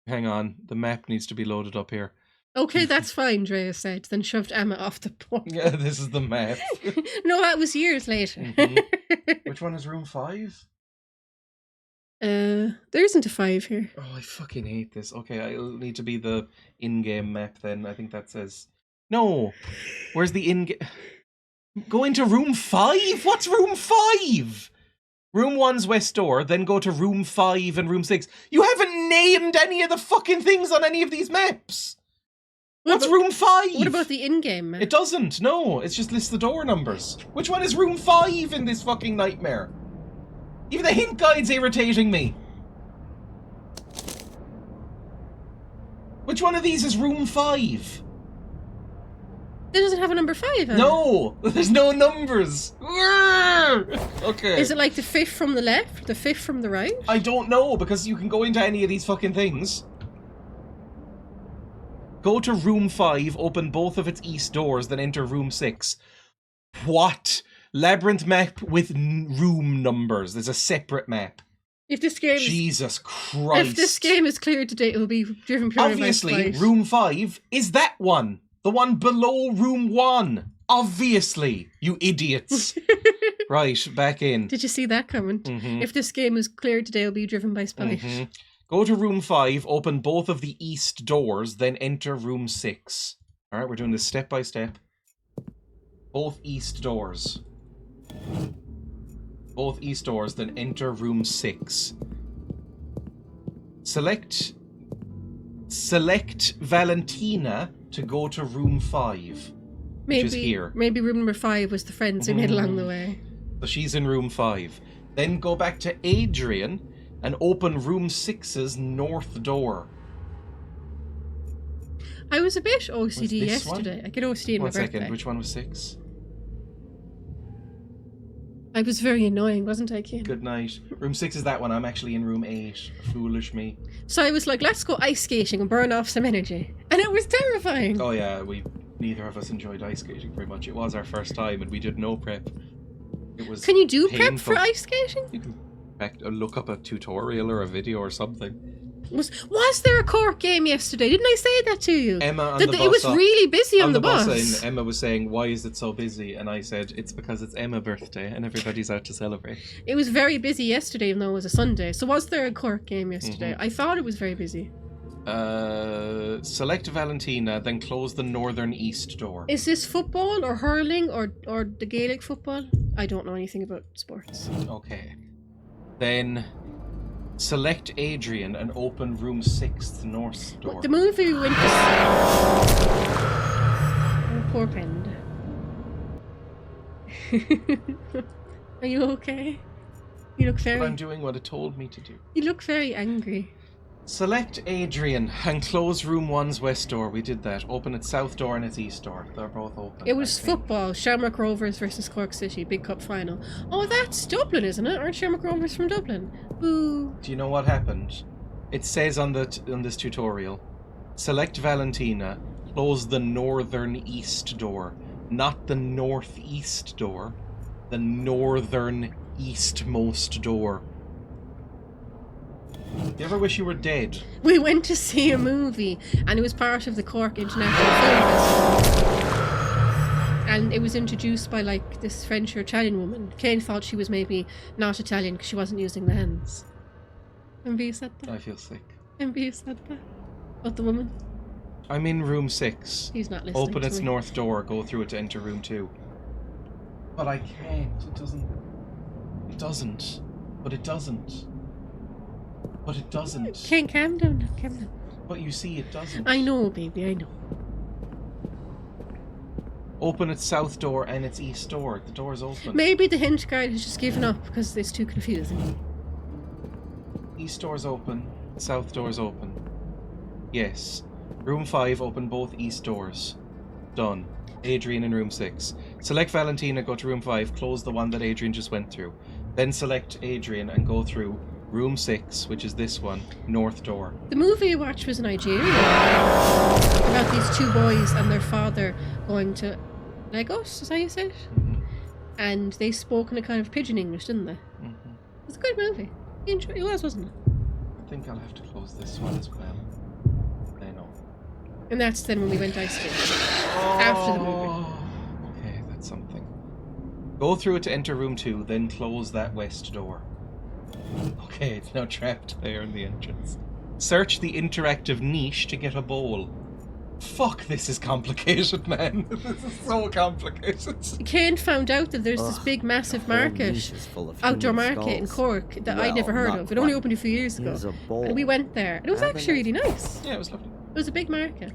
Hang on. The map needs to be loaded up here. Okay, that's fine, Dreya said, then shoved Emma off the porch. Yeah, this is the map. No, that was years later. Which one is room 5? There isn't a 5 here. Oh, I fucking hate this. Okay, I'll need to be the in-game map then. I think that says... No! Where's the in-game... Go into room 5? What's room 5? Room 1's west door, then go to room 5 and room 6. You haven't named any of the fucking things on any of these maps! What's room 5? What about the in-game map? It doesn't, no. It just lists the door numbers. Which one is room 5 in this fucking nightmare? Even the hint guide's irritating me. Which one of these is room 5? It doesn't have a number 5, No! There's no numbers! Okay. Is it like the 5th from the left? The 5th from the right? I don't know, because you can go into any of these fucking things. Go to room 5, open both of its east doors, then enter room 6. What? Labyrinth map with room numbers. There's a separate map. If this game Jesus Christ. If this game is cleared today, it will be driven purely Obviously, by spite. room 5 is that one. The one below room 1. Obviously, you idiots. Right, back in. Did you see that comment? Mhm. If this game is cleared today, it will be driven by spite. Mhm. Go to room 5, open both of the east doors, then enter room 6. Alright, we're doing this step by step. Both east doors. Both east doors, then enter room 6. Select Valentina to go to room 5. Which is here. Maybe room number 5 was the friends we made along the way. So she's in room 5. Then go back to Adrian and open room 6's north door. I was a bit OCD this one? yesterday. I get OCD in my 1 second, birthday. which one was 6? I was very annoying, wasn't I, Cian? Good night. Room 6 is that one. I'm actually in room 8. Foolish me. So I was like, let's go ice skating and burn off some energy. And it was terrifying. Oh yeah, neither of us enjoyed ice skating very much. It was our first time and we did no prep. It was Can you do prep painful. for ice skating? You can look up a tutorial or a video or something. Was there a Cork game yesterday? Didn't I say that to you? Emma on That the bus. it was really busy on the bus. And Emma was saying, "Why is it so busy?" And I said, "It's because it's Emma's birthday and everybody's out to celebrate." It was very busy yesterday, even though it was a Sunday. So was there a Cork game yesterday? Mm-hmm. I thought it was very busy. Select Valentina, then close the northern east door. Is this football or hurling or the Gaelic football? I don't know anything about sports. Okay. Then select Adrian and open room 6's north door. The movie we went to see. Oh, poor Pend. Are you okay? You look But very. I'm doing what it told me to do. You look very angry. Select Adrian and close room 1's west door. We did that. Open its south door and its east door. They're both open. It was I think. football. Shamrock Rovers versus Cork City, Big Cup final. Oh, that's Dublin, isn't it? Aren't Shamrock Rovers from Dublin? Boo. Do you know what happened? It says on this tutorial, select Valentina, close the northern east door, not the northeast door, the northern eastmost door. You ever wish you were dead? We went to see a movie, and it was part of the Cork International Film Festival. And it was introduced by like this French or Italian woman. Kane thought she was maybe not Italian because she wasn't using the hands. Remember you said that? I feel sick. Remember you said that? About the woman? I'm in room 6. He's not listening. Open to its me. north door, go through it to enter room 2. But I can't. It doesn't. It doesn't. But it doesn't. But it doesn't. Kane, calm down now, calm down. But you see, it doesn't. I know, baby, I know. Open its south door and its east door. The door's open. Maybe the hint guide has just given up because it's too confusing. East door's open. South door's open. Yes. Room 5, open both east doors. Done. Adrian in room 6. Select Valentina, go to room 5, close the one that Adrian just went through. Then select Adrian and go through room 6, which is this one, north door. The movie I watched was in Nigeria about these two boys and their father going to Lagos, is that how you say it? Mm-hmm. And they spoke in a kind of pidgin English, didn't they? Mm-hmm. It was a good movie. It was, wasn't it? I think I'll have to close this one as well. I know. And that's then when we went ice skating. After the movie. Okay, that's something. Go through it to enter room 2, then close that west door. Okay, it's now trapped there in the entrance. Search the interactive niche to get a bowl. Fuck, this is complicated, man. This is so complicated. Kane found out that there's this big, massive the whole market, niche is full of outdoor human market in skulls. Cork that I'd Well, never heard not of. It only quite. opened a few years ago. Here's a bowl. And we went there. And it was Have a actually really nice- nice. Yeah, it was lovely. It was a big market.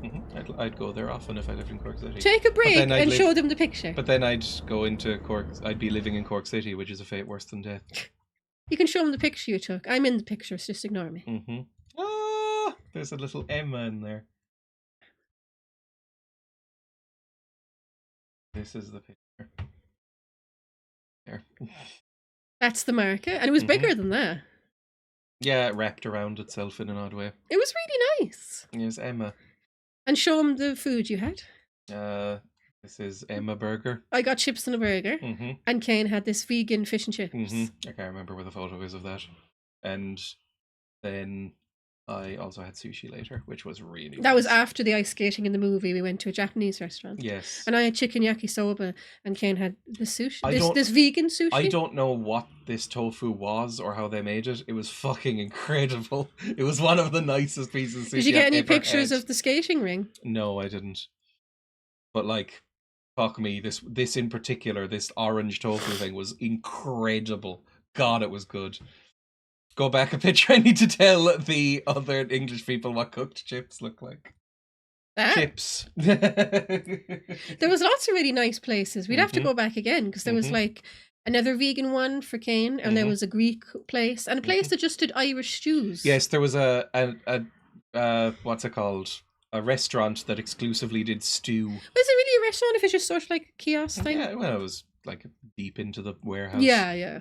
I'd go there often if I lived in Cork City. Take a break then I'd and live- show them the picture. But then I'd go into Cork. I'd be living in Cork City, which is a fate worse than death. You can show them the picture you took. I'm in the picture, so just ignore me. Mm-hmm. Ah, there's a little Emma in there. This is the picture. There. That's the market. And it was Mhm. bigger than that. Yeah, it wrapped around itself in an odd way. It was really nice. Here's Emma. And show them the food you had. This is Emma Burger. I got chips and a burger, Mm-hmm. and Kane had this vegan fish and chips. Mm-hmm. I can't remember where the photo is of that. And then I also had sushi later, which was really That was nice. after the ice skating in the movie. We went to a Japanese restaurant. Yes. And I had chicken yakisoba, and Kane had the sushi. I don't- This vegan sushi. I don't know what this tofu was or how they made it. It was fucking incredible. It was one of the nicest pieces of sushi Did you get I've any ever pictures had. of the skating ring? No, I didn't. But like, fuck me, this in particular, this orange tofu thing was incredible. God, it was good. Go back a picture. I need to tell the other English people what cooked chips look like. Ah, Chips. there was lots of really nice places. We'd have to Mhm. go back again because there was Mhm. like another vegan one for Kane, and there Mhm. was a Greek place and a place that just did Irish stews. Yes, there was a what's it called? A restaurant that exclusively did stew. Was it really a restaurant if it's just sort of like a kiosk thing? Yeah, well, it was like deep into the warehouse. Yeah.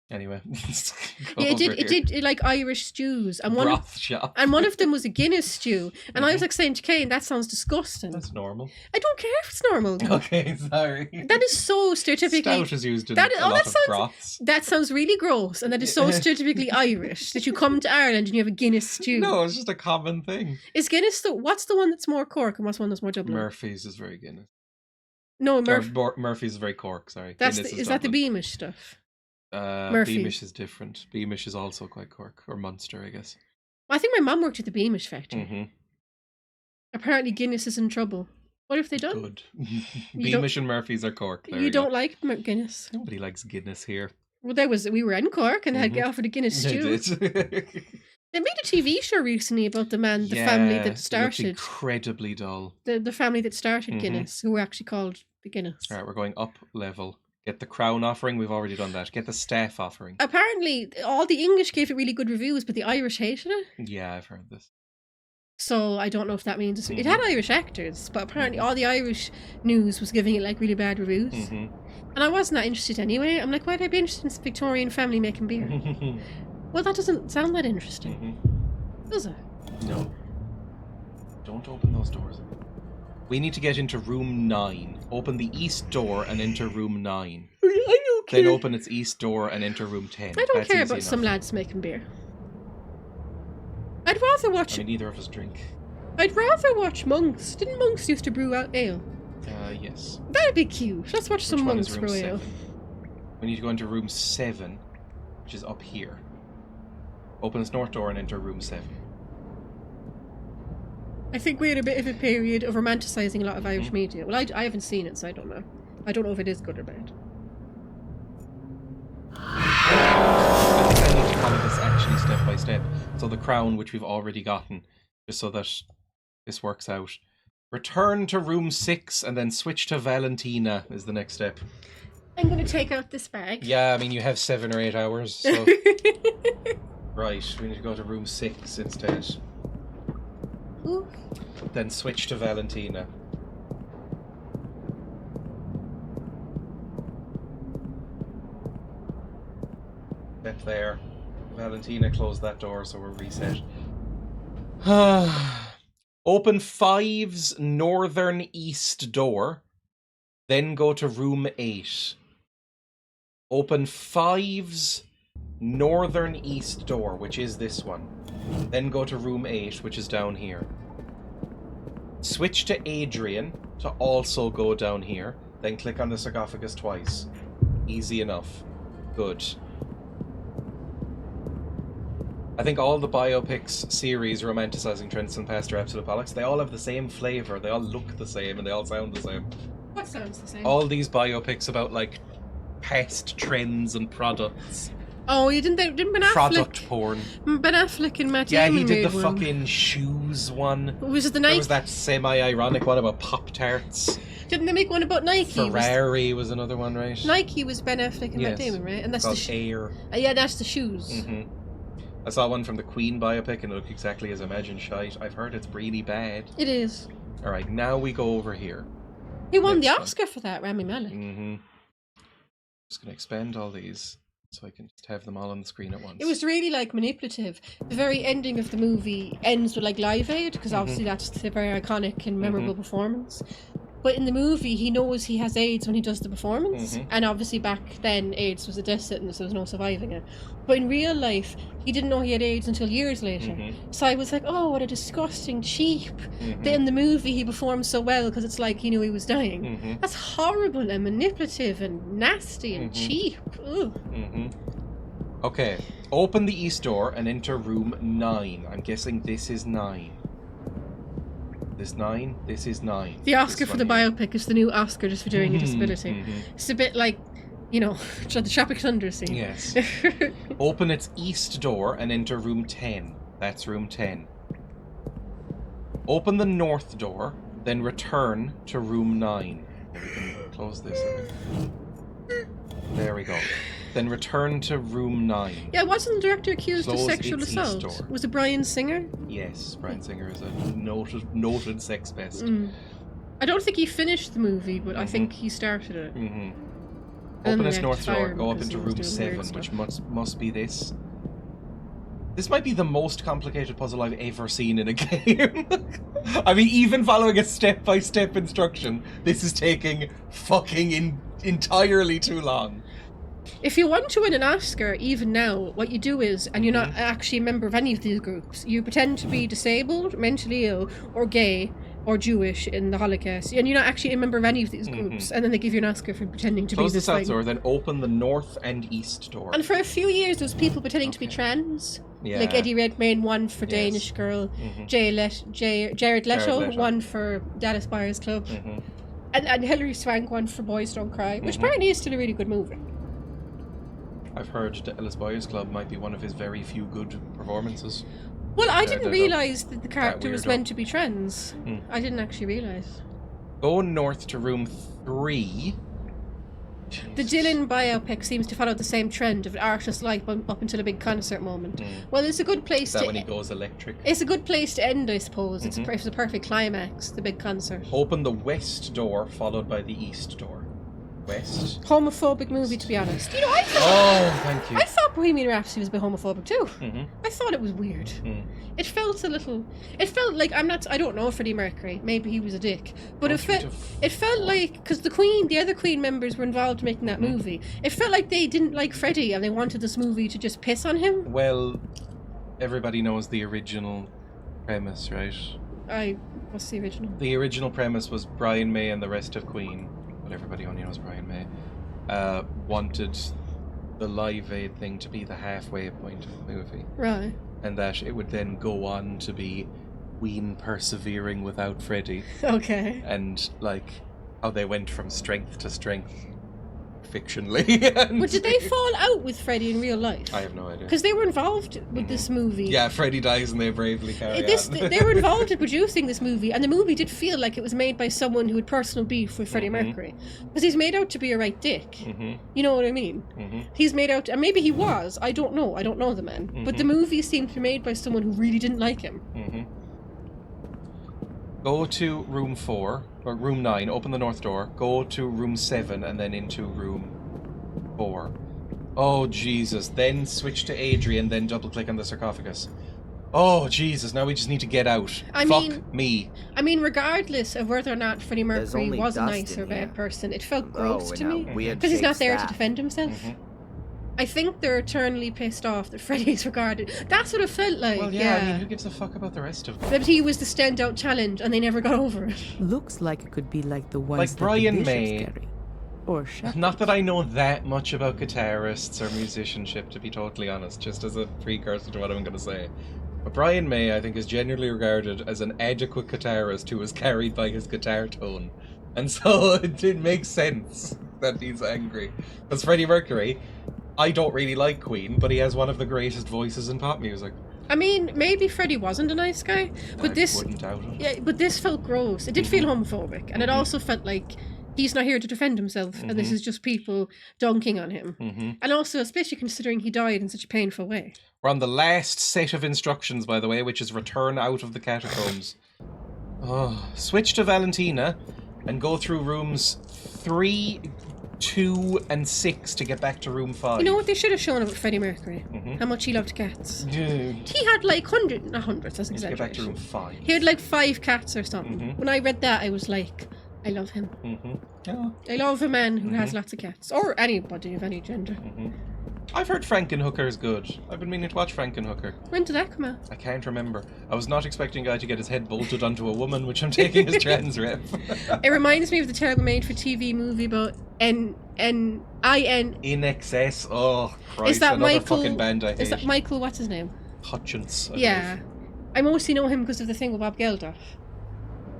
Anyway, Yeah, it did like Irish stews, and broth shop. one of them was a Guinness stew, and I was Mhm. like saying to Kane, "That sounds disgusting." That's normal. I don't care if it's normal. Okay, sorry. That is so stereotypically. Stout is used in that is- a oh, lot that of sounds- broths. That sounds really gross, and that is so Yeah. stereotypically Irish that you come to Ireland and you have a Guinness stew. No, it's just a common thing. Is Guinness what's the one that's more Cork and what's the one that's more Dublin? Murphy's is very Guinness. No, Murphy's is very Cork. Sorry, That's Guinness is that the Dublin. Beamish stuff? Murphy's. Beamish is different. Beamish is also quite Cork or Munster, I guess. I think my mum worked at the Beamish factory. Mm-hmm. Apparently, Guinness is in trouble. What have they done? Good. You Beamish and Murphy's are Cork. There You we go. don't like Guinness? Nobody likes Guinness here. Well, we were in Cork and had Mhm. offered a Guinness They stew. did. They made a TV show recently about the family Yeah, it that looked started incredibly dull. the family that started Mhm. Guinness, who were actually called the Guinness. All right, we're going up level. Get the crown offering. We've already done that. Get the staff offering. Apparently, all the English gave it really good reviews, but the Irish hated it. Yeah, I've heard this. So I don't know if that means it had Irish actors, but apparently all the Irish news was giving it like really bad reviews. Mm-hmm. And I wasn't that interested anyway. I'm like, why'd I be interested in this Victorian family making beer? Well, that doesn't sound that interesting, does it? No. Don't open those doors. We need to get into room 9. Open the east door and enter room 9. I don't care. Then open its east door and enter room 10. I don't That's care easy about some enough. lads making beer. I'd rather watch. I mean, neither of us drink. I'd rather watch monks. Didn't monks used to brew out ale? Yes. That'd be cute. Let's watch some Which one is monks room brew ale. 7? We need to go into room 7, which is up here. Open its north door and enter room 7. I think we had a bit of a period of romanticising a lot of Mm-hmm. Irish media. Well, I haven't seen it, so I don't know. I don't know if it is good or bad. I think I need to follow this actually step by step. So the crown, which we've already gotten, just so that this works out. Return to room 6 and then switch to Valentina is the next step. I'm going to take out this bag. Yeah, I mean, you have 7 or 8 hours, so... Right, we need to go to room 6 instead. Ooh. Then switch to Valentina. Step there. Valentina closed that door, so we're reset. Open 5's northern east door. Then go to room 8. Open 5's northern east door, which is this one. Then go to room 8, which is down here. Switch to Adrian to also go down here. Then click on the sarcophagus twice. Easy enough. Good. I think all the biopics series romanticizing Trenton Pastor Absolute Bollocks, they all have the same flavour, they all look the same, and they all sound the same. What sounds the same? All these biopics about, like, past trends and products. Oh, you didn't Ben Affleck? Product porn. Ben Affleck and Matt Yeah, Damon he did the made one. fucking shoes one. Was it the There Nike? was that semi-ironic one about Pop-Tarts. Didn't they make one about Nike? Ferrari was another one, right? Nike was Ben Affleck and Matt Yes. Damon, right? And that's Called the Air. yeah, that's the shoes. Mm-hmm. I saw one from the Queen biopic and it looked exactly as Imagine Shite. I've heard it's really bad. It is. Alright, now we go over here. He won the Next one. Oscar for that, Rami Malek. Mm-hmm. Just gonna expand all these so I can just have them all on the screen at once. It was really like manipulative. The very ending of the movie ends with like Live Aid because Mm-hmm. obviously that's the very iconic and memorable performance. but in the movie he knows he has AIDS when he does the performance, and obviously back then AIDS was a death sentence, so there was no surviving it. But in real life he didn't know he had AIDS until years later. So I was like, oh, what a disgusting cheap. That in the movie he performed so well because it's like he knew he was dying. That's horrible and manipulative and nasty and cheap. Ugh. Okay, open the east door and enter room 9. I'm guessing this is 9. This 9? This is 9. The Oscar This for the one here. biopic is the new Oscar just for doing a disability. It's a bit like, you know, the Tropic Thunder scene. Yes. Open its east door and enter room 10. That's room 10. Open the north door, then return to room 9. We can close this. There we go. Then return to room 9. Yeah, wasn't the director accused of Close sexual its east assault? door. Was it Brian Singer? Yes, Bryan Singer is a noted sex pest. I don't think he finished the movie, but I think he started it. Open then its they north had to fire door, him go up because into he was room doing 7, weird which stuff. must be this. This might be the most complicated puzzle I've ever seen in a game. I mean, even following a step-by-step instruction, this is taking fucking entirely too long. If you want to win an Oscar, even now, what you do is, and you're not actually a member of any of these groups, you pretend to be disabled, mentally ill, or gay, or Jewish in the Holocaust, and you're not actually a member of any of these groups, and then they give you an Oscar for pretending to Close be the this south thing. door, then open the north and east door. And for a few years, there was people pretending to be trans. Yeah. Like Eddie Redmayne won for Yes. Danish Girl, Jared Leto won for Dallas Buyers Club, and Hilary Swank won for Boys Don't Cry, which apparently is still a really good movie. I've heard Dallas Buyers Club might be one of his very few good performances. Well, I Yeah, didn't they're realise that the character was weirdo. meant to be trans. I didn't actually realise. Go north to room 3. The Dylan biopic seems to follow the same trend of an artist's life up until a big concert moment. Well, it's a good place Is that to... when he goes electric? It's a good place to end, I suppose. It's a perfect climax, the big concert. Open the west door, followed by the east door. West. Homophobic movie, to be honest. You know, Oh, thank you. I thought Bohemian Rhapsody was a bit homophobic too. I thought it was weird. It felt a little. It felt like I don't know Freddie Mercury. Maybe he was a dick, but it felt like because the other Queen members were involved in making that movie. It felt like they didn't like Freddie and they wanted this movie to just piss on him. Well, everybody knows the original premise, right? What's the original? The original premise was Brian May and the rest of Queen, but everybody only knows Brian May, wanted the Live Aid thing to be the halfway point of the movie. Right. And that it would then go on to be Queen persevering without Freddie. Okay. And, like, how they went from strength to strength, fictionally. But did they fall out with Freddie in real life? I have no idea. Because they were involved with this movie. Yeah, Freddie dies and they bravely carry on. They were involved in producing this movie, and the movie did feel like it was made by someone who had personal beef with Freddie Mercury. Because he's made out to be a right dick. You know what I mean? He's made out, and maybe he was, I don't know the man. But the movie seemed to be made by someone who really didn't like him. Go to room 4, or room 9, open the north door, go to room 7, and then into room 4. Oh, Jesus. Then switch to Adrian, then double-click on the sarcophagus. Oh, Jesus, now we just need to get out. Fuck me. I mean, regardless of whether or not Freddie There's Mercury only was a dust nice in or bad here. person, it felt gross to in a me. weird Because he's not shaped there to staff. defend himself. I think they're eternally pissed off that Freddie's regarded. That's what it felt like. Well, yeah, I mean, who gives a fuck about the rest of them? That he was the standout challenge and they never got over it. Looks like it could be like the ones Like that Brian the bishops May. carry. Or shepherds. Not that I know that much about guitarists or musicianship, to be totally honest, just as a precursor to what I'm going to say. But Brian May, I think, is generally regarded as an adequate guitarist who is carried by his guitar tone. And so it makes sense that he's angry. Because Freddie Mercury, I don't really like Queen, but he has one of the greatest voices in pop music. I mean, maybe Freddie wasn't a nice guy, but I wouldn't doubt it. yeah, but this felt gross. It did feel homophobic, and it also felt like he's not here to defend himself, and this is just people dunking on him. And also, especially considering he died in such a painful way. We're on the last set of instructions, by the way, which is return out of the catacombs. Oh, switch to Valentina and go through rooms 3, 2, and 6 to get back to room 5. You know what they should have shown about Freddie Mercury? How much he loved cats. Dude. He had like hundreds, that's Need to get back to exaggeration. room 5. He had like 5 cats or something. When I read that, I was like, I love him. Yeah. I love a man who has lots of cats. Or anybody of any gender. I've heard Frankenhooker's good. I've been meaning to watch Frankenhooker. When did that come out? I can't remember. I was not expecting a guy to get his head bolted onto a woman, which I'm taking as trans rep. It reminds me of the terrible made-for-TV movie about N-I-N... In Excess. Oh, Christ. Is that Another Michael... fucking band I hate. Is that Michael... What's his name? Hutchins. Yeah. I mostly know him because of the thing with Bob Geldof.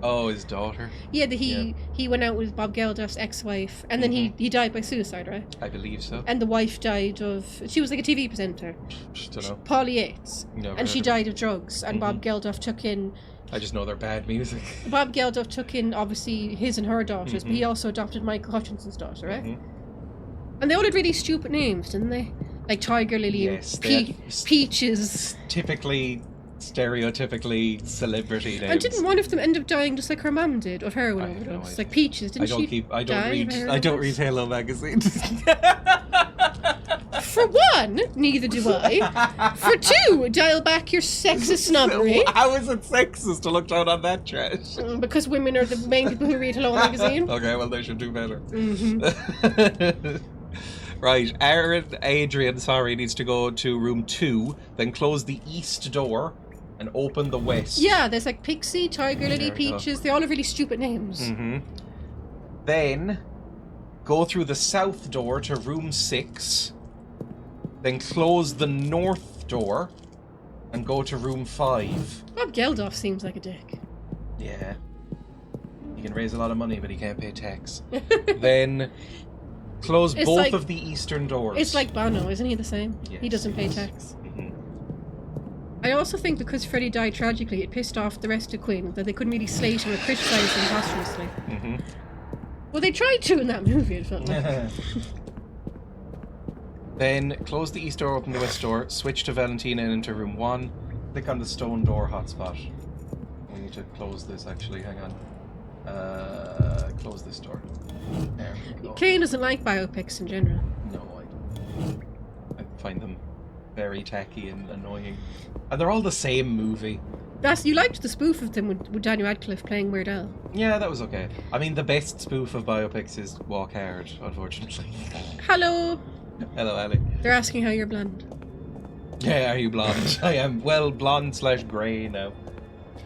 Oh, his daughter. Yeah, he went out with Bob Geldof's ex-wife, and then he died by suicide, right? I believe so. And the wife died of... She was like a TV presenter. Just don't know. Polly Yates. Never And she heard of died of drugs, and Bob Geldof took in... I just know they're bad music. Bob Geldof took in, obviously, his and her daughters, but he also adopted Michael Hutchinson's daughter, right? And they all had really stupid names, didn't they? Like Tiger Lily, Yes, Peaches. Typically, stereotypically celebrity names. And didn't one of them end up dying just like her mum did of heroin I have no overdose? idea. Like Peaches, didn't she? I don't die read. of heroin I don't overdose? read Hello magazine. For one, neither do I. For two, dial back your sexist snobbery. How is it sexist to look down on that trash? Because women are the main people who read Hello magazine. Okay, well they should do better. Right, Adrian, needs to go to room 2, then close the east door and open the west. Yeah, there's like Pixie, Tiger Lily, There we go. Peaches. They all have really stupid names. Then go through the south door to room 6, then close the north door and go to room 5. Bob Geldof seems like a dick. Yeah. He can raise a lot of money, but he can't pay tax. Then close It's both like- of the eastern doors. It's like Bono, isn't he the same? Yes, He doesn't pay yes. tax. Mhm. I also think because Freddie died tragically, it pissed off the rest of Queen that they couldn't really slate him or criticise him posthumously. Well, they tried to in that movie, it felt like. Then close the east door, open the west door, switch to Valentina and into room 1. Click on the stone door hotspot. We need to close this actually, hang on. Close this door. There we go. Kane doesn't like biopics in general. No, I don't. I find them very tacky and annoying. And they're all the same movie. You liked the spoof of them with Daniel Radcliffe playing Weird Al. Yeah, that was okay. I mean, the best spoof of biopics is Walk Hard, unfortunately. Hello! Hello, Ali. They're asking how you're blonde. Yeah, are you blonde? I am, well, blonde/grey now.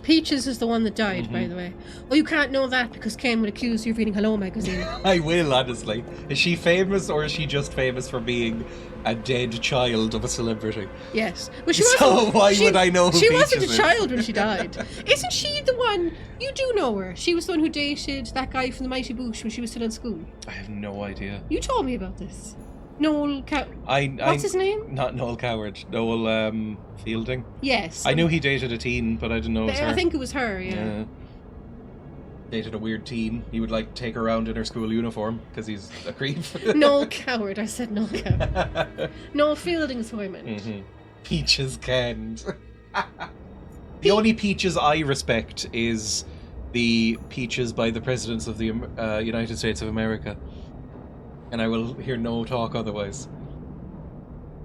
Peaches is the one that died, by the way. Well, you can't know that because Kane would accuse you of reading Hello magazine. I will, honestly. Is she famous or is she just famous for being a dead child of a celebrity? Yes. Well, she So wasn't, why would I know who She wasn't Peaches a is? child when she died. Isn't she the one... You do know her. She was the one who dated that guy from the Mighty Boosh when she was still in school. I have no idea. You told me about this. Noel What's his name? Not Noel Coward. Noel Fielding. Yes. I knew he dated a teen, but I didn't know it was her. I think it was her, yeah. Dated a weird teen. He would like take her around in her school uniform because he's a creep. Noel Coward. I said Noel Coward. Noel Fielding's who I meant. Peaches canned. The only peaches I respect is the peaches by the presidents of the United States of America. And I will hear no talk otherwise.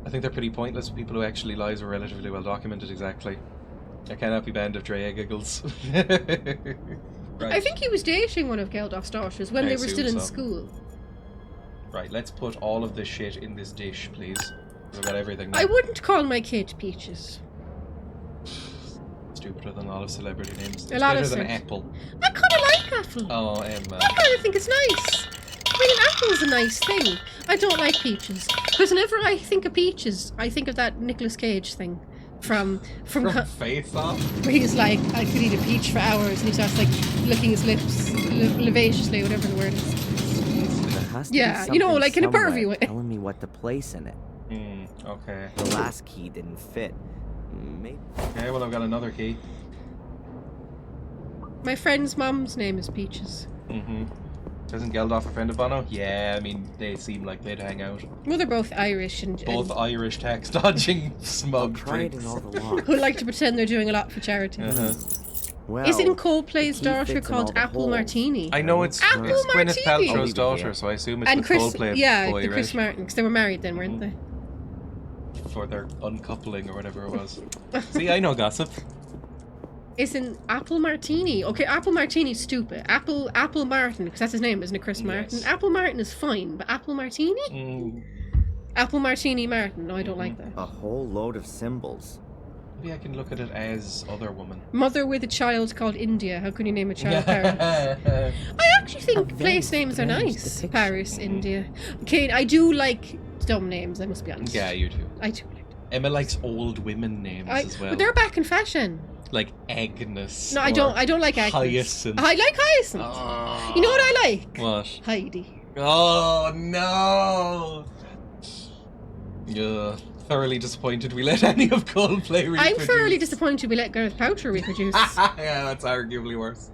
I think they're pretty pointless people who actually lives were relatively well documented exactly. I cannot be banned if Dreya giggles. Right. I think he was dating one of Geldof's daughters when I they were still in assume so. school. Right, let's put all of this shit in this dish, please. 'Cause I've got everything now. I wouldn't call my kid Peaches. Stupider than a lot of celebrity names. It's A lot better of than celebrities. Apple. I kind of like Apple. Oh, Emma. I kind of think it's nice. I mean, an apple is a nice thing. I don't like peaches. Because whenever I think of peaches, I think of that Nicolas Cage thing from Face Off? where he's like, I could eat a peach for hours, and he starts like licking his lips lavaciously, whatever the word is. There has to be Yeah, you know, something like in a somewhere pervy way. telling me what to place in it. Okay. The last key didn't fit. Maybe. Okay, well I've got another key. My friend's mum's name is Peaches. Isn't Geldof a friend of Bono? Yeah, I mean, they seem like they'd hang out. Well, they're both Irish and Both Irish tax dodging smug Tried freaks. in all the logs. who like to pretend they're doing a lot for charity. Well, Isn't Coldplay's the key daughter fits in all called the Apple holes. Martini? I know it's Apple Gwyneth Martini. Paltrow's Oh, daughter, yeah. so I assume it's And the Chris, Coldplay yeah, boy, the Chris right? Martin, because they were married then, weren't they? For their uncoupling or whatever it was. See, I know gossip. Isn't Apple Martini? Okay, Apple Martini's stupid. Apple Martin, because that's his name, isn't it, Chris Martin? Yes. Apple Martin is fine, but Apple Martini? Apple Martini Martin. No, I don't like that. A whole load of symbols. Maybe I can look at it as other woman. Mother with a child called India. How can you name a child Paris? I actually think very place names are strange nice. depiction. Paris, India. Okay, I do like dumb names, I must be honest. Yeah, you do. I do like them. Emma likes old women names as well. But they're back in fashion. Like Agnes. No, I don't like Agnes. Hyacinth. I like Hyacinth. Oh. You know what I like? What? Heidi. Oh no! Yeah, thoroughly disappointed we let any of Coldplay reproduce. I'm thoroughly disappointed we let Gwyneth Paltrow reproduce. Yeah, that's arguably worse.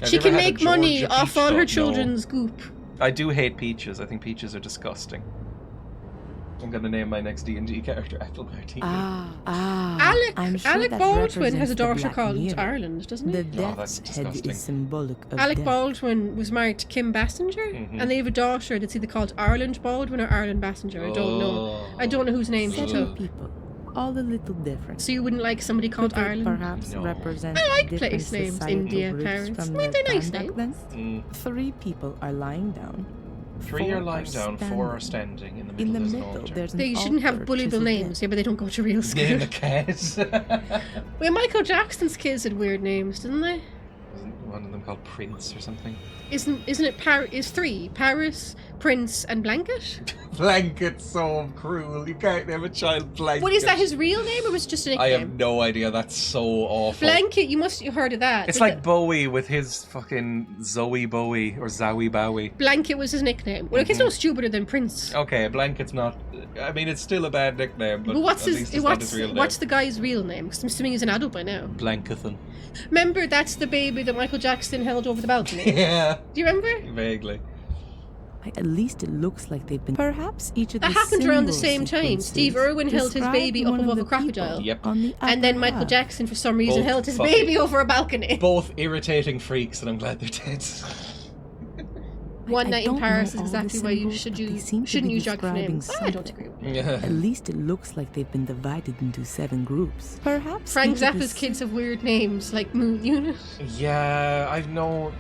Have She you ever can had a make money Georgia off peach, all though? her No. children's goop. I do hate peaches. I think peaches are disgusting. I'm gonna name my next D&D character Apple Martini. I'm sure Alec that Baldwin has represents a the daughter Black called Mirror. Ireland, doesn't The he? Oh, that's death's head disgusting. is symbolic of Alec death. Baldwin was married to Kim Basinger, and they have a daughter that's either called Ireland Baldwin or Ireland Basinger. I don't know. I don't know whose name she Several took. people, all a little different. So you wouldn't like somebody called Could they Ireland? perhaps No. represent I like different place names, societal India, groups Paris. from I mean, their they're nice time back names. then? 3 people are lying down. 3 are lying down, 4 are standing. standing. In the In middle, the there's an middle, altar. there's an They shouldn't have altar bullyable chiseled names, in. yeah, but they don't go to real Name school. a cat. Well, Michael Jackson's kids had weird names, didn't they? Wasn't one of them called Prince or something? Isn't it is 3? Paris, Prince, and Blanket? Blanket's so cruel. You can't name a child Blanket. What is that? His real name, or was it just a I nickname? have no idea. That's so awful. Blanket. You must have heard of that. It's like Bowie with his fucking Zoe Bowie or Zowie Bowie. Blanket was his nickname. Well, it's no stupider than Prince. Okay, Blanket's not. I mean, it's still a bad nickname, but what's at least his it's not his real name. what's the guy's real name? Because I'm assuming he's an adult by now. Blankethan. Remember, that's the baby that Michael Jackson held over the balcony. Yeah, Do you remember? vaguely. At least it looks like they've been. Perhaps each of That the happened around the symbol same time. sequences Steve Irwin held his describe baby up one of above the a crocodile. people Yep. on the And then upper Michael half. Jackson, for some reason, Both held his fucking- baby over a balcony. Both irritating freaks, and I'm glad they're dead. One I night in don't Paris know is all the exactly why you symbols, should but they use seem to shouldn't be use geography describing names. I don't something. agree with that. Yeah. At least it looks like they've been divided into 7 groups. Perhaps Frank each of the Zappa's kids have weird names like Moon Unit. Yeah, I know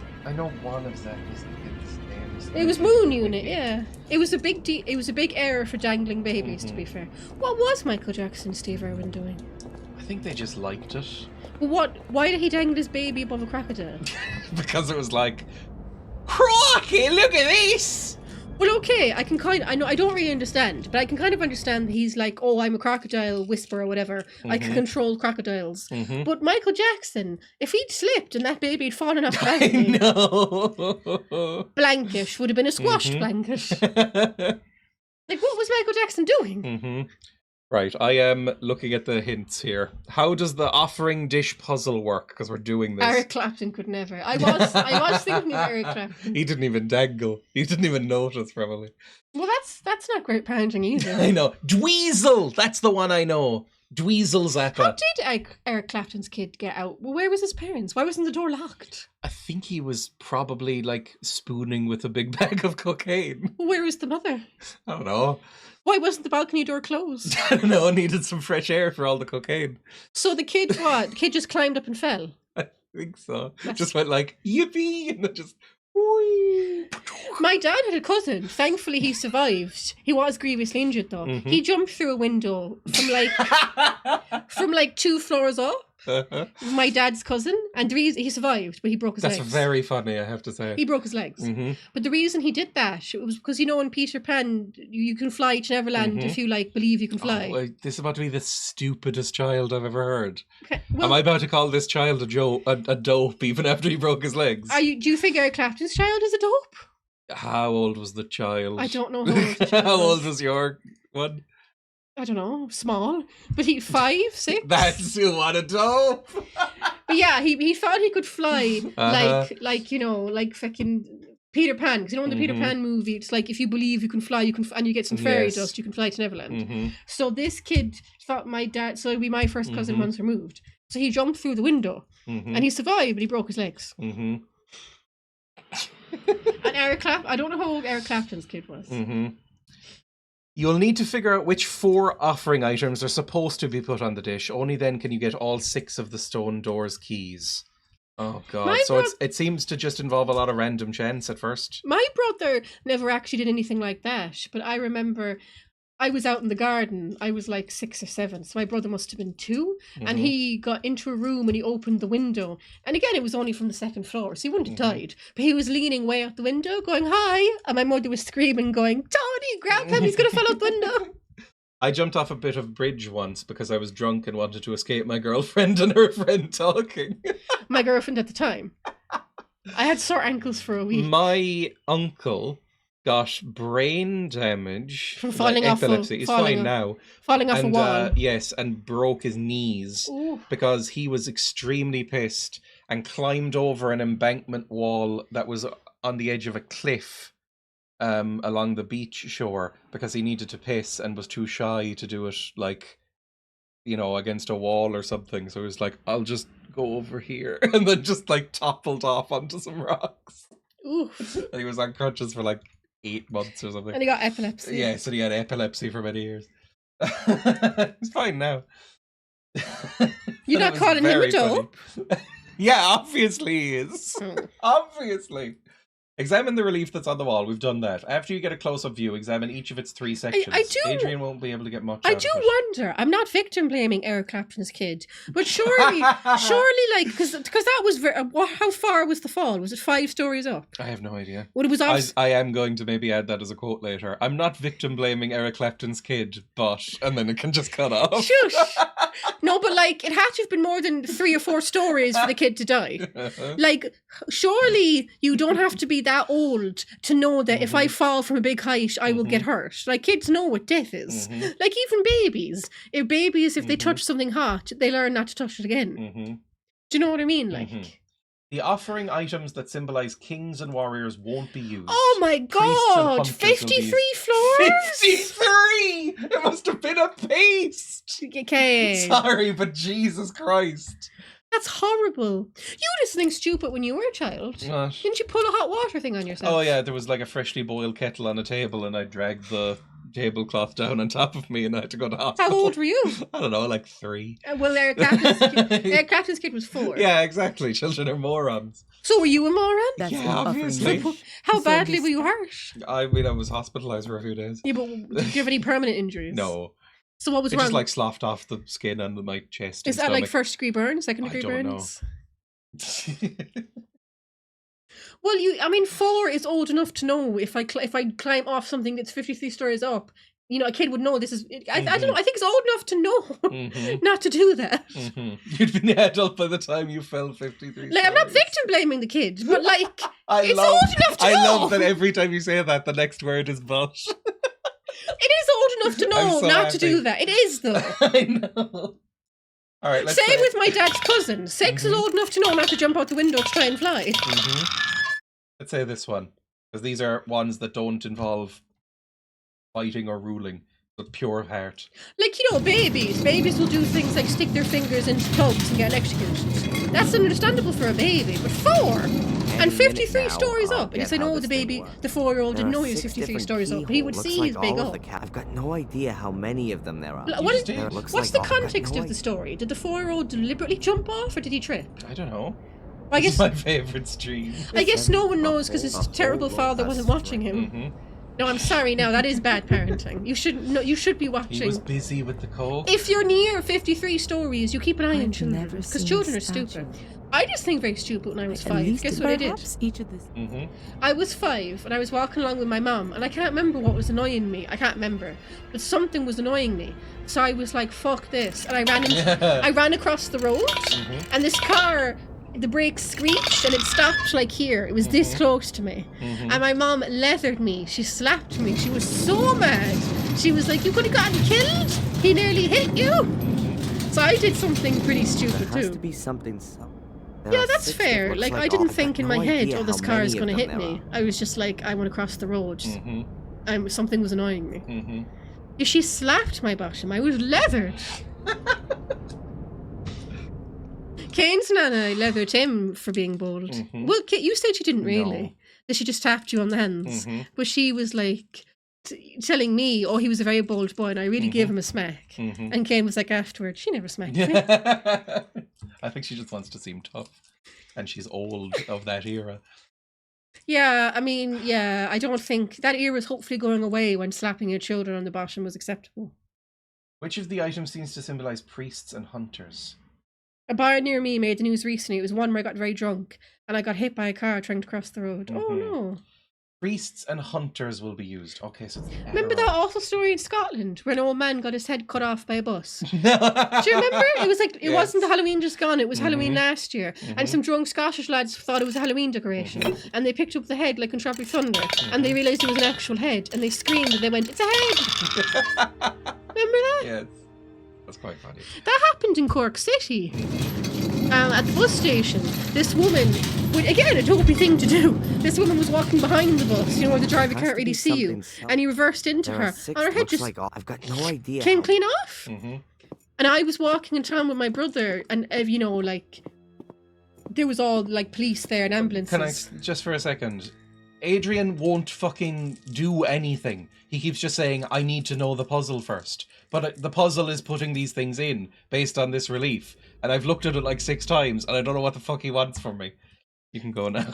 one of Zappa's kids' names. It was Moon Unit, yeah. It was a big error for dangling babies, to be fair. What was Michael Jackson and Steve Irwin doing? I think they just liked it. Well, why did he dangle his baby above a crocodile? Because it was like, crikey, look at this! Well, okay, I don't really understand, but I can kind of understand that he's like, oh, I'm a crocodile whisperer or whatever. I can control crocodiles. But Michael Jackson, if he'd slipped and that baby had fallen off the I balcony, know. blanket would have been a squashed blanket. Like, what was Michael Jackson doing? Right, I am looking at the hints here. How does the offering dish puzzle work? Because we're doing this. Eric Clapton could never. I was thinking of Eric Clapton. He didn't even dangle. He didn't even notice, probably. Well, that's not great parenting either. I know. Dweezil! That's the one I know. Dweezil Zappa. How did Eric Clapton's kid get out? Well, where was his parents? Why wasn't the door locked? I think he was probably, like, spooning with a big bag of cocaine. Well, where was the mother? I don't know. Why wasn't the balcony door closed? I don't know. Needed some fresh air for all the cocaine. So the kid, what? The kid just climbed up and fell. I think so. Just went like, yippee! And then just, whee! My dad had a cousin. Thankfully, he survived. He was grievously injured, though. He jumped through a window from like 2 floors up. My dad's cousin, and the reason he survived, but he broke his That's legs. very funny, I have to say. He broke his legs. But the reason he did that it was because, you know, in Peter Pan, you can fly to Neverland if you believe you can fly. Oh, this is about to be the stupidest child I've ever heard. Okay, well, Am I about to call this child a dope even after he broke his legs? do you think Eric Clapton's child is a dope? How old was the child? I don't know how old the child How was. old was your one? I don't know, small, but he 5, 6. That's what a dope. But yeah, he thought he could fly like you know, like fucking Peter Pan. Because you know in the Peter Pan movie, it's like if you believe you can fly, and you get some fairy Yes. dust, you can fly to Neverland. So this kid thought my dad, so it'd be my first cousin once removed. So he jumped through the window and he survived, but he broke his legs. And Eric I don't know how old Eric Clapton's kid was. You'll need to figure out which 4 offering items are supposed to be put on the dish. Only then can you get all 6 of the stone door's keys. Oh god. So it seems to just involve a lot of random chance at first. My brother never actually did anything like that, but I remember I was out in the garden. I was like 6 or 7, so my brother must have been 2. And he got into a room and he opened the window. And again, it was only from the 2nd floor, so he wouldn't have died. But he was leaning way out the window, going, "Hi!" And my mother was screaming, going, "Tony, grab him! He's going to fall out the window!" I jumped off a bit of bridge once because I was drunk and wanted to escape my girlfriend and her friend talking. My girlfriend at the time. I had sore ankles for a week. My uncle got brain damage From falling off epilepsy. He's fine now. Falling off a wall. Yes, and broke his knees. Ooh. Because he was extremely pissed and climbed over an embankment wall that was on the edge of a cliff along the beach shore because he needed to piss and was too shy to do it, like, you know, against a wall or something. So he was like, "I'll just go over here," and then just like toppled off onto some rocks. Ooh. And he was on crutches for like 8 months or something. And he got epilepsy. Yeah, so he had epilepsy for many years. He's fine now. You're not calling him a dope? Yeah, obviously he is. Oh. Obviously. Examine the relief that's on the wall. We've done that. After you get a close-up view, examine each of its 3 sections. I do. Adrian won't be able to get much I out do of it. wonder. I'm not victim blaming Eric Clapton's kid, but surely, like, because that was how far was the fall? Was it 5 stories up? I have no idea. Well, it was off. I am going to maybe add that as a quote later. I'm not victim blaming Eric Clapton's kid, but, and then it can just cut off. Shush. No, but like, it had to have been more than 3 or 4 stories for the kid to die. Like, surely you don't have to be that old to know that if I fall from a big height, I will get hurt. Like, kids know what death is. Like, even babies. If they touch something hot, they learn not to touch it again. Do you know what I mean? Like, the offering items that symbolize kings and warriors won't be used. oh my Priests and god! hunters will be 53 floors? 53! It must have been a paste! Okay. Sorry, but Jesus Christ. That's horrible. You did something stupid when you were a child. What? Didn't you pull a hot water thing on yourself? Oh yeah, there was like a freshly boiled kettle on a table and I dragged the tablecloth down on top of me and I had to go to hospital. How old were you? I don't know, like 3. Well, Eric Clapton's kid was 4. Yeah, exactly. Children are morons. So were you a moron? That's Yeah, the offering obviously. dish. How So badly this- were you hurt? I mean, I was hospitalized for a few days. Yeah, but did you have any permanent injuries? No. So what was It wrong? just like sloughed off the skin under my chest. Is and that like stomach. 1st degree burns, 2nd degree I don't burns? Well, 4 is old enough to know if I climb off something that's 53 stories up. You know, a kid would know this is. I don't know. I think it's old enough to know not to do that. You'd been an adult by the time you fell 53 Like, I'm not stories. victim blaming the kid, but like, I it's love, old enough to I know. love that every time you say that, the next word is but. It is old enough to know I'm so not to happy. do that. It is though. I know. All right, let's Same play. with my dad's cousin. 6 is old enough to know not to jump out the window to try and fly. Let's say this one, because these are ones that don't involve fighting or ruling, but pure heart. Like, you know, babies. Babies will do things like stick their fingers into tubs and get electrocuted. That's understandable for a baby, but 4 and 53 stories up. And you say, no, the baby, the 4-year-old didn't know he was 53 stories up, but he would see his big up. I've got no idea how many of them there are. What is, did. It looks what's like the I've got context no of the idea. story? Did the 4-year-old deliberately jump off, or did he trip? I don't know. I This is guess my favourite stream. I guess no one knows because his terrible father wasn't watching him. No, I'm sorry. Now that is bad parenting. You shouldn't. No, you should be He watching. was busy with the coke. If you're near 53 stories, you keep an eye on I've children never because seen children are this statue. stupid. I just think very stupid when I was At 5. least Guess what I did? perhaps each of this. I was 5 and I was walking along with my mum and I can't remember what was annoying me. I can't remember, but something was annoying me. So I was like, "Fuck this!" and I ran. I ran across the road, and this car. The brakes screeched and it stopped like here. It was this close to me. And my mom leathered me. She slapped me. She was so mad. She was like, "You could have gotten killed. He nearly hit you." So I did something pretty stupid There has to too. be something. There Yeah, are that's 6 fair. that Like, looks I didn't I've think got in no my head, idea "Oh, this how car is many going to of hit them me." there I was just like, I want to cross the road. Something was annoying me. She slapped my bottom. I was leathered. Kane's nana leathered him for being bold. Well, you said you didn't really. No. That she just tapped you on the hands. But she was like, telling me, oh, he was a very bold boy and I really gave him a smack. And Kane was like afterwards, she never smacked me. I think she just wants to seem tough. And she's old of that era. Yeah, I mean, yeah, I don't think that era is hopefully going away when slapping your children on the bottom was acceptable. Which of the items seems to symbolize priests and hunters? A bar near me made the news recently. It was one where I got very drunk and I got hit by a car trying to cross the road. Oh no. Priests and hunters will be used. Okay, so... Remember that awful story in Scotland where an old man got his head cut off by a bus? No. Do you remember? It was like, it Yes. wasn't the Halloween just gone, it was Halloween last year. And some drunk Scottish lads thought it was a Halloween decoration. And they picked up the head like in Tropic Thunder. And they realised it was an actual head. And they screamed and they went, it's a head! Remember that? Yes. That's quite funny. That happened in Cork City. At the bus station, this woman, again, a dopey thing to do. This woman was walking behind the bus, where the driver Has can't to really be see you. something And he reversed into There her. are 6 And her head looks just like all. I've got no idea. came how- clean off. And I was walking in town with my brother, and there was all like police there and ambulances. Can I, just for a second, Adrian won't fucking do anything. He keeps just saying, I need to know the puzzle first. But the puzzle is putting these things in based on this relief. And I've looked at it like 6 times, and I don't know what the fuck he wants from me. You can go now.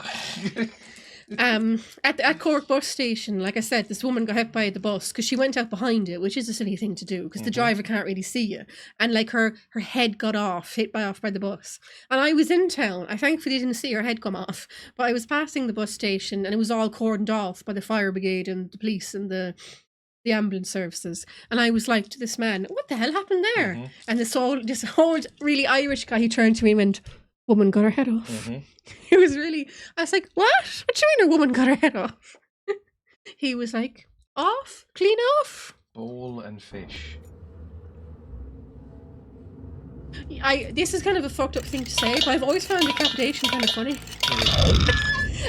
At Cork bus station, like I said, this woman got hit by the bus because she went out behind it, which is a silly thing to do because the driver can't really see you, and like her head got hit off by the bus. And I was in town. I thankfully didn't see her head come off, but I was passing the bus station and it was all cordoned off by the fire brigade and the police and the ambulance services. And I was like to this man, what the hell happened there? And this old really Irish guy, he turned to me and went, woman got her head off. It was really, I was like, what? What do you mean a woman got her head off? He was like, off? Clean off? Bowl and fish. This is kind of a fucked up thing to say, but I've always found decapitation kind of funny.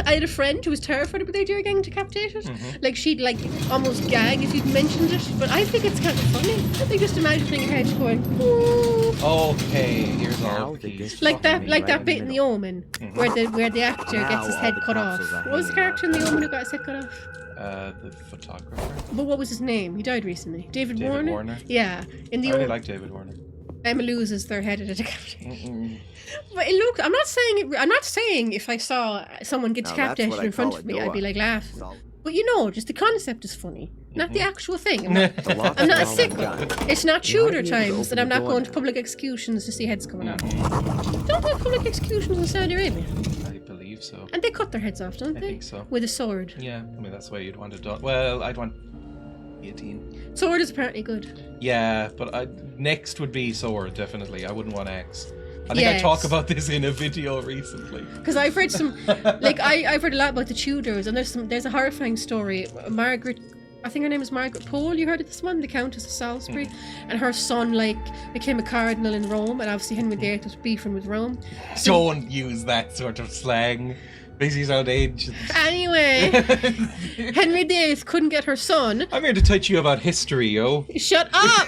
I had a friend who was terrified about the idea of getting decapitated. Like, she'd like almost gag if you'd mentioned it, but I think it's kind of funny. I think just imagining her head going, ooh. Okay, here's Now all the the keys. Like that Right bit in The Omen, where the actor gets his Now head all the cut off. capsules are What was the hanging character in The Omen who got his head cut off? The photographer. But what was his name? He died recently. David David Warner? Warner. Yeah. In I The really Omen, like David Warner. Emma loses their head at a decapitation. But look, I'm not saying if I saw someone get Now, that's decapitated what I in front call of a me, I'd be door. like laughing. Salt. But just the concept is funny, not the actual thing. I'm The lock's not a all sicko. undone. It's not You ought Tudor to be able to times that open I'm the not door going to now. public executions to see heads coming off. Don't they have public executions in Saudi Arabia? I believe so. And they cut their heads off, don't I they? think so. With a sword. Yeah, I mean, that's why you'd want it done. Well, I'd want guillotine. Sword is apparently good. Yeah, but next would be sword, definitely. I wouldn't want axe. I think I Yes. talked about this in a video recently. Because I've read some, like I've read a lot about the Tudors, and there's a horrifying story. Margaret, I think her name is Margaret Pole. You heard of this one, the Countess of Salisbury, and her son became a cardinal in Rome, and obviously Henry VIII was beefing with Rome. Don't use that sort of slang. This is ancient. Anyway, Henry VIII couldn't get her son. I'm here to teach you about history, yo. Shut up!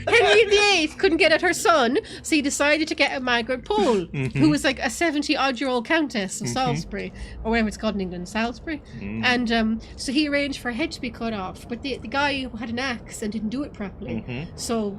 Henry VIII couldn't get at her son, so he decided to get at Margaret Pole, who was like a 70-odd-year-old countess of Salisbury, or whatever it's called in England, Salisbury. And so he arranged for her head to be cut off, but the guy had an axe and didn't do it properly. So,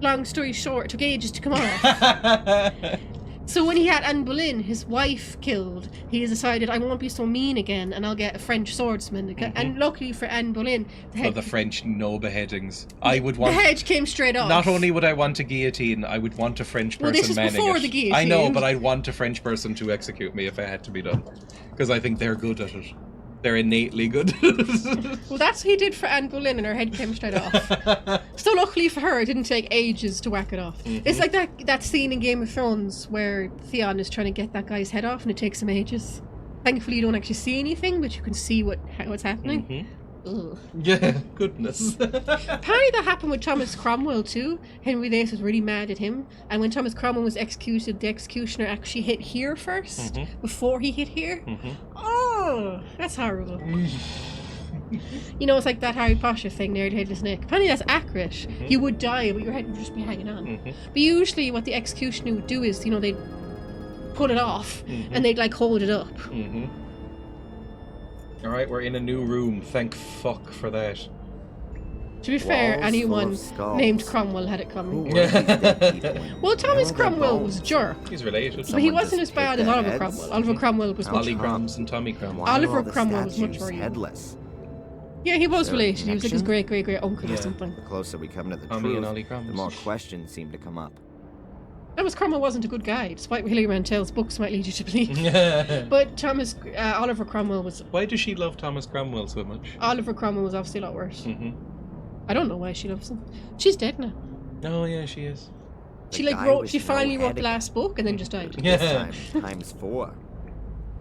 long story short, it took ages to come off. So when he had Anne Boleyn, his wife, killed, he decided, I won't be so mean again, and I'll get a French swordsman. And luckily for Anne Boleyn, The French no beheadings. I would the want. head came straight off. Not only would I want a guillotine, I would want a French person Well, this is manning before it. the guillotine. I know, but I'd want a French person to execute me if it had to be done, because I think they're good at it. They're innately good. Well, that's what he did for Anne Boleyn, and her head came straight off. So luckily for her, it didn't take ages to whack it off. It's like that scene in Game of Thrones where Theon is trying to get that guy's head off, and it takes him ages. Thankfully, you don't actually see anything, but you can see what's happening. Ugh. Yeah, goodness. Apparently that happened with Thomas Cromwell too. Henry VIII was really mad at him, and when Thomas Cromwell was executed, the executioner actually hit here first before he hit here. Oh, that's horrible. It's like that Harry Potter thing, near the headless Nick. Apparently that's accurate. You would die, but your head would just be hanging on. But usually what the executioner would do is, they'd pull it off and they'd hold it up. Alright, we're in a new room. Thank fuck for that. To be fair, Walls anyone full of skulls. named Cromwell had it Who coming. were these dead people? Well, Thomas Where are their Cromwell was a bones? jerk. He's related. But he Someone wasn't just as bad hit as their Oliver heads? Cromwell. Oliver Cromwell was much Ollie Grams and Tommy Cromwell. Why are Oliver all the Cromwell was much statues more evil. headless? Yeah, he was Is there a related. He was like his connection? great uncle Yeah. or something. The closer we come to the Tommy and truth, Ollie the Cromwell. more questions seem to come up. Thomas Cromwell wasn't a good guy, despite what Hilary Mantel's books might lead you to believe. But Oliver Cromwell was. Why does she love Thomas Cromwell so much? Oliver Cromwell was obviously a lot worse. Mm-hmm. I don't know why she loves him. She's dead now. Oh, yeah, she is. She The like guy wrote. with She no finally wrote head the last book and then just died. Yeah. This time, times 4.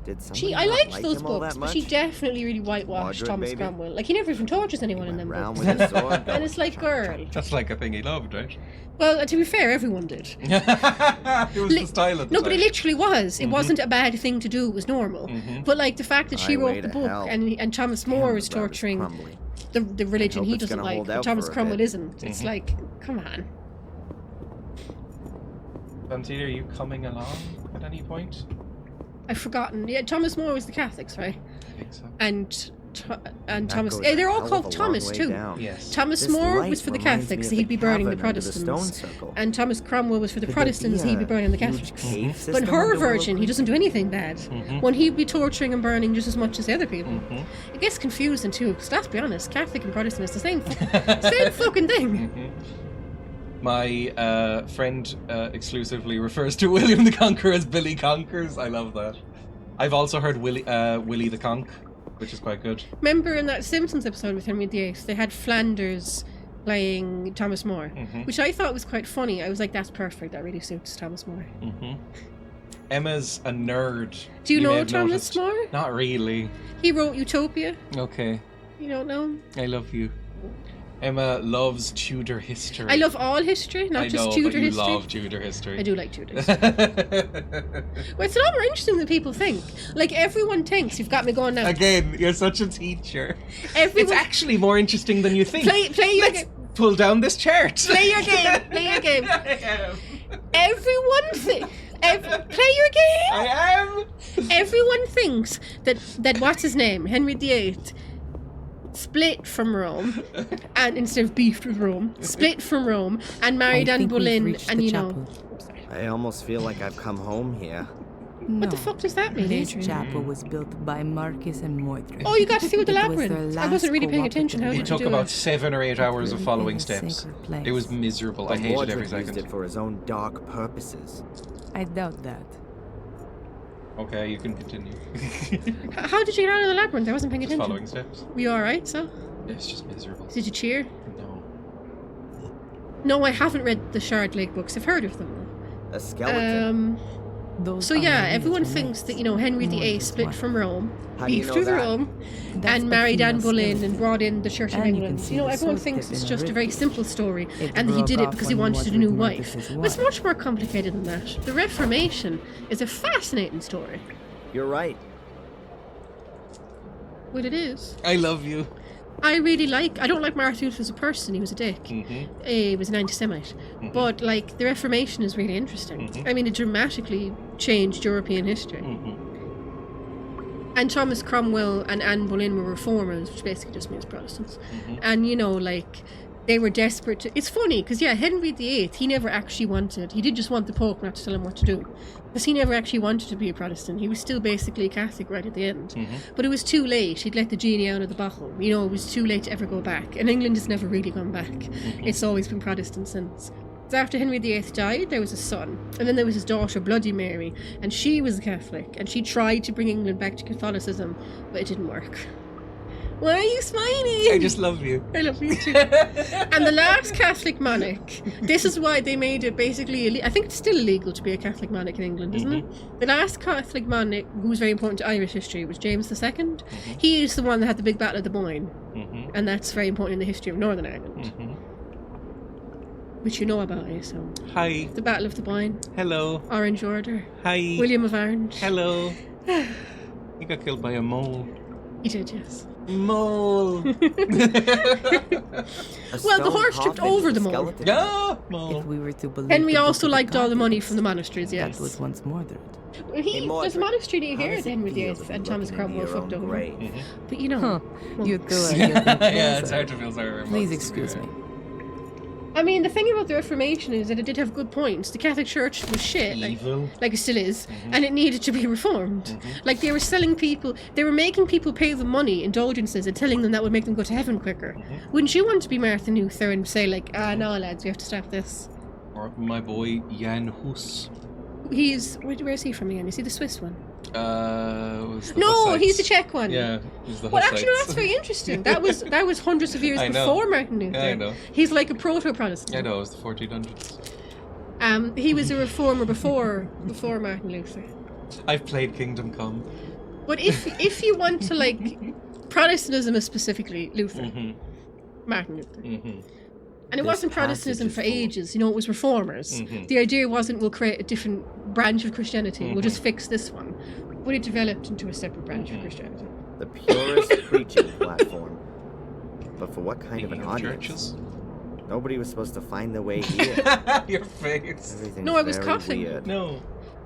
Did somebody I not liked like those him all books, that but much? she definitely really whitewashed Wardrobe, Thomas baby? Cromwell. Like he never even tortures anyone in them Round books. with his sword, And it's like, girl. That's like a thing he loved, right? Well, to be fair, everyone did. It was the style of the No, but it time. literally was. It wasn't a bad thing to do. It was normal. But like the fact that she Highway wrote the to book hell. and Thomas Damn, More the was road is torturing crumbling. the religion hope he it's doesn't gonna like, hold but out Thomas for a Cromwell bit. isn't. It's like, come on. Vampire, are you coming along at any point? I've forgotten. Yeah, Thomas More was the Catholics, right? I think so. And That Thomas. goes They're a all hell called of a Thomas long way too. down. Yes. Thomas This More light was for the reminds me Catholics, of so he'd be burning the cavern under Protestants. stone circle. And Thomas Cromwell was for the Could there Protestants, be he'd be a burning the huge Catholics. cave But system her under Willow version, he Creek? doesn't do anything bad. When he'd be torturing and burning just as much as the other people. It gets confusing too, because let's be honest, Catholic and Protestant is the same fucking thing. My friend exclusively refers to William the Conqueror as Billy Conkers. I love that. I've also heard Willie the Conk, which is quite good. Remember in that Simpsons episode with Henry VIII, they had Flanders playing Thomas More, which I thought was quite funny. I was like, that's perfect, that really suits Thomas More. Emma's a nerd. Do you may know have Thomas noticed. More? Not really. He wrote Utopia. Okay. You don't know? I love you. Emma loves Tudor history. I love all history, not I just know, Tudor but you history. love Tudor history. I do like Tudors. Well, it's a lot more interesting than people think. Like, everyone thinks, you've got me going now. Again, you're such a teacher. Everyone, It's actually more interesting than you think. play your Let's game. pull down this chart. Play your game. Play your game. Everyone play your game. I am. Everyone thinks that what's his name, Henry VIII, split from Rome, and instead of beefed with Rome, split from Rome and married I Anne think we've Boleyn, reached and the you know. chapel. I almost feel like I've come home here. No. What the fuck does that mean, This Adrian? chapel was built by Marcus and Mordred. Oh, you got to see with the It was their labyrinth. I last wasn't really paying attention. How cooperative It did you took do about it? 7 or 8 hours of Really following in a steps. sacred place. It was miserable. I But hated Mordred every used second. it for his own dark purposes. I doubt that. Okay, you can continue. How did you get out of the labyrinth? I wasn't paying Just attention. following steps. Were you alright, so? It's just miserable. Did you cheer? No. No, I haven't read the Shard Lake books. I've heard of them. A skeleton. Those So are yeah, Maria's everyone remains. thinks that, you know, Henry VIII Mordred's split wife. from Rome, How do you beefed know with that? Rome, That's and a married Anne female Boleyn skeleton. and brought in the Church of And you England. can see You know, the everyone sword thinks tip it's in just her a very ribcage. simple story, It and that he broke did it off because he when wanted a new Mordred wife. murdered his But it's wife. much more complicated than that. The Reformation is a fascinating story. You're right. Well, it is. I love you. I don't like Martin Luther as a person. He was a dick. He was an anti-Semite. But, like, the Reformation is really interesting. I mean, it dramatically changed European history. And Thomas Cromwell and Anne Boleyn were reformers, which basically just means Protestants. And, you know, like, they were desperate to... It's funny, because, yeah, Henry VIII, he never actually wanted... He did just want the Pope not to tell him what to do. Because he never actually wanted to be a Protestant. He was still basically a Catholic right at the end. But it was too late. He'd let the genie out of the bottle. You know, it was too late to ever go back. And England has never really gone back. It's always been Protestant since. So after Henry VIII died, there was a son. And then there was his daughter, Bloody Mary. And she was a Catholic. And she tried to bring England back to Catholicism. But it didn't work. Why are you smiling? I just love you. I love you too. And the last Catholic monarch, this is why they made it basically, I think it's still illegal to be a Catholic monarch in England, isn't it? The last Catholic monarch, who was very important to Irish history, was James II. He is the one that had the big battle of the Boyne. And that's very important in the history of Northern Ireland. Which you know about, I assume. Hi. The Battle of the Boyne, Hello. Orange Order, Hi. William of Orange. Hello. You got killed by a mole. He did, yes. Mole. A Well, the stone horse tripped coffin over with the a mole. Yeah, skeleton. If mole. we were to believe Henry the Book also of the liked all the money Contents, from the monasteries, that yes. was once Mordred. There's a monastery near How here does that it Henry feel VIII to be and Thomas looking into Cromwell your own fucked over. grave? But you know, Huh. well, You do it. Yeah, it's hard to feel sorry. Please excuse me. I mean, the thing about the Reformation is that it did have good points. The Catholic Church was shit, Evil. like it still is, and it needed to be reformed. Like they were selling people, they were making people pay them money, indulgences, and telling them that would make them go to heaven quicker. Wouldn't you want to be Martin Luther and say like, no lads, we have to stop this? Or my boy Jan Hus. Where's he from again? Is he the Swiss one? Was the No, Hussites. he's the Czech one. Yeah, he's the Well, Hussites. actually, no, that's very interesting. That was hundreds of years I know. before Martin Luther. I know. He's like a proto-Protestant. I know, it was the 1400s. He was a reformer before Martin Luther. I've played Kingdom Come. But if you want to like, Protestantism is specifically Luther, Martin Luther. And it This wasn't Protestantism passage for is full. ages, you know, it was reformers. The idea wasn't we'll create a different branch of Christianity, we'll just fix this one. But it developed into a separate branch of Christianity. The purest preaching platform. But for what kind of an Speaking of audience? churches. Nobody was supposed to find their way here. Your face. Everything's No, I was very coughing. weird. No.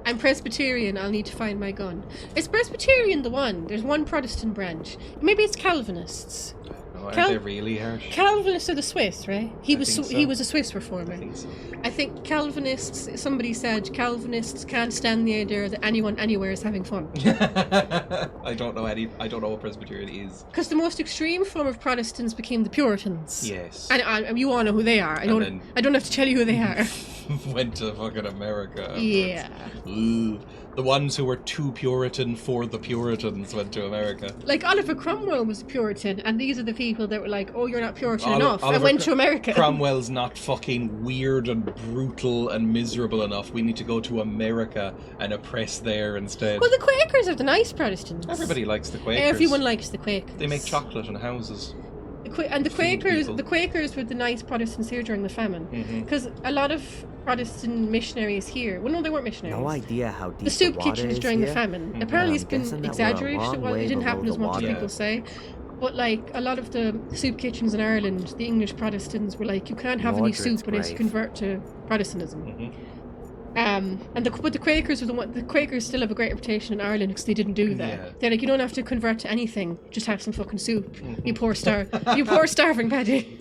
I'm Presbyterian, I'll need to find my gun. Is Presbyterian the one? There's one Protestant branch. Maybe it's Calvinists. No, aren't Cal- they really harsh? Calvinists are the Swiss, right? He I was think so. he was a Swiss reformer. I think so. I think Calvinists. Somebody said Calvinists can't stand the idea that anyone anywhere is having fun. I don't know what Presbyterian is. Because the most extreme form of Protestants became the Puritans. Yes. And you all know who they are. I then- don't have to tell you who they are. Went to fucking America. afterwards. Yeah. Ooh. The ones who were too Puritan for the Puritans went to America. Like Oliver Cromwell was a Puritan, and these are the people that were like, "Oh, you're not Puritan enough," and Oliver went to America. Cromwell's not fucking weird and brutal and miserable enough. We need to go to America and oppress there instead. Well, the Quakers are the nice Protestants. Everybody likes the Quakers. Everyone likes the Quakers. They make chocolate and houses. And the feed Quakers, people. the Quakers were the nice Protestants here during the famine, because a lot of Protestant missionaries here. Well, no, they weren't missionaries. No idea how deep The soup water kitchens is during the here. famine. Apparently, it's I'm guessing been that we're a exaggerated. long It way didn't happen below as the much as water. people say. But like a lot of the soup kitchens in Ireland, the English Protestants were like, you can't have any Mordred's soup unless you grave. convert to Protestantism. But the Quakers were the one. The Quakers still have a great reputation in Ireland because they didn't do that. Yeah. They're like, you don't have to convert to anything. Just have some fucking soup. You poor starving paddy.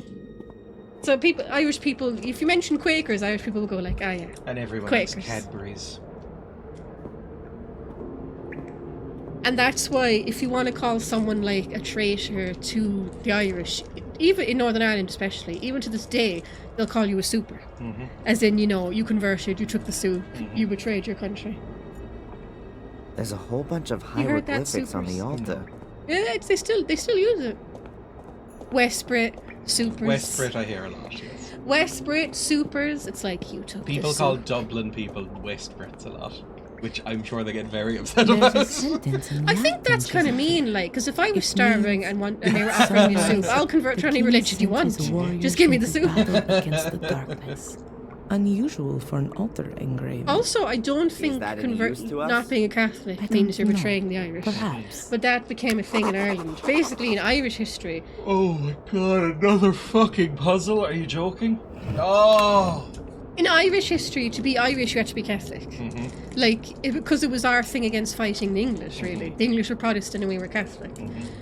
So Irish people, if you mention Quakers, Irish people will go like, yeah. And everyone Quakers. likes Cadbury's. And that's why, if you want to call someone like a traitor to the Irish, even in Northern Ireland especially, even to this day, they'll call you a super. As in, you converted, you took the soup, you betrayed your country. There's a whole bunch of You heard that, hieroglyphics on the supers? altar. Yeah, they still use it. Westbrit, supers. Westbrit, I hear a lot. Yes. Westbrit, supers. It's like you took People the call soup. Dublin people Westbrits a lot, which I'm sure they get very upset There's a about. sentence in I think that's kind of mean, like, because if I was starving and they were offering me soup, I'll convert to any religion you want. Just give me the soup. Against the darkness. Unusual for an altar engraving. Also, I don't think that any use to us? not being a Catholic I means don't you're know. betraying the Irish. Perhaps. But that became a thing in Ireland. Basically, in Irish history, Oh my god, another fucking puzzle? Are you joking? Oh! in Irish history, to be Irish, you had to be Catholic. Because it was our thing against fighting the English, really. The English were Protestant and we were Catholic.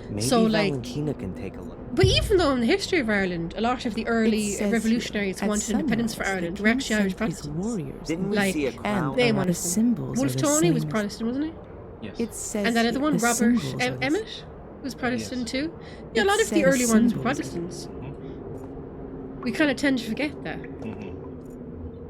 Maybe So, like- Valentina can take a look. But even though in the history of Ireland, a lot of the early It says revolutionaries who at wanted independence for sunrise, Ireland the were king actually Irish sent his Protestants. warriors Didn't we Like, see a and crown? they the wanted them. symbols Wolfe are the Tony was same. Protestant, wasn't he? Yes. It says And that other one, the Robert symbols are the Emmett, was Protestant Yes. too. Yeah, a It lot of the says early ones were symbols. Protestants. We kind of tend to forget that.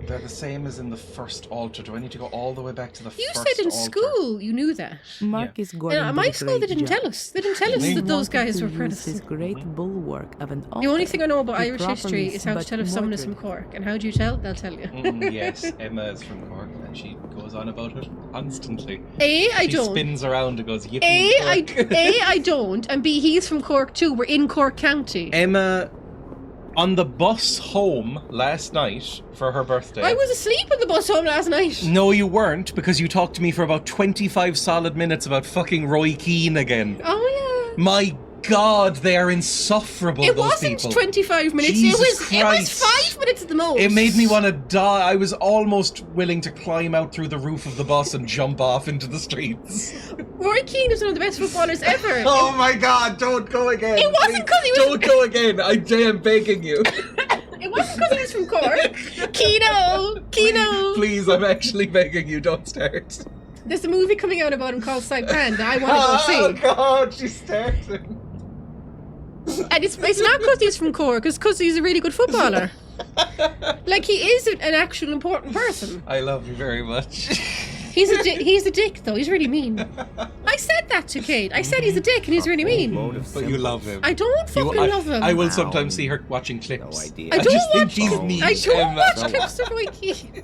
They're the same as in the first altar. Do I need to go all the way back to the You first said in altar? school you knew that. Mark is going And at my school they didn't tell us. They didn't tell us that those guys were His Protestant. great bulwark of an The only thing I know about he Irish history properly is how to but tell if someone is from Mordred. Cork. And how do you tell? They'll tell you. Yes, Emma is from Cork and she goes on about it constantly. I She don't. spins around and goes, yippee I don't. And B, he's from Cork too. We're in Cork County. Emma, on the bus home last night for her birthday. I was asleep on the bus home last night. No, you weren't, because you talked to me for about 25 solid minutes about fucking Roy Keane again. Oh, yeah. My God, they are insufferable, It those wasn't people. 25 minutes. Jesus It was Christ. 5 minutes at the most. It made me want to die. I was almost willing to climb out through the roof of the bus and jump off into the streets. Roy Keane is one of the best footballers ever. Oh my God, don't go again. It wasn't please. 'cause he was- Don't go again. I am begging you. It wasn't because he was from Cork. Keno. Please, I'm actually begging you, don't start. There's a movie coming out about him called Saipan that I want to Oh go see. God, she's starting. And it's not because he's from Cork, it's because he's a really good footballer. Like, he is an actual important person. I love you very much. He's a dick, though. He's really mean. I said that to Kate. I said he's a dick and he's really mean. But you love him. I don't fucking love him. I will sometimes see her watching clips. No idea. I I just don't think watch she's clips. neat. I don't Emma. watch clips of Roy Keane.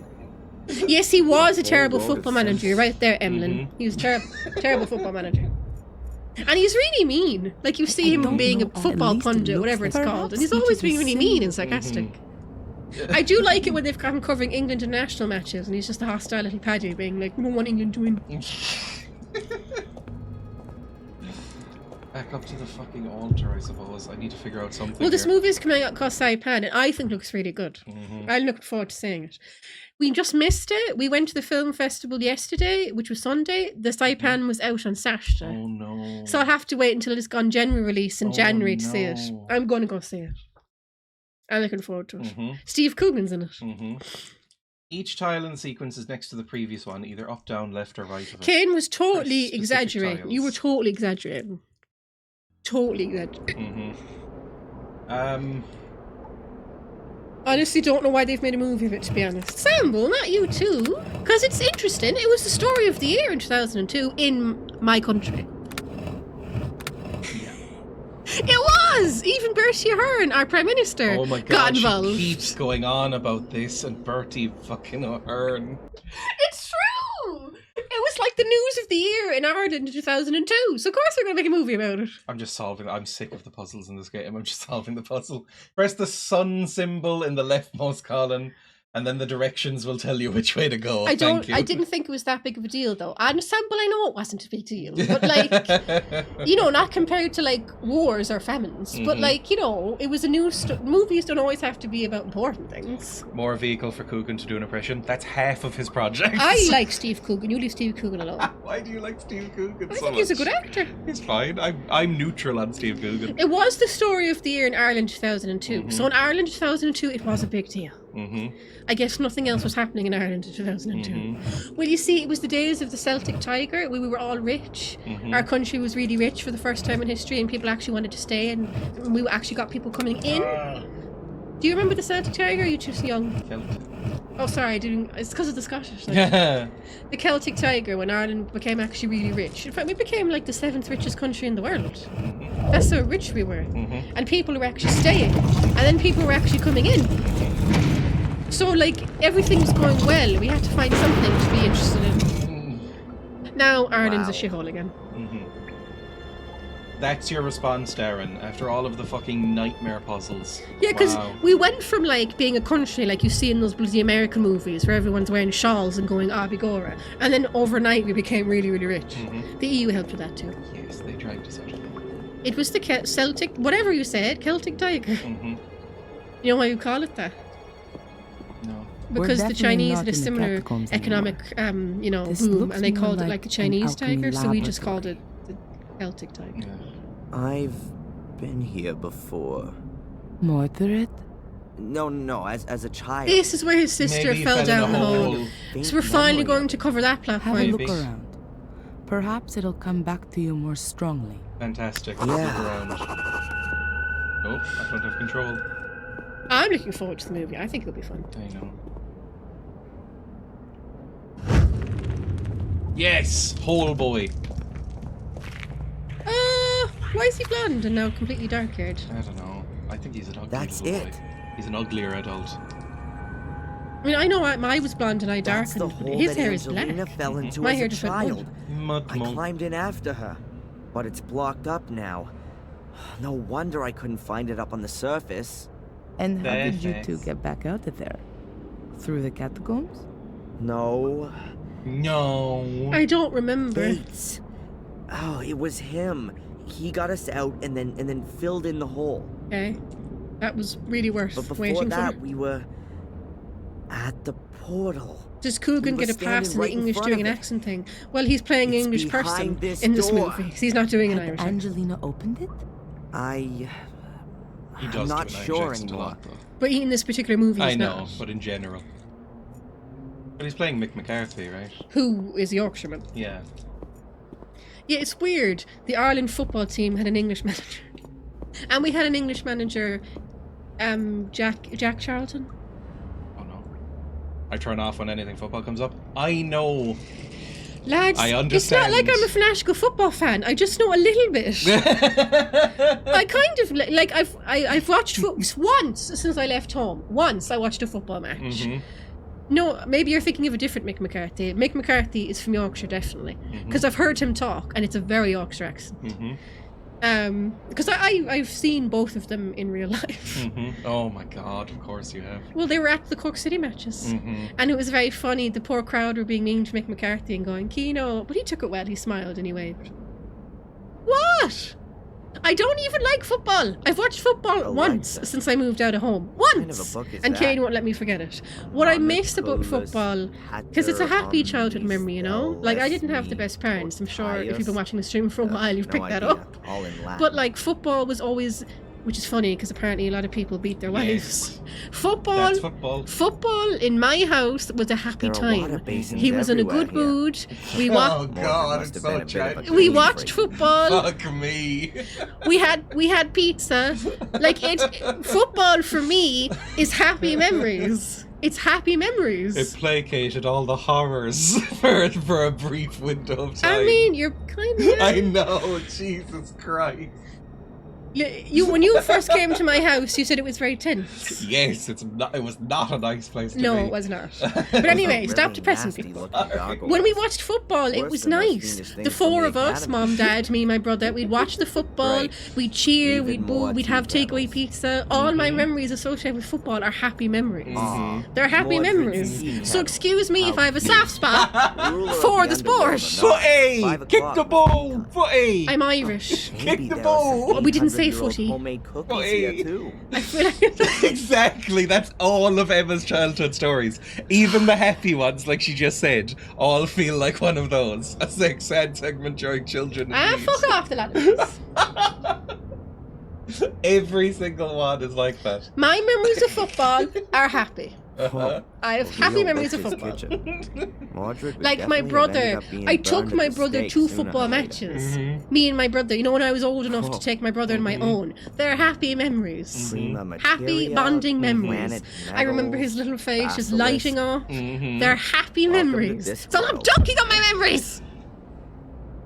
Yes, he was a terrible football manager. You're right there, Emlyn. He was terrible football manager. And he's really mean. Like, you see him being a football pundit, whatever it's called. And he's always being really mean and sarcastic. I do like it when they've got him covering England international matches and he's just a hostile little paddy being like, we don't want England to win. Back up to the fucking altar, I suppose. I need to figure out something. Well, this here. movie is coming out called Saipan and I think looks really good. I'm looking forward to seeing it. We just missed it. We went to the film festival yesterday, which was Sunday. The Saipan was out on Saturday. Oh no. So I'll have to wait until it's gone general release in January to see it. no. I'm going to go see it. I'm looking forward to it. Mm-hmm. Steve Coogan's in it. Each tile in the sequence is next to the previous one, either up, down, left, or right of it. Kane was totally specific exaggerating. tiles. You were totally exaggerating. Totally exaggerating. Honestly, don't know why they've made a movie of it, to be honest. Samble, not you too. Because it's interesting. It was the story of the year in 2002 in my country. It was! Even Bertie Ahern, our Prime Minister, Oh my got God, she involved. keeps going on about this and Bertie fucking Ahern. It's true! It was like the news of the year in Ireland in 2002, so of course they're going to make a movie about it. I'm sick of the puzzles in this game. I'm just solving the puzzle. Press the sun symbol in the leftmost column, and then the directions will tell you which way to go. I Thank you. didn't think it was that big of a deal though. And Sample, I know it wasn't a big deal, but like, not compared to like wars or famines, but like, it was a news. Movies don't always have to be about important things. More vehicle for Coogan to do an impression. That's half of his project. I like Steve Coogan. You leave Steve Coogan alone. Why do you like Steve Coogan I so think much? he's a good actor. He's fine. I'm neutral on Steve Coogan. It was the story of the year in Ireland 2002. So in Ireland 2002, it was a big deal. I guess nothing else was happening in Ireland in 2002. Well, you see, it was the days of the Celtic Tiger. We were all rich. Our country was really rich for the first time in history, and people actually wanted to stay, and we actually got people coming in. Do you remember the Celtic Tiger? You're too young. Celtic. Oh, sorry, it's because of the Scottish. Like, Yeah. the Celtic Tiger, when Ireland became actually really rich. In fact, we became like the 7th richest country in the world. That's how rich we were. And people were actually staying. And then people were actually coming in. So, like, everything was going well. We had to find something to be interested in. Now, Ireland's a shithole again. That's your response, Darren, after all of the fucking nightmare puzzles. Yeah, because Wow. we went from, like, being a country like you see in those bloody American movies where everyone's wearing shawls and going Abigora. And then overnight we became really, really rich. The EU helped with that too. Yes, they dragged us out of it. It was the Celtic, whatever you said, Celtic Tiger. You know why you call it that? No. Because the definitely Chinese not had a in the similar catacombs economic, This boom, looks and they more called it like like the an Chinese alchemy tiger, so we just called it laboratory. the Celtic tiger. Yeah. I've been here before. Mordred? No, as a child. This is where his sister Maybe he fell in down a the hole. Faint So we're finally memory. going to cover that Have a platform. look Maybe. around. Perhaps it'll come back to you more strongly. Fantastic. Let's Yeah. look around. Oh, I don't have control. I'm looking forward to the movie. I think it'll be fun. I know. Yes! Hole boy. Why is he blonde and now completely dark-haired? I don't know. I think he's an ugly That's little it. boy. He's an uglier adult. I mean, I know I was blonde and I That's the darkened, but hole his that hair is Angelina black. fell into My as hair a just went child. Mud I monk. climbed in after her, but it's blocked up now. No wonder I couldn't find it up on the surface. And how did you Perfect. two get back out of there? Through the catacombs? No. No. I don't remember. Bates. Oh, it was him. he got us out and then filled in the hole. Okay. That was really worth But before waiting that, for. we were at the portal. Does Coogan we were get a pass in the standing right in English front doing of an it. accent thing? Well, he's playing an It's English person behind this in this door. movie. So he's not doing an Had Irish accent. Angelina opened it? He I'm does not do an Irish sure accent a anymore. lot, though. But in this particular movie, he's I know, not. but in general. But he's playing Mick McCarthy, right? Who is Yorkshireman? Yeah. Yeah, it's weird. The Ireland football team had an English manager. And we had an English manager, Jack Charlton. Oh no. I turn off when anything football comes up. I know. Lads, I it's not like understand. I'm a fanatical football fan. I just know a little bit. I kind of like I've watched once since I left home. Once I watched a football match. Mhm. No, maybe you're thinking of a different Mick McCarthy. Mick McCarthy is from Yorkshire, definitely, because I've heard him talk, and it's a very Yorkshire accent. Because I've seen both of them in real life. Oh my god, of course you have. Well, they were at the Cork City matches, and it was very funny. The poor crowd were being mean to Mick McCarthy and going, Keno, but he took it well. He smiled and he waved. What? I don't even like football. I've watched football once Alexa. since I moved out of home. What kind Once. of a book is And that? Kane won't let me forget it. What I miss about Monoculous football, because it's a Hatter happy on childhood these memory, you know? Like, I didn't have the LSE best parents. I'm sure if you've been Pius. watching the stream for a while, you've No picked that idea. up. All in Latin. But, like, football was always... Which is funny, because apparently a lot of people beat their wives. Football... That's football. Football in my house was a happy There are a lot time. of basins He was in a everywhere good here. mood. We Oh watched. god, must it's have so been a bit of a tragic. We clean watched freak. football. Fuck me. We had pizza. Like football for me is happy memories. It's happy memories. It placated all the horrors for a brief window of time. I mean, you're kind of. I know, Jesus Christ. You when you first came to my house, you said it was very tense. Yes, it was not a nice place to be. No, it was not. But anyway, stop depressing people. When we watched football, it Worse was than those nice. fiendish The things from four the of us, academy. mom, dad, me, my brother, we'd watch the football, Right. we'd cheer, Even we'd boo, more we'd have tea takeaway kettles. pizza. All my memories associated with football are happy memories. Mm-hmm. They're happy More drinking memories. tea So kettles. excuse me if How I have a soft spot Ruler of for the underworld sport. enough. Footy! 5 Kick o'clock the was ball! bedtime. Footy! I'm Irish. Maybe Kick the there are ball. some We didn't say 800-year-old footy. Homemade cookies Footy. here too. I feel like Exactly, that's all of Emma's childhood stories. Even the happy ones, like she just said, all feel like one of those. A sad segment during children. in need. fuck off the lad. Every single one is like that. My memories of football are happy. Uh-huh. I have Real happy memories of Butcher's football. kitchen. Mordred would Like my definitely have brother, ended up being I took burned my at the brother stake to sooner or football later. matches. Me and my brother, you know, when I was old enough to take my brother on my own. They're happy memories. Prima Happy materia, bonding memories. planet I remember his metals, little face just basilisk. lighting up. They're happy Welcome to memories. this So I'm world. dunking on my memories.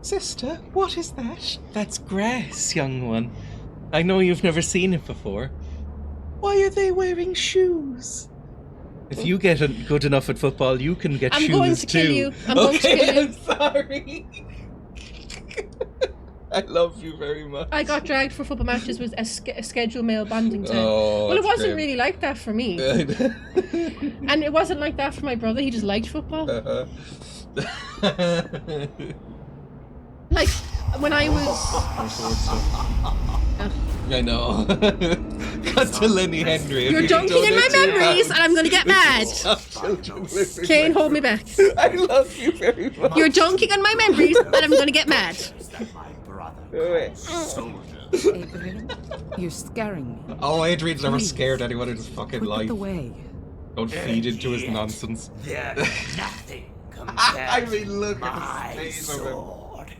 Sister, what is that? That's grass, young one. I know you've never seen it before. Why are they wearing shoes? If you get good enough at football, you can get I'm shoes going to kill too. you. I'm going to kill you. I'm sorry. I love you very much. I got dragged for football matches with a scheduled male bonding time. Oh, Well, it that's wasn't grim. really like that for me. And it wasn't like that for my brother. He just liked football. Like, when I was... I know. Cut to Lenny Henry. if You're you dunking in my donate to memories us. and I'm gonna get mad. Stop children living Kane, like hold me this. back. I love you very much. You're dunking on my memories and I'm gonna get mad. My brother. Adrian, you're scaring me. Oh, Adrian's never Please. scared anyone in his fucking Put life. it away. Don't feed into his nonsense. They're nothing compared I mean, look to at my his face of him. sword.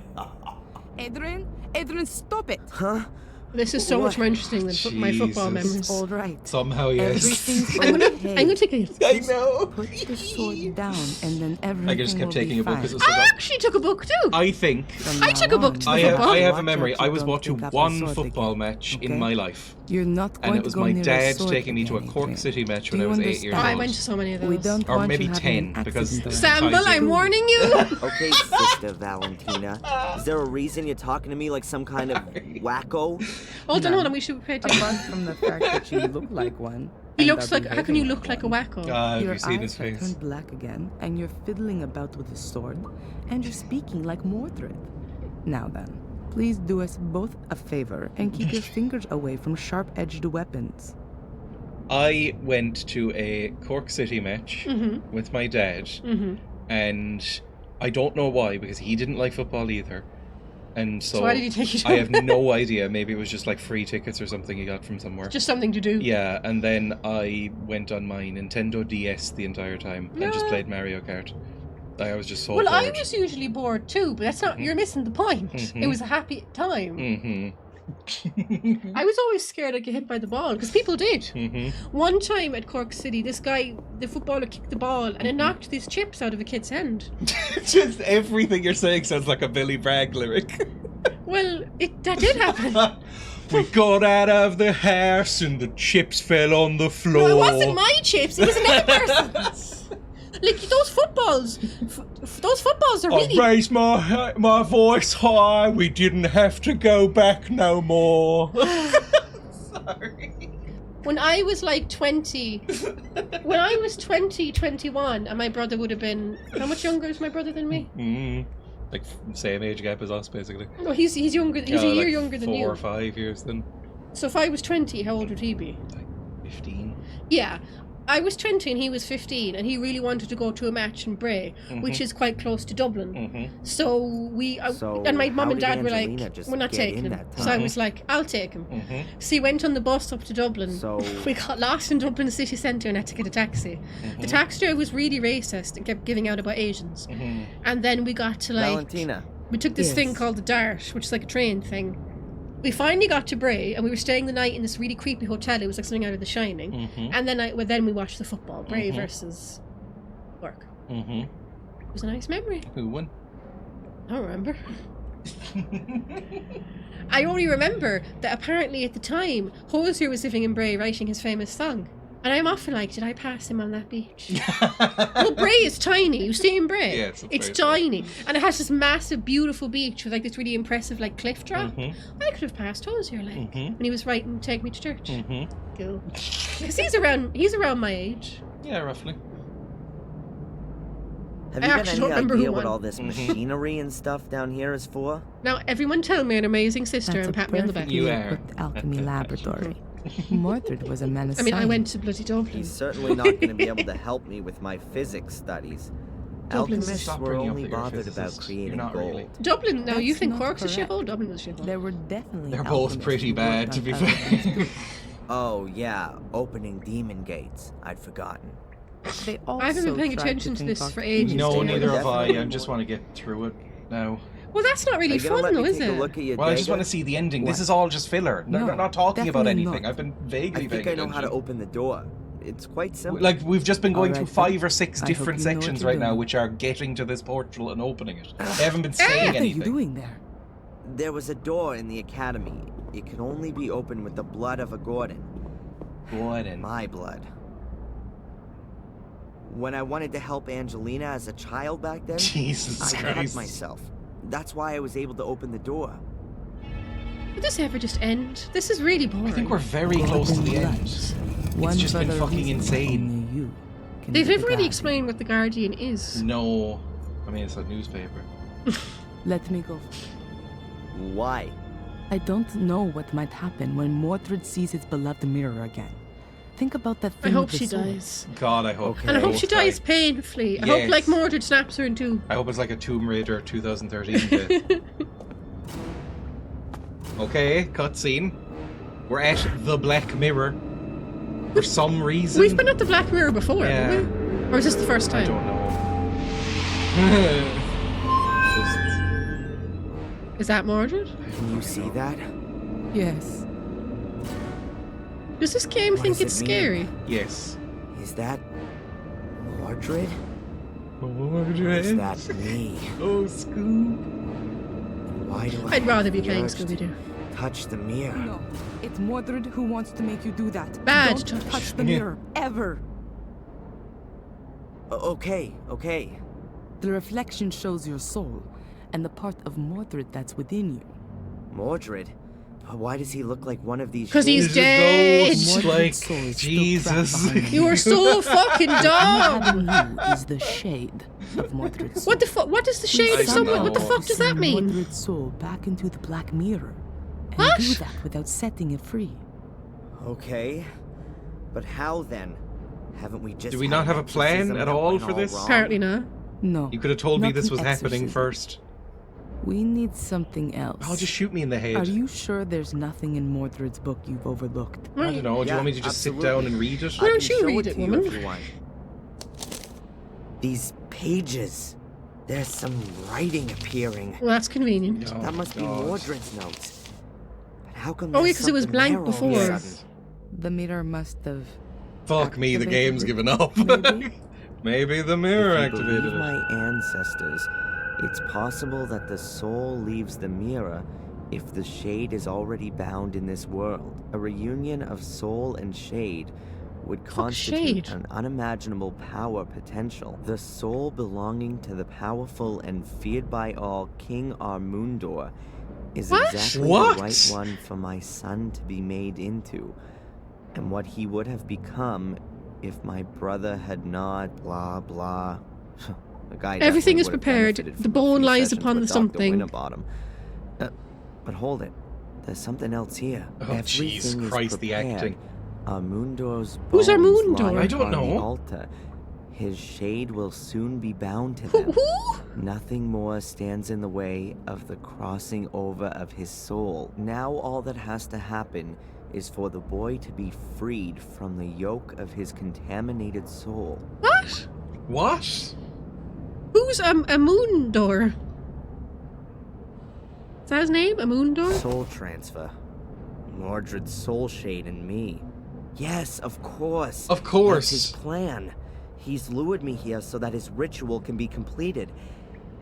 Adrian, stop it. Huh? This is so much more interesting than my football Jesus. memories. All right. Somehow, yes. Everything's I'm okay. gonna take a... I know. Put the sword down, and then everything I just kept will taking be a book fine. as a I actually took a book too. I think From I now took a book on, to the I football. have a watch memory. out you I was don't watching pick up a one sword football again, match okay? in my life. You're not going And it was to go my near a dad sword taking me to a again, Cork Adrian. City match Do when I you was 8 understand? years Oh, I old. went to so many of those. We don't Or want maybe you having 10, an because accident Samble, Ties I'm in. warning you. Okay, Sister Valentina. Is there a reason you're talking to me like some kind of wacko? Hold on, we should pay attention. Apart from the fact that you look like one. He and looks are like... How can you behaving look like a one. wacko? Have Your you seen his eyes have face? turned black again, and you're fiddling about with a sword, and you're speaking like Mordred. Now then, Please do us both a favor and keep your fingers away from sharp-edged weapons. I went to a Cork City match with my dad, and I don't know why, because he didn't like football either. And so why did he take you to I have no idea. Maybe it was just like free tickets or something he got from somewhere. Just something to do. Yeah, and then I went on my Nintendo DS the entire time and just played Mario Kart. I was just so bored. I was usually bored too, but that's not. You're missing the point. It was a happy time. I was always scared I'd get hit by the ball, because people did. One time at Cork City, this guy, the footballer, kicked the ball and it knocked these chips out of a kid's hand. Just everything you're saying sounds like a Billy Bragg lyric. Well, that did happen. We got out of the house and the chips fell on the floor. No, it wasn't my chips, it was another person's. Like, those footballs are really... I raised my voice high. We didn't have to go back no more. Sorry. When I was like 20, 21, and my brother would have been... How much younger is my brother than me? Like, same age gap as us, basically. No, he's younger. He's a year younger than you. 4 or 5 years then. So if I was 20, how old would he be? Like 15. Yeah. I was 20 and he was 15, and he really wanted to go to a match in Bray, which is quite close to Dublin. So and my mum and dad were like, we're not taking him. So I was like, I'll take him. So he went on the bus up to Dublin. So we got lost in Dublin city centre and had to get a taxi. The taxi driver was really racist and kept giving out about Asians. And then we got to Valentina. we took this thing called the Dart, which is like a train thing. We finally got to Bray, and we were staying the night in this really creepy hotel. It was like something out of The Shining. And then we watched the football, Bray versus Cork. It was a nice memory. Who won? I don't remember. I only remember that apparently at the time, Hosier was living in Bray writing his famous song. And I'm often like, did I pass him on that beach? Well, Bray is tiny. You stay in Bray. Yeah, it's tiny. And it has this massive, beautiful beach with like this really impressive like cliff drop. I could have passed Hosier like when he was writing Take Me to Church. Cool. Because he's around my age. Yeah, roughly. Have I you got actually any don't remember idea who what won. all this machinery and stuff down here is for? Now, everyone tell me an amazing sister That's and a pat me on the back. perfectly You are. equipped alchemy laboratory. Mordred was a man of I mean, I science. went to bloody Dublin. He's certainly not going to be able to help me with my physics studies. Dublin's- Alchemists Stop were bringing up only that you're a bothered about physicist. creating You're not gold. really. Dublin, now you That's think not Cork's a correct. shithole? Dublin is a shithole. There were definitely They're both alchemists pretty who bad, worked to on be alchemy. fair. Oh yeah, opening demon gates. I'd forgotten. They also I haven't been paying tried attention to this concoct for ages. No, Definitely neither have I. I more. just want to get through it now. Well, that's not Are really you gonna fun, let though, me is take a it? look at your Well, I just want to dagger? see the ending. What? This is all just filler. No, We're not talking about definitely anything. not. I've been I vaguely think paying I know how to attention. open the door. It's quite simple. Like, we've just been going Alright, through 5 then. or 6 I different hope you know what sections you're right now, doing. which are getting to this portal and opening it. They haven't been saying What are you anything. doing there? There was a door in the academy. It can only be opened with the blood of a Gordon. Gordon. My blood. When I wanted to help Angelina as a child back then, Jesus I cut Christ. myself. That's why I was able to open the door. Would this ever just end? This is really boring. I think we're very close to the end. One just been further fucking reason insane. only you can They've get never the really Guardian. explained what the Guardian is. No. I mean, it's a newspaper. Let me go. Why? I don't know what might happen when Mordred sees his beloved mirror again. Think about that I thing hope with the she sword. dies. God, I hope. Okay. And I hope both she die. dies painfully. I Yes. hope, like, Mordred snaps her in two. I hope it's like a Tomb Raider 2013 bit. Okay, cutscene. We're at the Black Mirror. For some reason. We've been at the Black Mirror before, Yeah. haven't we? Or is this the first I time? don't know. Is that Mordred? Can you see that? Yes. Does this game What think does it's it mean? scary? Yes. Is that Mordred? Or Mordred. is that me? Oh, Scoob. Why do I I'd rather be have the playing urge to Scooby-Doo. touch the mirror? No, it's Mordred who wants to make you do that. Bad Don't touch. touch the Yeah. mirror, ever. Okay. The reflection shows your soul, and the part of Mordred that's within you. Mordred? But why does he look like one of these 'Cause he's shades? dead. Ghost, Mordred's soul like is still trapped Jesus. behind You are so fucking dumb. Having you is the shade of Mordred's soul. What the fuck? What does the shade I of someone? don't What the know. fuck does that mean? Mordred's soul back into the Black Mirror. And What? do that without setting it free. Okay, but how then? Haven't we just Do we had not an have a plan exorcism at that all went for this? wrong? Apparently not. No. You could have told me not this an was happening exorcism. first. We need something else. Oh, just shoot me in the Are head. you sure there's nothing in Mordred's book you've overlooked? I don't know. Do you Yeah, want me to just sit absolutely. down and read it? Why don't I can you show read it, to you woman? if you want. These pages. There's some writing appearing. Well, that's convenient. Oh, That must be God. Mordred's notes. But how come Oh, yeah, there's 'cause it was something blank there all of a before. sudden? The mirror must have... Fuck me, the game's given up. Maybe? Maybe the mirror If you activated believe it. my ancestors, it's possible that the soul leaves the mirror if the shade is already bound in this world. A reunion of soul and shade would constitute shade? an unimaginable power potential. The soul belonging to the powerful and feared by all King Armundor is What? exactly What? the right one for my son to be made into, and what he would have become if my brother had not blah blah. The guy Everything definitely is would have prepared. benefited The from a bone few lies sessions upon with the Dr. something. Winterbottom. But hold it. There's something else here. Oh, Everything Jesus is Christ, the prepared. acting. Armundor's Who's bones Armundor? lie I don't upon the know. altar. His shade will soon be bound to Who? them. Who? Nothing more stands in the way of the crossing over of his soul. Now all that has to happen is for the boy to be freed from the yoke of his contaminated soul. What? What? Who's a Moondor? Is that his name? A Moondor? Soul transfer. Mordred's soul shade and me. Yes, of course. Of course. That's his plan. He's lured me here so that his ritual can be completed,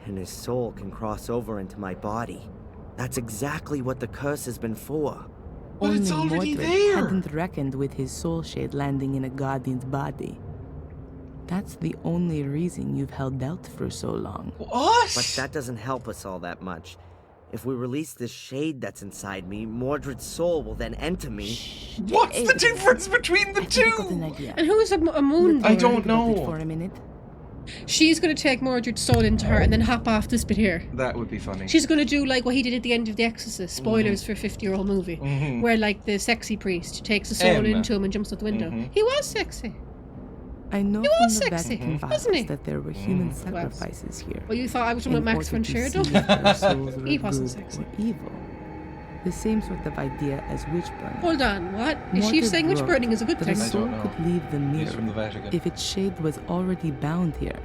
and his soul can cross over into my body. That's exactly what the curse has been for. Well, it's Only already Mordred there. hadn't reckoned with his soul shade landing in a guardian's body. That's the only reason you've held out for so long. What? But that doesn't help us all that much. If we release this shade that's inside me, Mordred's soul will then enter me. What's the difference between the I think I've got an two? idea. And who is a Moondor? I don't Think about it know. for a minute. She's gonna take Mordred's soul into her and then hop off this bit here. That would be funny. She's gonna do like what he did at the end of The Exorcist. Spoilers for a 50-year-old movie. Mhm. Where like the sexy priest takes the soul Emma. into him and jumps out the window. Mhm. He was sexy. I know He from was the sexy, Vatican wasn't he? files that there were human Mm. sacrifices here. Well, you thought I was talking in about Max order von to Sydow? see if their souls were He wasn't good sexy. or evil. The same sort of idea as witch burning. Hold on, what? Is she Mordred saying witch wrote burning is a good that thing? a I soul don't know. could leave the He's from the mirror Vatican. if its shade was already bound here.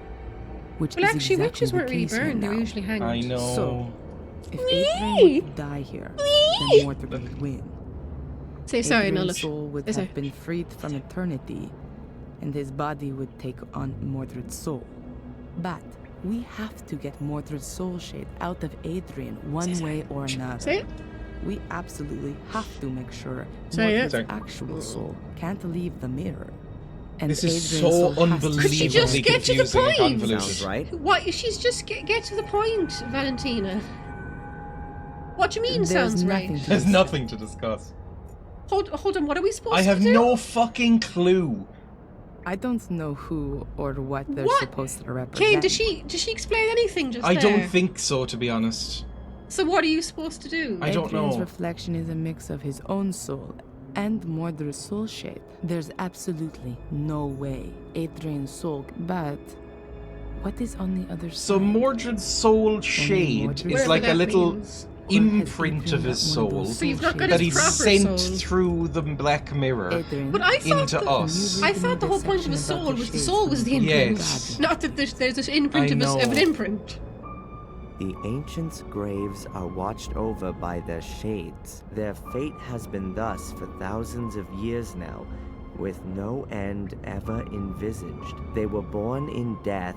Which Well, is actually, exactly witches the weren't really case here burned. They were now. usually hanged. I know. So, if Adrian were to die here, then Mordred would win. Say sorry, Adrian's Nullish. soul would Say sorry. have been freed from eternity, and his body would take on Mordred's soul. But we have to get Mordred's soul shade out of Adrian one way or another. Say it. We absolutely have to make sure Say it. Mordred's Sorry. actual soul can't leave the mirror. And This is Adrian's so soul has to unbelievably Could she just get to the confusing and point? convoluted. Sounds right. What? She's just get to the point, Valentina. What do you mean There's sounds nothing right? to There's discuss. nothing to discuss. Hold on. What are we supposed I to have do? no fucking clue. I don't know who or what they're What? supposed to represent. Kane, does she explain anything just I there? don't think so, to be honest. So what are you supposed to do? I don't Adrian's know. reflection is a mix of his own soul and Mordred's soul shade. There's absolutely no way Adrian's soul. But what is on the other So side? Mordred's soul shade Mordred- is Whatever like a that little means. imprint of his soul So you've not got that his he's proper sent soul. through the Black Mirror Adrian, But I thought into the, us. I thought the whole point of a soul was the soul was the imprint. Yes. Not that there's this imprint I of know. an imprint. The ancients' graves are watched over by their shades. Their fate has been thus for thousands of years now, with no end ever envisaged. They were born in death,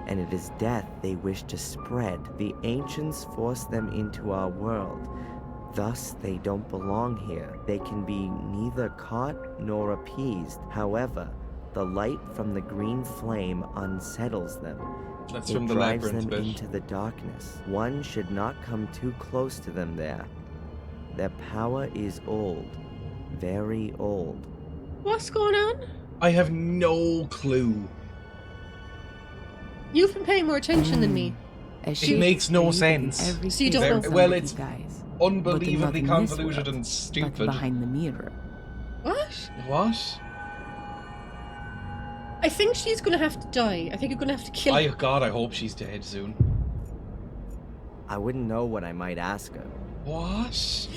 and it is death they wish to spread. The ancients forced them into our world. Thus, they don't belong here. They can be neither caught nor appeased. However, the light from the green flame unsettles them. That's It from the drives labyrinth them bit. into the darkness. One should not come too close to them there. Their power is old. Very old. What's going on? I have no clue. You've been paying more attention than me. It makes no sense. So you don't know Well, it's dies, unbelievably but not in this convoluted world, and but stupid. behind the mirror. What? What? I think she's gonna have to die. I think you're gonna have to kill her. God, I hope she's dead soon. I wouldn't know what I might ask her. What?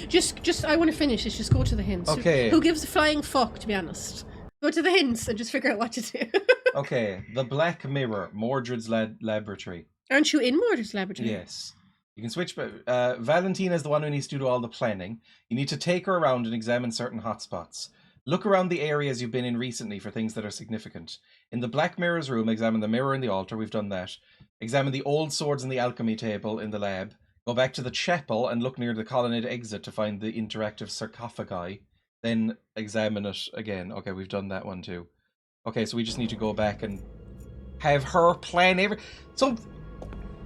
Just I want to finish this. Just go to the hints. Okay. Who gives a flying fuck, to be honest? Go to the hints and just figure out what to do. Okay, the Black Mirror, Mordred's laboratory. Aren't you in Mordred's laboratory? Yes. You can switch, but Valentina is the one who needs to do all the planning. You need to take her around and examine certain hotspots. Look around the areas you've been in recently for things that are significant. In the Black Mirror's room, examine the mirror in the altar. We've done that. Examine the old swords in the alchemy table in the lab. Go back to the chapel and look near the colonnade exit to find the interactive sarcophagi. Then examine it again. Okay, we've done that one too. Okay, so we just need to go back and have her plan every... So,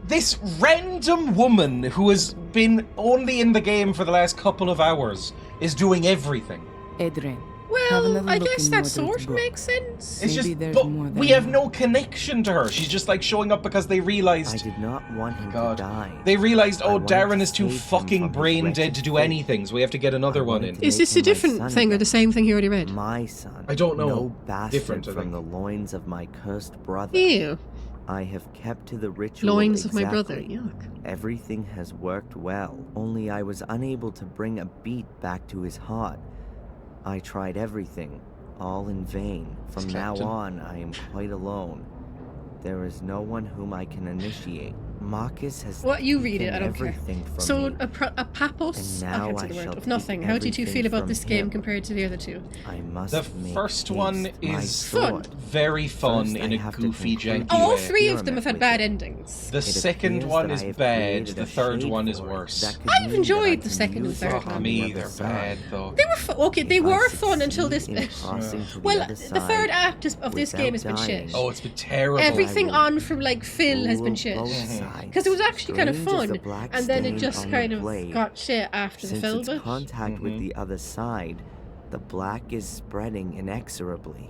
this random woman who has been only in the game for the last couple of hours is doing everything. Adrian. Well, I guess that sort of makes sense. It's Maybe just, there's but more than we have one. no connection to her. She's just like showing up because they I realized... did not want him God. to die. They realized, I oh, wanted Darren to is too save him fucking from his brain dead wretched to do fate. anything, so we have to get another one in. wanted to Is this a make him my different son thing or again. the same thing you already read? My son. I don't know. No bastard Different, I from think. the loins of my cursed brother. Ew. I have kept to the ritual Loins exactly. of my brother. Yuck. Everything has worked well, only I was unable to bring a beat back to his heart. I tried everything, all in vain. From now Captain. on, I am quite alone. There is no one whom I can initiate. Marcus has What, you read it, taken I don't care. everything from So, me. a papos? And I now can't say I the shall word. Of take nothing. How did you everything feel about from this game him. compared to the other two? I must The make first one haste my is sword. very fun First, in I a have to goofy, conclude janky All way. three of them have had with bad it. endings. The It second appears one that is I have bad. created The a third shade one is for it worse. that could I've mean that enjoyed I the can second and use third it Fuck one. on me, the they're other bad side. though. They were okay. They If I were fun until this succeed in bit. crossing to the Well, other the third side act of this game has been without shit. dying, Oh, it's been terrible. Everything I will on from like Phil has been rule shit. both Mhm. sides, Because it was actually kind of strange as the fun, black and then it stain just on kind the of blade. got shit after the Since Phil its bit. contact Mhm. with the other side, the black is spreading inexorably.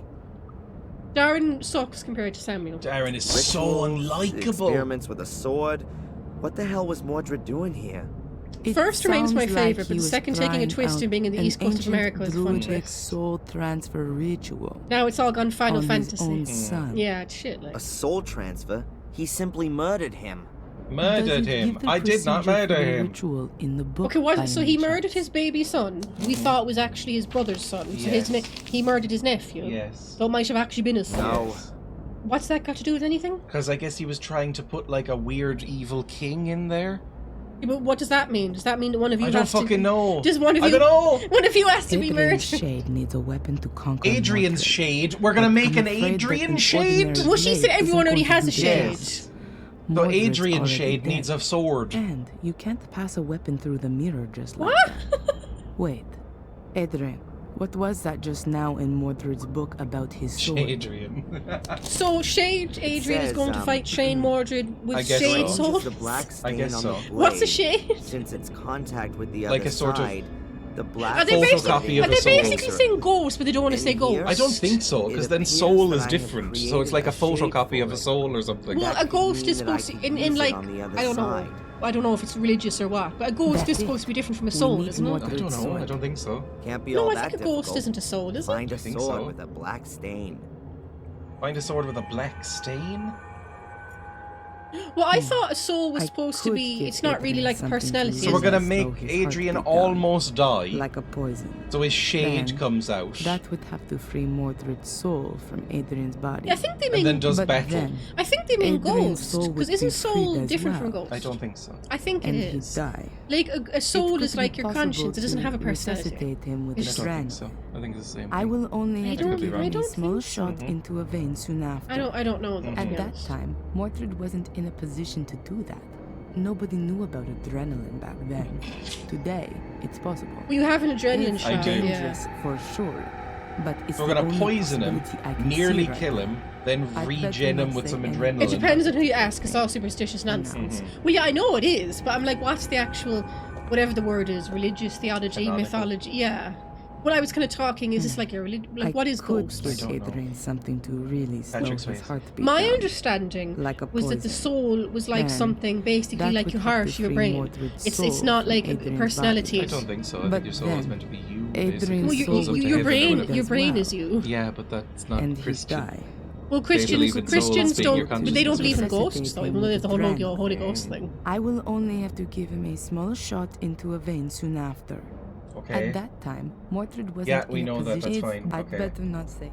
Darren sucks compared to Samuel. Darren is so Rituals, unlikable. Experiments with a sword. What the hell was Mordred doing here? It First remains my sounds like favourite, he but the was second taking a trying twist out and being in the an east coast of ancient America is a fun druidic twist. soul transfer ritual Now it's all gone Final on Fantasy. his own son. Yeah, it's shit like. A soul transfer? He simply murdered him. Murdered Doesn't him. give the I did not procedure for murder the him. Ritual in the book Okay, was by it so any he chance. murdered his baby son? We thought was actually his brother's son. So Yes. he murdered his nephew. Yes. So it might have actually been his son. No. What's that got to do with anything? Because I guess he was trying to put like a weird evil king in there. Yeah, but what does that mean? Does that mean that one of you I don't has to... fucking know. Does one of I you... don't know. One of you has to be Adrian's murdered. shade needs a weapon to conquer Adrian's Mordred. shade. We're gonna But make I'm an afraid that Adrian an shade. ordinary Well, she said blade everyone isn't already going has to a do shade. that. So Mordred's Adrian already shade dead. needs a sword. And you can't pass a weapon through the mirror just like What? that. Wait, Adrian, what was that just now in Mordred's book about his sword? Adrian. So Shade Adrian is says, going to fight Shane Mordred I with guess Shade so. Soul? Changes the black stain guess on so. the blade. What's a shade? Since its contact with the Like other a sort of side, the black Are they Photocopy basically, of are a they soul. basically saying ghost, but they don't want to say In here? ghost? I don't think so, because It then appears soul that is I have different. So created it's like a a shade photocopy for of a it. soul or something. Well, That a ghost could is mean that I supposed to, could in use it like, on the other I don't know. side. I don't know if it's religious or what, but a ghost That's is it. supposed to be different from a We soul, need isn't it? more I don't know. I sword. don't think so. Can't be No, all I that think a ghost difficult. isn't a soul, is it? Find a I think sword so. with a black stain. Find a sword with a black stain. Well, I thought a soul was I supposed to could be. give It's not really Adrian like a something to personality. So we're is gonna it? Slow make his Adrian heartbeat down. almost die. Like a poison. So his shade Then comes out. That would have to free Mordred's soul from Adrian's body. Yeah, I think they and mean. then does but battle. then, I think they mean Adrian's ghost, soul because would isn't be soul freed as different from well. ghost? I don't think so. I think and it he'd is. die. Like a soul It is could like be your possible conscience. It doesn't to have a personality. resuscitate him with I a don't think strand. so. I think it's the same. I thing. will only I have to don't- give I him a don't small think so. shot into a vein soon after. I don't know that. to At be that honest. time, Mordred wasn't in a position to do that. Nobody knew about adrenaline back then. Today, it's possible. Well, you have an adrenaline It's I shot. do. Yeah. dangerous for sure, but it's So we're the gonna only poison him, possibility I can nearly see right kill now. him, then I'd bet regen you him not with say some anything. adrenaline. It depends on who you ask. It's all superstitious nonsense. No. Well, yeah, I know it is, but I'm like, what's the actual whatever the word is, religious, theology, Canonical. mythology. Yeah. When I was kind of talking, is this like a like what is ghost? I could don't give know. Adrian something to really slow Patrick's his face. heartbeat My down. understanding Like a was that the poison. soul was like Then something basically that like would your have heart, to your free brain. Mordred's It's soul not from like Adrian's personality. I don't think so. I But think your soul is then meant to be you. Adrian's basically. Well, soul It goes up would to your heaven brain, when it- your brain well. is you. Yeah, but that's not and he'd Christian. die. Well, believe in souls Christians being your don't. They don't believe in consciousness. ghosts, though. Even though they have the whole Friend. Holy Ghost thing. I will only have to give him a small shot into a vein soon after. Okay. At that time, Mordred wasn't Yeah, we in a know that, position. that's fine, I'd okay. better not say.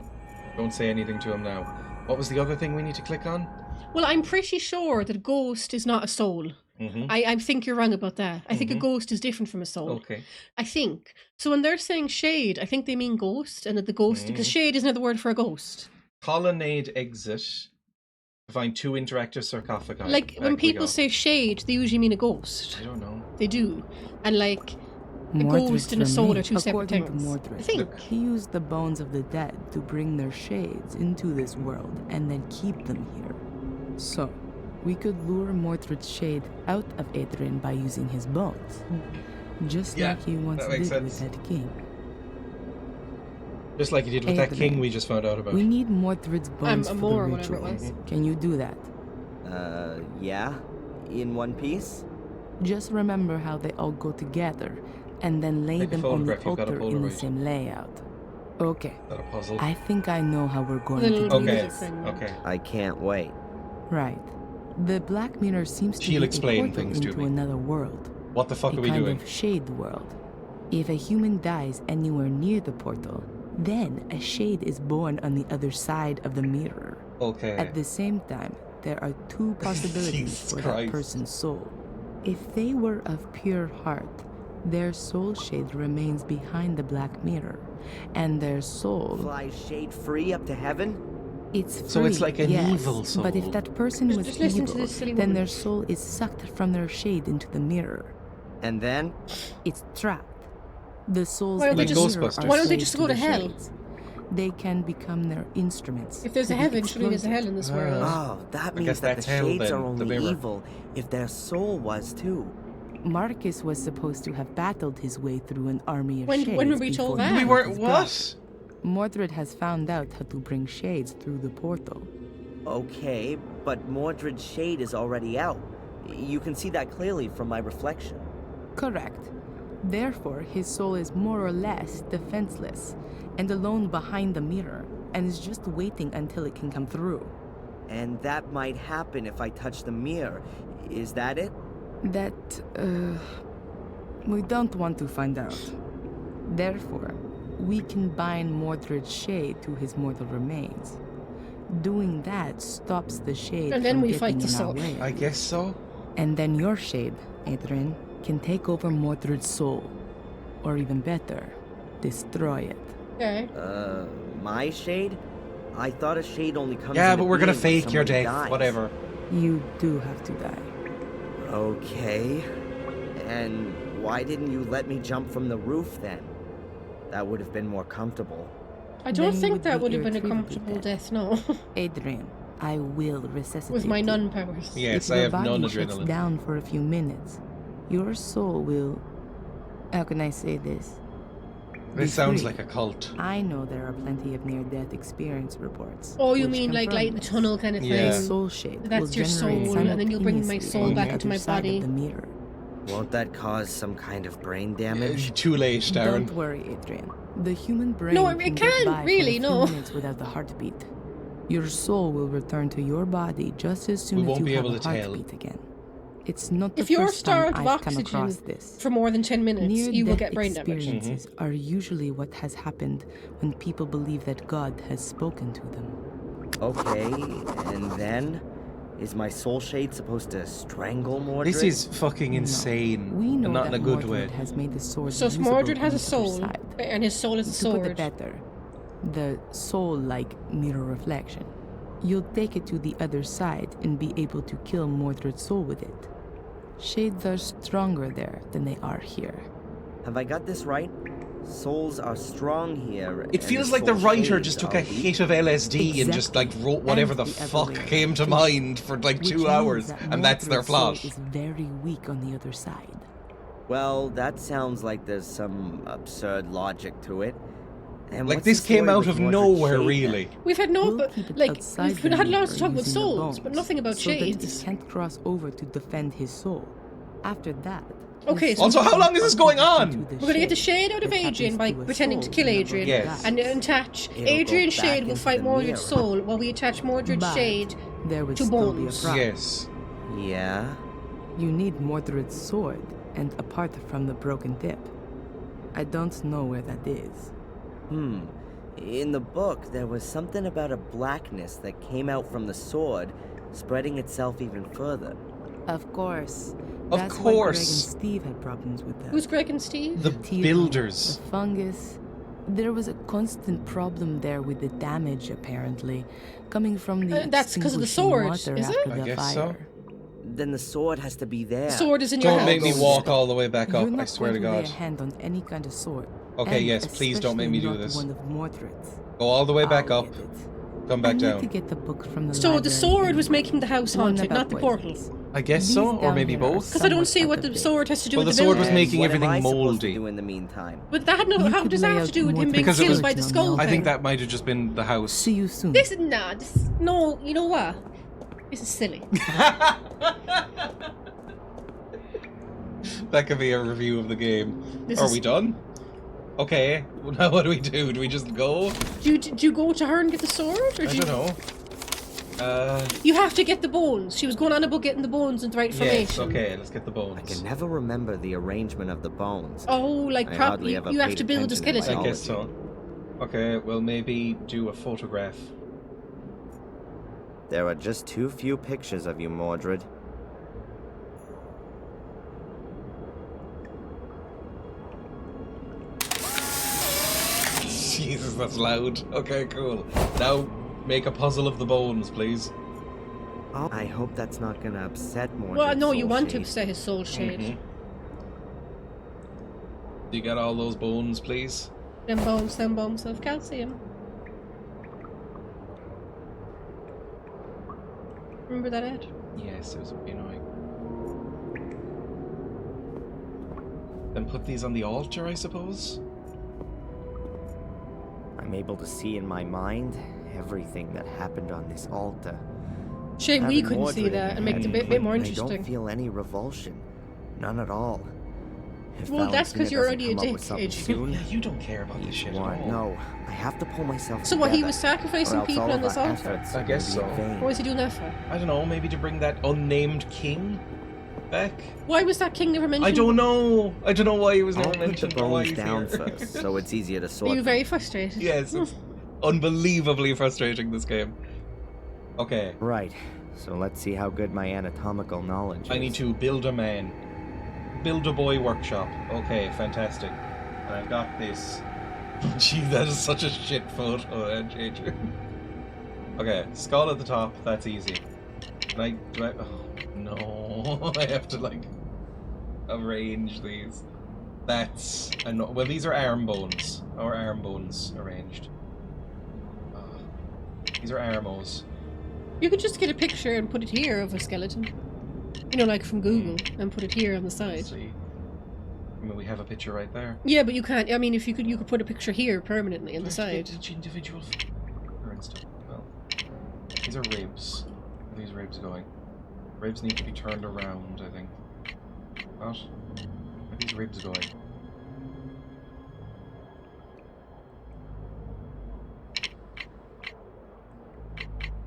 Don't say anything to him now. What was the other thing we need to click on? Well, I'm pretty sure that a ghost is not a soul. Mm-hmm. I think you're wrong about that. I think a ghost is different from a soul. Okay. I think. So when they're saying shade, I think they mean ghost, and that the ghost, because shade is another word for a ghost. Colonnade exit. Find 2 interactive sarcophagi. Like Back when we people go. say shade, they usually mean a ghost. I don't know. They do. And like a Mordred's ghost and a soul remain- are two separate according things. To Mordred, I think. Look. he used the bones of the dead to bring their shades into this world and then keep them here. So, we could lure Mordred's shade out of Adrian by using his bones. Just Yeah, like he once that did makes with sense. that king. Just like you did with that Adrian. king we just found out about. We need Mordred's bones for the Amor, whatever it ritual. was. Can you do that? Yeah? In one piece? Just remember how they all go together, and then lay Like a them on the photograph, you've got a altar in the Polaroid. same layout. Okay, Is that a puzzle? I think I know how we're going Little to do Okay. this. thing. Okay. I can't wait. Right. The Black Mirror seems to She'll be explain a portal things to into me. another world. What the fuck A are we kind doing? of shade world. If a human dies anywhere near the portal, then a shade is born on the other side of the mirror. Okay. At the same time, there are 2 possibilities Jesus for Christ. that person's soul. If they were of pure heart, their soul shade remains behind the Black Mirror, and their soul, Fly shade free up to heaven? it's free, So it's like an yes, evil soul. But if that person was Just listen to evil, this silly then woman. their soul is sucked from their shade into the mirror. And then? It's trapped. The souls Why don't in they the just- mirror Ghostbusters. are Why don't they slaves just go to the hell? shades. They can become their instruments. If there's to a be heaven, surely there's a exploited. hell in this world. Oh, that I means guess that the that's hell shades then, are the only mirror. evil if their soul was too. Marcus was supposed to have battled his way through an army of shades. When were we told before that? he We met weren't. his What? brother. Mordred has found out how to bring shades through the portal. Okay, but Mordred's shade is already out. You can see that clearly from my reflection. Correct. Therefore, his soul is more or less defenseless and alone behind the mirror, and is just waiting until it can come through. And that might happen if I touch the mirror. Is that it? That, we don't want to find out. Therefore, we can bind Mordred's shade to his mortal remains. Doing that stops the shade And then from we getting fight the in our soul. way. I guess so. And then your shade, Adrian, can take over Mordred's soul. Or even better, destroy it. Okay. My shade? I thought a shade only comes Yeah, into but we're gonna being when fake your somebody death. dies. Whatever. You do have to die. Okay. And why didn't you let me jump from the roof then? That would have been more comfortable. I don't Then you think would that be would have been a irretrievably comfortable dead. death, no. Adrian, I will resuscitate With my you. nun powers. Yes, If I your have body none shuts adrenaline. down for a few minutes, your soul will... How can I say this? This Be sounds free. like a cult. I know there are plenty of near-death experience reports. Oh, you which mean like confirm light in the this. tunnel kind of thing? Yeah. The soul shade That's will your generate soul, and then you'll bring my simultaneously soul on back the into my other side body. of the mirror. Won't that cause some kind of brain damage? Too late, Darren. Don't worry, Adrian. The human brain No, it can can't, get by for really, a few no. minutes without the heartbeat. Your soul will return to your body just as soon We as won't you be have able a to tell. heartbeat again. It's not the If you're first time starved of I've come oxygen across this. for more than 10 minutes, you will Near-death get brain damage. experiences are usually what has happened when people believe that God has spoken to them. Okay, and then? Is my soul shade supposed to strangle Mordred? This is fucking insane. We know and not that in a good Mordred way. has made the sword So if usable Mordred has on a the other soul, side. and his soul is a To put it sword. better, the soul-like mirror reflection. You'll take it to the other side and be able to kill Mordred's soul with it. Shades are stronger there than they are here. Have I got this right? Souls are strong here. It and feels like the soul writer shades just took are a weak. hit of LSD and just like wrote whatever And the the other fuck way came to too. mind for like Which 2 means hours, that and that's their Mordred's soul plot. is very weak on the other side. Well, that sounds like there's some absurd logic to it. And Like, what's this the came story out with of Mordred nowhere, Shade, really. then? We've had no, We'll but keep it like outside we've had the lots of mirror talk about using the souls, but bones, nothing about so that shades. he can't cross over to defend his soul. After that. Okay, his so- Also, soul how long is this is going up on? into the We're gonna get the shade shade out of that Adrian happens by to a pretending to soul kill whenever Adrian, he Yes. dies. and attach It'll go Adrian's back shade will into fight the Mordred's mirror. soul, while we attach Mordred's But shade. there would to still be a bones. problem. Yes. Yeah? You need Mordred's sword, and apart from the broken tip. I don't know where that is. In the book, there was something about a blackness that came out from the sword, spreading itself even further. Of course. Of That's why Greg and course. Steve had problems with that. Who's Greg and Steve? The teeth, builders. The fungus. There was a constant problem there with the damage, apparently, coming from the That's 'cause of the extinguishing sword, water is it? after I the guess so. fire. Then the sword has to be there. The sword is in your Don't house. make me walk all the way back up, You're I not swear to going lay God. a hand on any kind of sword. Okay, and yes, please don't make me do especially this. not one of Mordred's. Go all the way back I'll up. get it. Come I back need to down. get the book from the So the library sword was anyway. making the house One haunted, about not the portal. poisons. I guess These so, or down maybe here are both. Because I don't somewhat see out what of the date. sword has to do Well, with the the sword was building. making what everything am I supposed moldy. to do in the meantime? But that You how could does lay that have out to do with him Mordred's being Because it killed was- by the skeleton skull on I the think thing? that might have just been the house. See you soon. This no, you know what? This is silly. That could be a review of the game. This Are is- we done? Okay, well, now what do we do? Do we just go? Do you go to her and get the sword, or I do you? don't know. You have to get the bones. She was going on about getting the bones in the right Yes, formation. okay, let's get the I bones. can never remember the arrangement of the bones. Oh, like I properly. hardly ever You have paid to build a attention in skeleton. I guess so. Okay, well maybe do a photograph. There are just too few pictures of you, Mordred. Jesus, that's loud. Okay, cool. Now make a puzzle of the bones, please. Oh, I hope that's not gonna upset Mordred. Well, no, you want to Soulshade. upset his soul shade. Mhm. You got all those bones, please? Them bones of calcium. Remember that, Ed? Yes, it was a bit annoying. Then put these on the altar, I suppose? I'm able to see in my mind everything that happened on this altar. Shame we Having couldn't see Mordred in that my and make it a head, bit more I interesting. don't feel any revulsion. None at all. If Well, that's 'cause Valentina you're doesn't already a come up with dick, something Adrian. soon, Yeah, you don't care about this shit at Why, all. no, I have to pull myself So what, he together, was or sacrificing else people all on of this our altar? efforts I are guess gonna be so. in vain. What was he doing that for? I don't know, maybe to bring that unnamed king back? Why was that king never mentioned? I don't know. I don't know why he was I'll never put the mentioned or why bones he's down here. first, so it's easier to Are sort you them. very frustrated? Yes, it's unbelievably frustrating, this game. Okay, Right, so let's see how good my anatomical knowledge is. I need to build a man. Build a boy workshop. Okay, fantastic. And I've got this. Gee, that is such a shit photo, Adrian. Okay, skull at the top, that's easy. Oh, no. I have to, like, arrange these. That's... well, these are arm bones. Or arm bones arranged. These are armos. You could just get a picture and put it here of a skeleton. You know, like from Google, and put it here on the side. Let's see. I mean, we have a picture right there. Yeah, but you can't. I mean, if you could put a picture here permanently on the Where'd you side. get each individual finger and stuff? Well, these are ribs. Where are these ribs going? Ribs need to be turned around, I think. What? Where are these ribs going?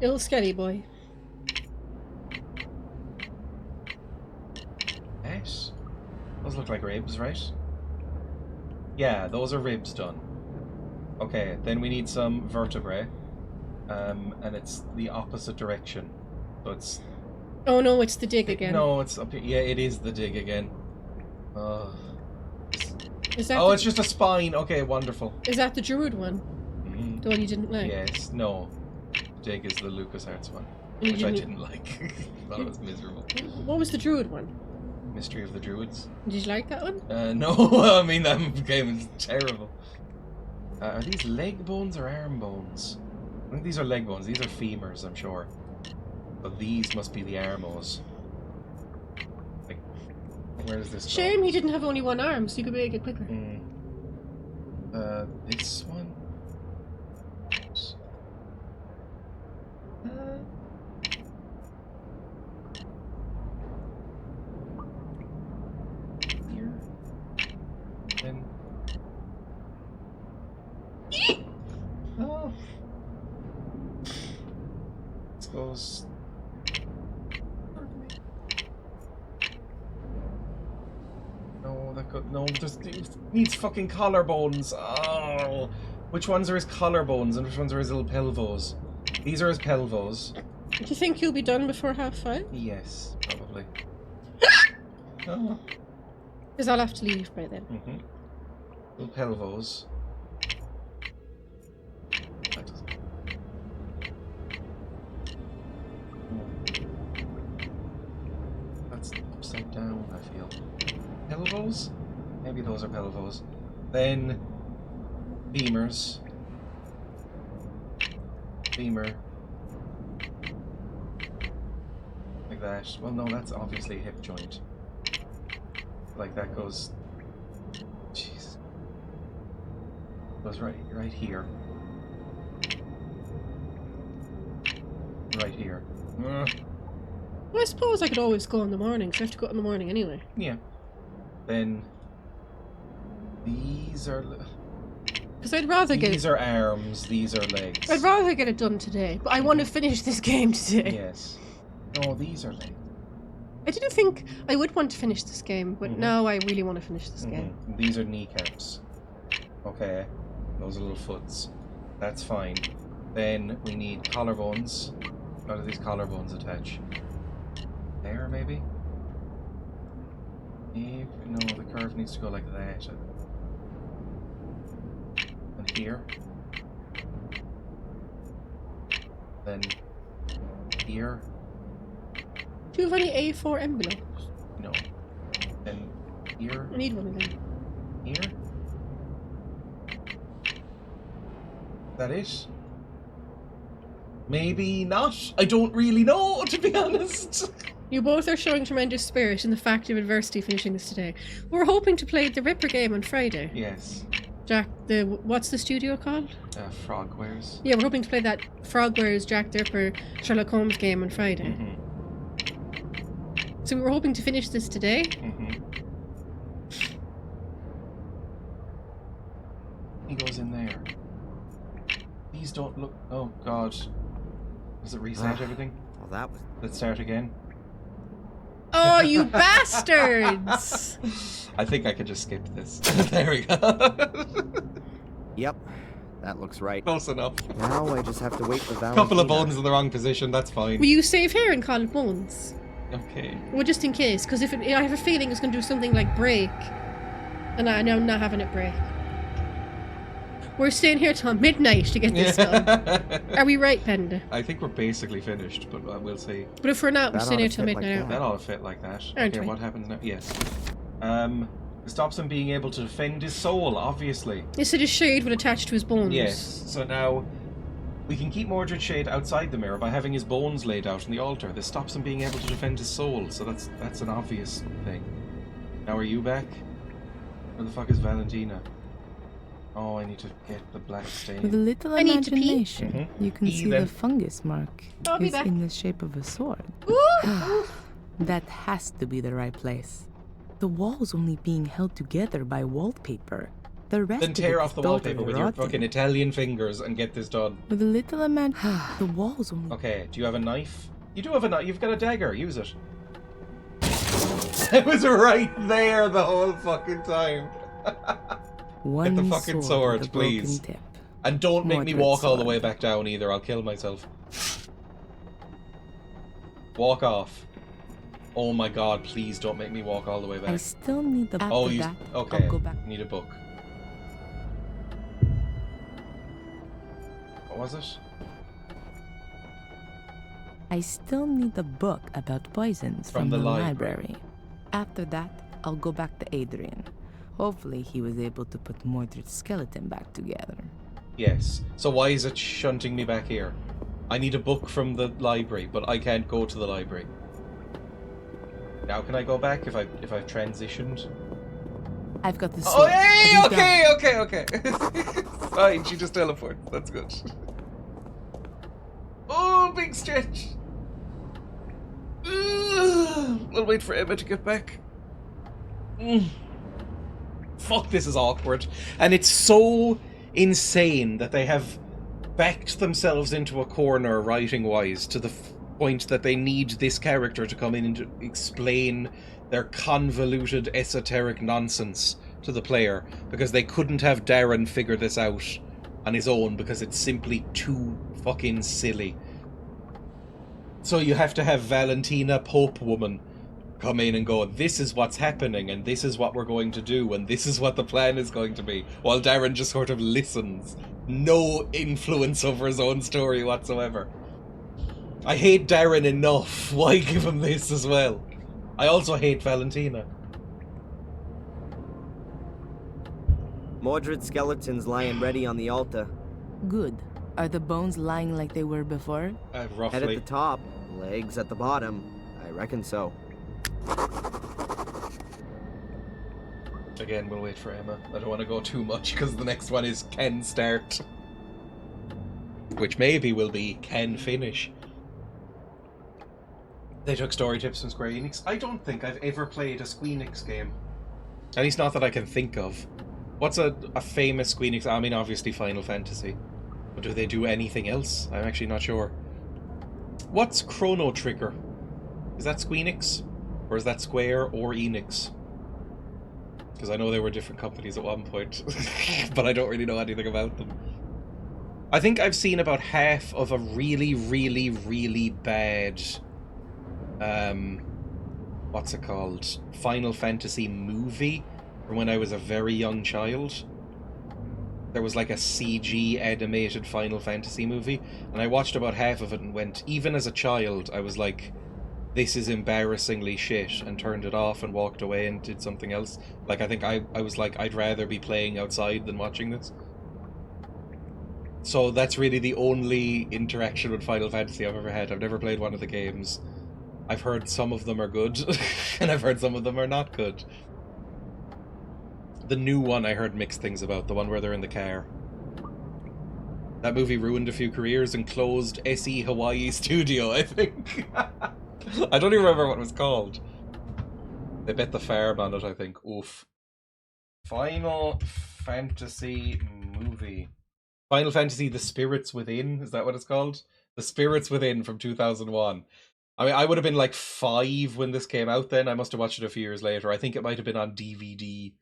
Little skelly boy. Yes. Those look like ribs, right? Yeah, those are ribs done. Okay, then we need some vertebrae. And it's the opposite direction. So it's... Oh no, it's the dig again. No, it's up here. Yeah, it is the dig again. Is that Oh, the, it's just a spine. Okay, wonderful. is that the Druid one? Mhm. The one you didn't like? Yes, no. Dig is the LucasArts one, You which I didn't like. Thought it was miserable. What was the Druid one? Mystery of the Druids. Did you like that one? No, I mean that game is terrible. Are these leg bones or arm bones? I think these are leg bones. These are femurs, I'm sure. But these must be the armos. Like, Where does this go? Shame he didn't have only one arm, so you could make it quicker. This one? Here. Then. Oh. This goes. No, that got no. It needs fucking collarbones. Oh, which ones are his collarbones and which ones are his little pelvos? These are his pelvos. Do you think you'll be done before 5:30? Yes, probably. Oh. Because I'll have to leave by then. Little pelvos. That doesn't. That's upside down, I feel. Pelvos? Maybe those are pelvos. Then beamers. Beamer. Like that. Well, no, that's obviously a hip joint. Like that goes. Jeez. Goes right here. Right here. Well, I suppose I could always go in the morning, so I have to go in the morning anyway. Yeah. Then these are. Because I'd rather get These are arms. These are legs. I'd rather get it done today, but I want to finish this game today. Yes. No, these are legs. I didn't think I would want to finish this game, but now I really want to finish this game. These are kneecaps. Okay. Those are little foots. That's fine. Then we need collarbones. How do these collarbones attach? There, maybe? No, the curve needs to go like that. And here. Then here. Do you have any A4 envelopes? No. Then here. I need one of them. Here. That it? Maybe not. I don't really know, to be honest. You both are showing tremendous spirit in the fact of adversity finishing this today. We're hoping to play the Ripper game on Friday. Yes. Jack, what's the studio called? Frogwares. Yeah, we're hoping to play that Frogwares, Jack the Ripper, Sherlock Holmes game on Friday. So we were hoping to finish this today. He goes in there. These don't look. Oh God. Does it reset everything? Well, that was... Let's start again. Oh, you bastards! I think I could just skip this. There we go. Yep, that looks right. Close enough. Now I just have to wait for Valentina. Couple of bones in the wrong position. That's fine. Will you save here and call it bones? Okay. Well, just in case, because if I have a feeling it's going to do something like break, and I'm not having it break. We're staying here till midnight to get this done. Are we right, Panda? I think we're basically finished, but we'll see. But if we're not, we're That staying ought here to till fit midnight. like Aren't we? That ought to fit like that. Aren't Okay, we? what happens now? Yes. It stops him being able to defend his soul, obviously. Yes, it is shade would attach to his bones. Yes. So now we can keep Mordred Shade outside the mirror by having his bones laid out on the altar. This stops him being able to defend his soul, so that's an obvious thing. Now are you back? Where the fuck is Valentina? Oh, I need to get the black stain. With a little I need to pee. imagination, you can Pee see then. the fungus mark I'll be is back. in the shape of a sword. Ooh! That has to be the right place. The wall's only being held together by wallpaper. The rest Then of tear it off is the totally wallpaper with your rotten. fucking Italian fingers and get this done. With a little the wall's only... Okay, do you have a knife? You do have a knife. You've got a dagger. Use it. It was right there the whole fucking time. One Get the fucking sword, with a broken please. tip. And don't make me Mordred's walk all the sword. way back down either. I'll kill myself. Walk off. Oh my god, please don't make me walk all the way I back. still need the... Oh, After you... that, Okay, I'll go back. need a book. What was it? I still need the book about poisons From from, the the library. library. After that, I'll go back to Adrian. Hopefully he was able to put Mordred's skeleton back together. Yes. So why is it shunting me back here? I need a book from the library, but I can't go to the library. Now can I go back if I've transitioned? I've got the Oh, sword. hey, Have you okay. Fine, she just teleports. That's good. Oh, big stretch. We'll wait for Emma to get back. Fuck, this is awkward. And it's so insane that they have backed themselves into a corner writing-wise to the point that they need this character to come in and to explain their convoluted esoteric nonsense to the player, because they couldn't have Darren figure this out on his own because it's simply too fucking silly. So you have to have Valentina Pope Woman come in and go, this is what's happening, and this is what we're going to do, and this is what the plan is going to be, while Darren just sort of listens. No influence over his own story whatsoever. I hate Darren enough. Why give him this as well? I also hate Valentina. Mordred's skeleton's lying ready on the altar. Good. Are the bones lying like they were before? Roughly. Head at the top, legs at the bottom. I reckon so. Again, we'll wait for Emma. I don't want to go too much because the next one is can start. Which maybe will be can finish. They took story tips from Square Enix. I don't think I've ever played a Squeenix game. At least not that I can think of. What's a famous Squeenix? I mean, obviously Final Fantasy. But do they do anything else? I'm actually not sure. What's Chrono Trigger? Is that Squeenix? Or is that Square or Enix? Because I know they were different companies at one point. But I don't really know anything about them. I think I've seen about half of a really, really, really bad... what's it called? Final Fantasy movie from when I was a very young child. There was like a CG animated Final Fantasy movie, and I watched about half of it and went, even as a child, I was like, this is embarrassingly shit, and turned it off and walked away and did something else. Like, I think I was like, I'd rather be playing outside than watching this. So that's really the only interaction with Final Fantasy I've ever had. I've never played one of the games. I've heard some of them are good, and I've heard some of them are not good. The new one I heard mixed things about, the one where they're in the car. That movie ruined a few careers and closed SE Hawaii Studio, I think. I don't even remember what it was called. They bet the farm on it, I think. Oof. Final Fantasy movie. Final Fantasy The Spirits Within, is that what it's called? The Spirits Within from 2001. I mean, I would have been like 5 when this came out then. I must have watched it a few years later. I think it might have been on DVD.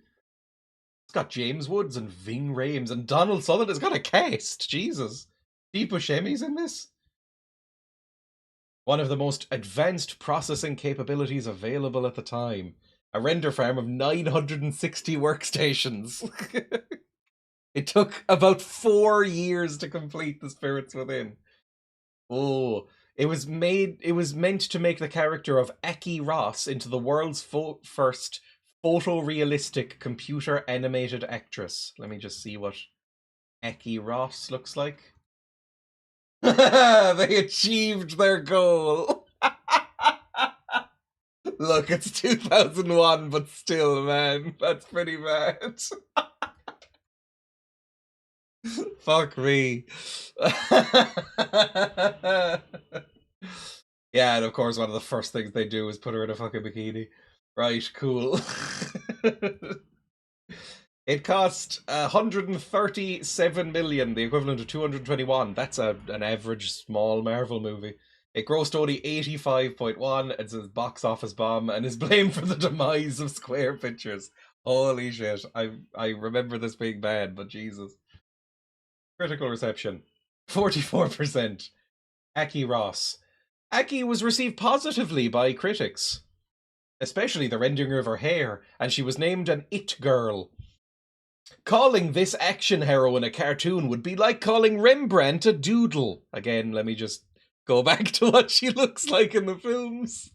It's got James Woods and Ving Rhames and Donald Sutherland. It's got a cast. Jesus. Steve Buscemi's in this. One of the most advanced processing capabilities available at the time. A render farm of 960 workstations. It took about 4 years to complete The Spirits Within. Oh, it was meant to make the character of Aki Ross into the world's first photorealistic computer animated actress. Let me just see what Aki Ross looks like. They achieved their goal. Look, it's 2001, but still, man, that's pretty bad. Fuck me. Yeah, and of course one of the first things they do is put her in a fucking bikini. Right, cool. It cost 137 million, the equivalent of 221. That's an average small Marvel movie. It grossed only 85.1. It's a box office bomb and is blamed for the demise of Square Pictures. Holy shit. I remember this being bad, but Jesus. Critical reception. 44%. Aki Ross. Aki was received positively by critics. Especially the rendering of her hair, and she was named an It Girl. Calling this action heroine a cartoon would be like calling Rembrandt a doodle. Again, let me just go back to what she looks like in the films.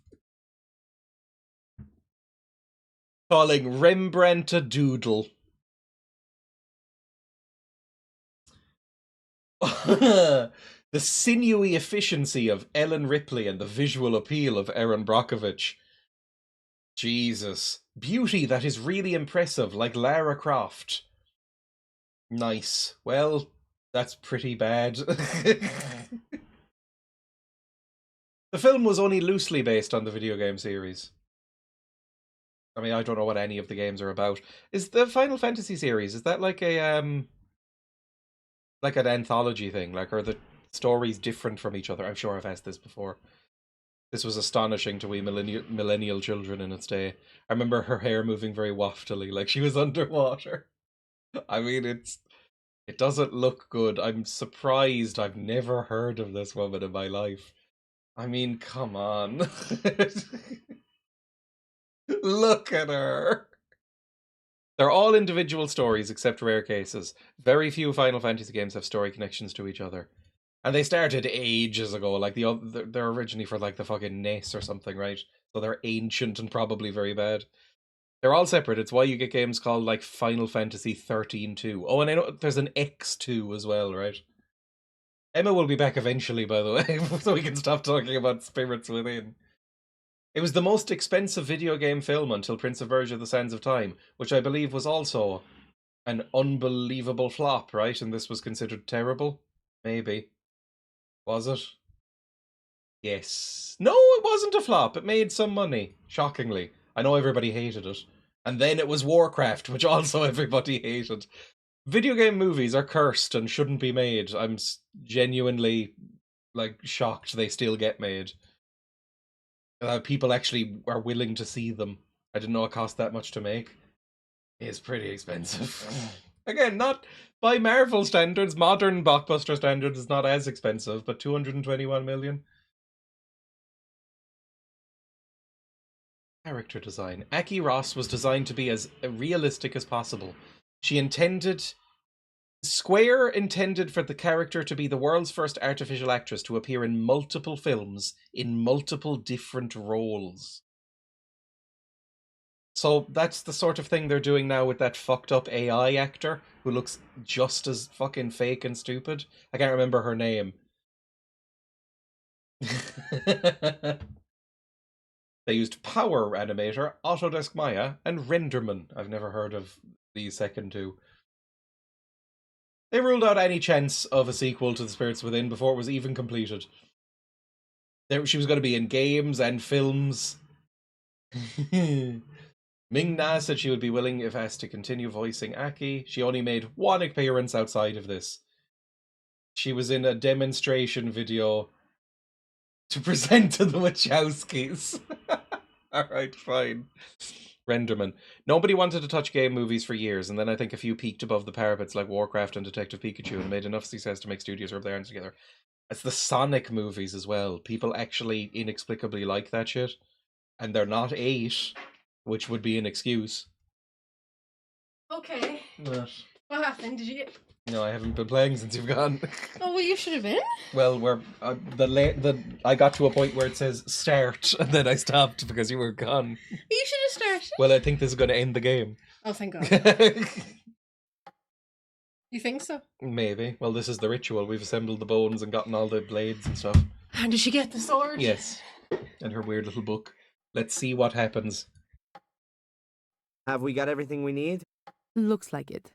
Calling Rembrandt a doodle. The sinewy efficiency of Ellen Ripley and the visual appeal of Erin Brockovich. Jesus. Beauty that is really impressive, like Lara Croft. Nice. Well, that's pretty bad. The film was only loosely based on the video game series. I mean, I don't know what any of the games are about. Is the Final Fantasy series, is that like a like an anthology thing? Like, are the stories different from each other? I'm sure I've asked this before. This was astonishing to we millennial children in its day. I remember her hair moving very waftily, like she was underwater. I mean, it doesn't look good. I'm surprised I've never heard of this woman in my life. I mean, come on. Look at her. They're all individual stories except rare cases. Very few Final Fantasy games have story connections to each other. And they started ages ago, like they're originally for like the fucking NES or something, right? So they're ancient and probably very bad. They're all separate. It's why you get games called like Final Fantasy 13-2. Oh, and I know there's an X2 as well, right? Emma will be back eventually, by the way, so we can stop talking about Spirits Within. It was the most expensive video game film until Prince of Persia: The Sands of Time, which I believe was also an unbelievable flop, right? And this was considered terrible? Maybe. Was it? Yes. No, it wasn't a flop. It made some money, shockingly. I know everybody hated it. And then it was Warcraft, which also everybody hated. Video game movies are cursed and shouldn't be made. I'm genuinely, like, shocked they still get made. People actually are willing to see them. I didn't know it cost that much to make. It's pretty expensive. Again, not by Marvel standards, modern blockbuster standards, it's not as expensive, but 221 million. Character design. Aki Ross was designed to be as realistic as possible. Square intended for the character to be the world's first artificial actress to appear in multiple films in multiple different roles. So that's the sort of thing they're doing now with that fucked up AI actor who looks just as fucking fake and stupid. I can't remember her name. They used Power Animator, Autodesk Maya, and Renderman. I've never heard of these second two. They ruled out any chance of a sequel to The Spirits Within before it was even completed. She was going to be in games and films. Ming-Na said she would be willing if asked to continue voicing Aki. She only made one appearance outside of this. She was in a demonstration video to present to the Wachowskis. Alright, fine. Renderman. Nobody wanted to touch game movies for years, and then I think a few peaked above the parapets like Warcraft and Detective Pikachu and made enough success to make studios rub their hands together. It's the Sonic movies as well. People actually inexplicably like that shit. And they're not 8, which would be an excuse. Okay. But... What happened? Did you get... No, I haven't been playing since you've gone. Oh, well, you should have been. Well, I got to a point where it says start, and then I stopped because you were gone. You should have started. Well, I think this is going to end the game. Oh, thank God. You think so? Maybe. Well, this is the ritual. We've assembled the bones and gotten all the blades and stuff. And did she get the sword? Yes. And her weird little book. Let's see what happens. Have we got everything we need? Looks like it.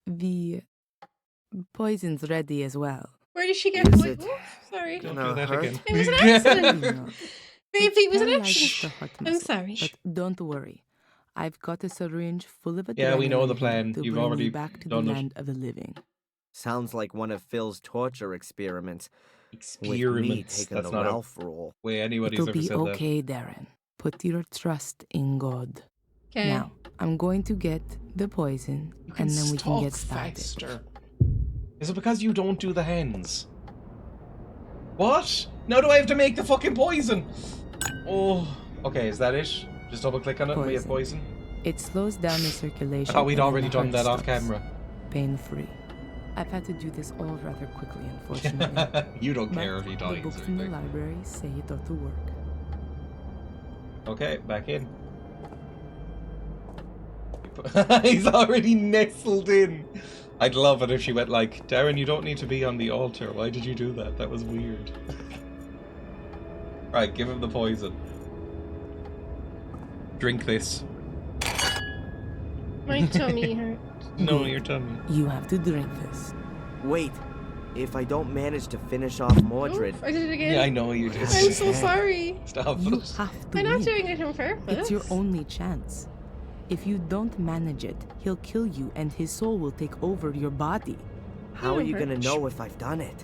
The poison's ready as well. Where did she get Is the... it? Oh, sorry. Don't No, do that her- again. It was an accident. No, Baby, it was an paralyzes accident. the heart I'm muscle, sorry. But don't worry. I've got a syringe full of adrenaline Yeah, we know the plan. to You've bring already you back to the done it. land of the living. Sounds like one of Phil's torture experiments. With me Experiments. taking That's the not a Ralph role. way anybody's It'll ever be said okay, Darren. Put your trust in God. Okay. Now, I'm going to get the poison, that. and then we can get Talk started. faster. Is it because you don't do the hands? What? Now do I have to make the fucking poison? Oh, okay, is that it? Just double click on it and we have poison? It slows down the circulation. I thought we'd and already the done that heart off stops. camera. Pain-free. I've had to do this all rather quickly, unfortunately. You don't But care if he the dies books or in the anything. library say it ought to work. Okay, back in. He's already nestled in. I'd love it if she went like, Darren, you don't need to be on the altar. Why did you do that? That was weird. Right, give him the poison. drink this. My tummy hurts. No, your tummy. You have to drink this. Wait, if I don't manage to finish off Mordred, I did it again. Yeah, I know you did. I'm so sorry. Stop. You have to I'm not win. doing it on purpose. It's your only chance. If you don't manage it, he'll kill you and his soul will take over your body. how are you Never. gonna know if I've done it?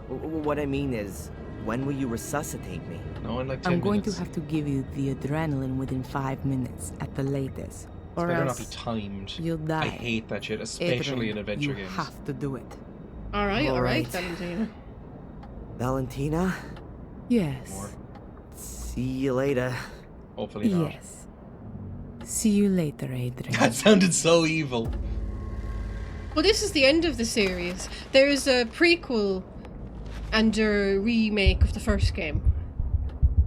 What I mean is, when will you resuscitate me? No, in like 10 I'm going minutes. to have to give you the adrenaline within 5 minutes at the latest. Or Better not be else timed. you'll die. I hate that shit, especially Adrian, in adventure you games. have to do it. All right, Alright. Valentina. Valentina? Yes. More. See you later. Hopefully not. Yes. See you later, Adrian. That sounded so evil. Well, this is the end of the series. There is a prequel and a remake of the first game.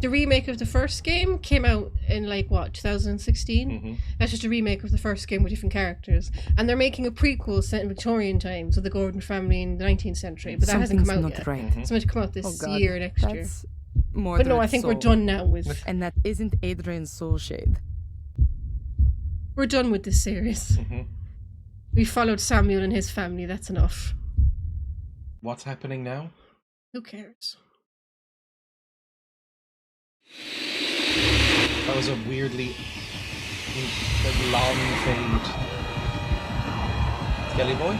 The remake of the first game came out in 2016? Mhm. That's just a remake of the first game with different characters. And they're making a prequel set in Victorian times with the Gordon family in the 19th century, but that hasn't Something's come out not yet. right. It's meant to come out this Oh God, year, next year. that's But no, I Mordred's think we're soul. done now with... And that isn't Adrian's soul shade. We're done with this series. Mhm. We followed Samuel and his family, that's enough. What's happening now? Who cares? That was a weirdly long fade. Skelly boy?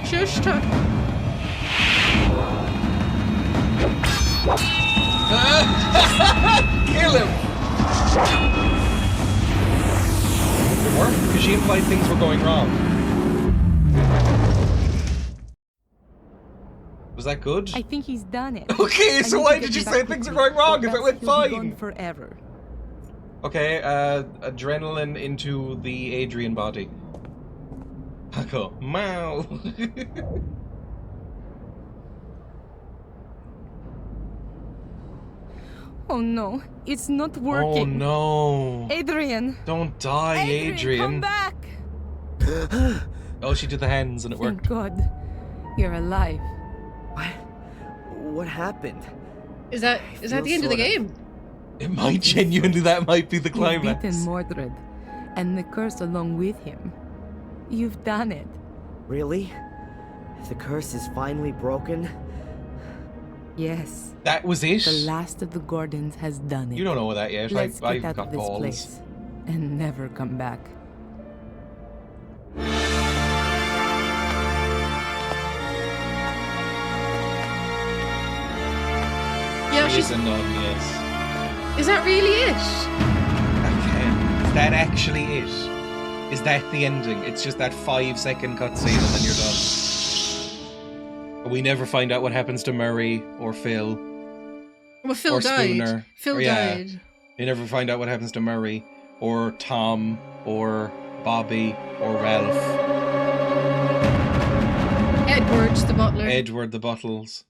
Shush, talk. Kill him! It worked because she implied things were going wrong. Was that good? I think he's done it. Okay, I so need why to get did you back say things were quickly, going wrong or if it else went he'll be fine? gone forever. Okay, adrenaline into the Adrian body. Paco, meow. Oh no, it's not Oh working. no. Adrian! Don't die, Adrian. Come back! Oh, she did the hands and it Thank worked. God, you're alive. What happened? Is that the end of the game? It might genuinely, that might be the You've climax. beaten Mordred, and the curse along with him. You've done it. Really? The curse is finally broken? Yes, That was it? the last of the Gordons has done it. You don't know that yet. Let's I've get out got of this balls. place and never come back. Yeah, It she's. is a nun, yes. Is that really it? Okay. Is that actually it? Is that the ending? It's just that 5-second cutscene and then you're done. We never find out what happens to Murray or Phil. Well, Phil Or died. Spooner. Phil Or, yeah. died. You never find out what happens to Murray or Tom or Bobby or Ralph. Edward, the butler. Edward the Bottles.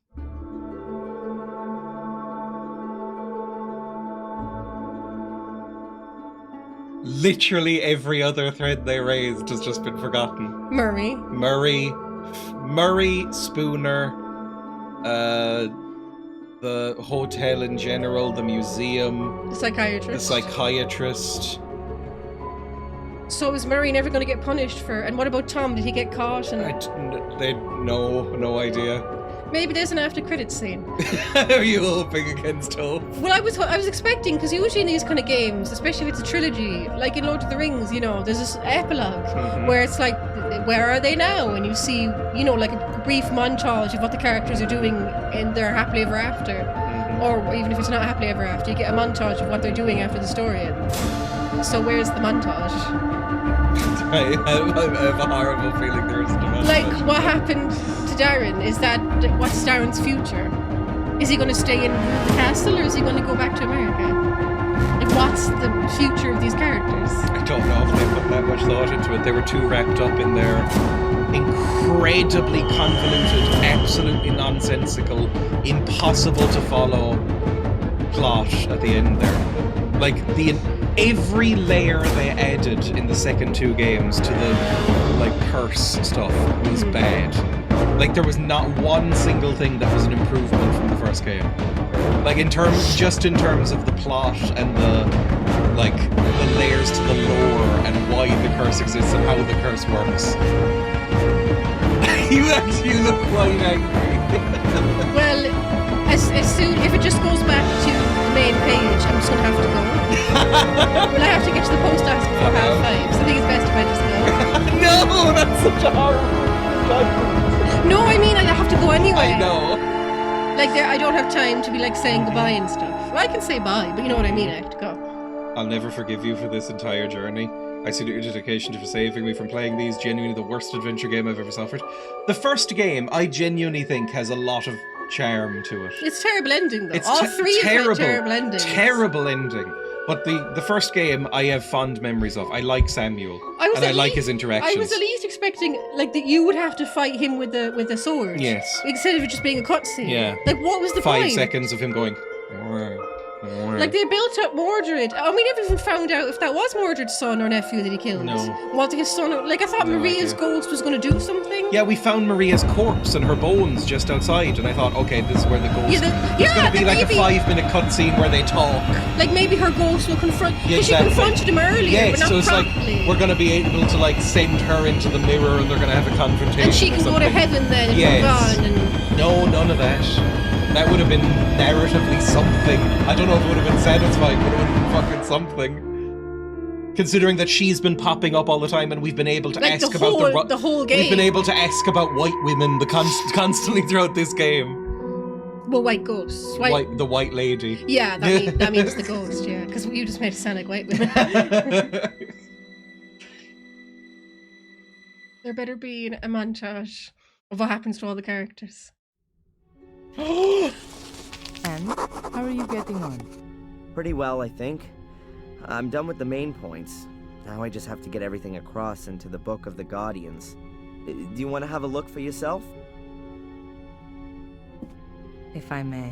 Literally every other thread they raised has just been forgotten. Murray. Murray, Spooner, the hotel in general, the museum, The the psychiatrist. psychiatrist. So is Murray never going to get punished for? And what about Tom? Did he get caught? And No idea. maybe there's an after credits scene. Are you hoping against hope? Well, I was expecting, because usually in these kind of games, especially if it's a trilogy, like in Lord of the Rings, there's this epilogue where it's like, where are they now? And you see, like a brief montage of what the characters are doing in their happily ever after, or even if it's not happily ever after, you get a montage of what they're doing after the story ends. So where's the montage? I have a horrible feeling there isn't a montage. Like, what happened to Darren? What's Darren's future? Is he going to stay in the castle, or is he going to go back to America? Like, what's the future of these characters? I don't know if they put that much thought into it. They were too wrapped up in their incredibly convoluted, absolutely nonsensical, impossible to follow plot at the end there. Like, every layer they added in the second two games to the curse stuff was bad. Like, there was not one single thing that was an improvement from the first game. Like in terms of the plot and the layers to the lore and why the curse exists and how the curse works. You look quite angry. Well, as soon if it just goes back to the main page, I'm just gonna have to go. Well, I have to get to the post office before 5:30, so I think it's best if I just go. No, that's such a horrible. No, I mean I have to go anyway. I know. Like I don't have time to be like saying goodbye and stuff. Well, I can say bye, but you know what I mean. I have to go. I'll never forgive you for this entire journey. I salute your dedication to saving me from playing these. Genuinely the worst adventure game I've ever suffered. The first game, I genuinely think, has a lot of charm to it. It's terrible ending though. It's All three terrible, of them terrible endings. Terrible ending. But the first game I have fond memories of. I like Samuel. I like his interactions. I was at least expecting like that you would have to fight him with a sword. Yes. Instead of it just being a cutscene. Yeah. Like what was the 5 point? seconds of him going. Like they built up Mordred. I mean, we never even found out if that was Mordred's son or nephew that he killed. No. Was his son? Like I thought No Maria's idea. ghost was going to do something. Yeah, we found Maria's corpse and her bones just outside, and I thought, okay, this is where the ghost. There's going to be like a 5-minute cutscene where they talk. Like maybe her ghost will confront. Yeah, Because she confronted him earlier, Yes, but not so it's properly. like we're going to be able to like send her into the mirror, and they're going to have a confrontation. And she or can go to something. heaven then and Yes. move on. And No, none of that. That would have been narratively something. I don't know if it would have been satisfying, but it would have been fucking something. Considering that she's been popping up all the time, and we've been able to like ask the about whole, the whole game. We've been able to ask about white women constantly throughout this game. Well, white ghosts. The white lady. Yeah, that means the ghost. Yeah, because you just made it sound like white women. There better be a montage of what happens to all the characters. And how are you getting on? Pretty well, I think. I'm done with the main points. Now I just have to get everything across into the Book of the Guardians. Do you want to have a look for yourself? If I may.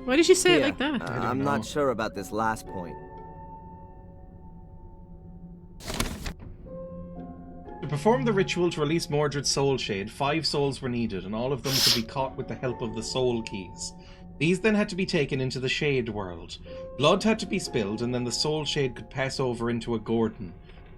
Why did you say it Yeah, like that? I'm not sure about this last point. To perform the ritual to release Mordred's soul shade, 5 souls were needed, and all of them could be caught with the help of the soul keys. These then had to be taken into the shade world. Blood had to be spilled, and then the soul shade could pass over into a Gordon.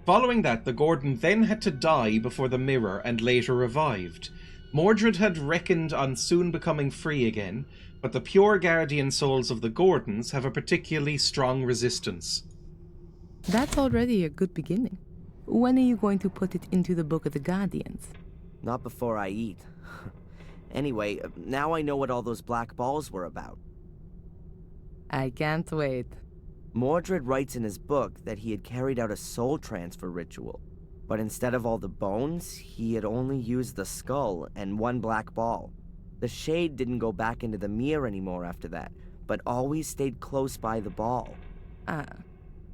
Following that, the Gordon then had to die before the mirror and later revived. Mordred had reckoned on soon becoming free again, but the pure guardian souls of the Gordons have a particularly strong resistance. That's already a good beginning. When are you going to put it into the Book of the Guardians? Not before I eat. Anyway, now I know what all those black balls were about. I can't wait. Mordred writes in his book that he had carried out a soul transfer ritual, but instead of all the bones, he had only used the skull and 1 black ball. The shade didn't go back into the mirror anymore after that, but always stayed close by the ball. Ah,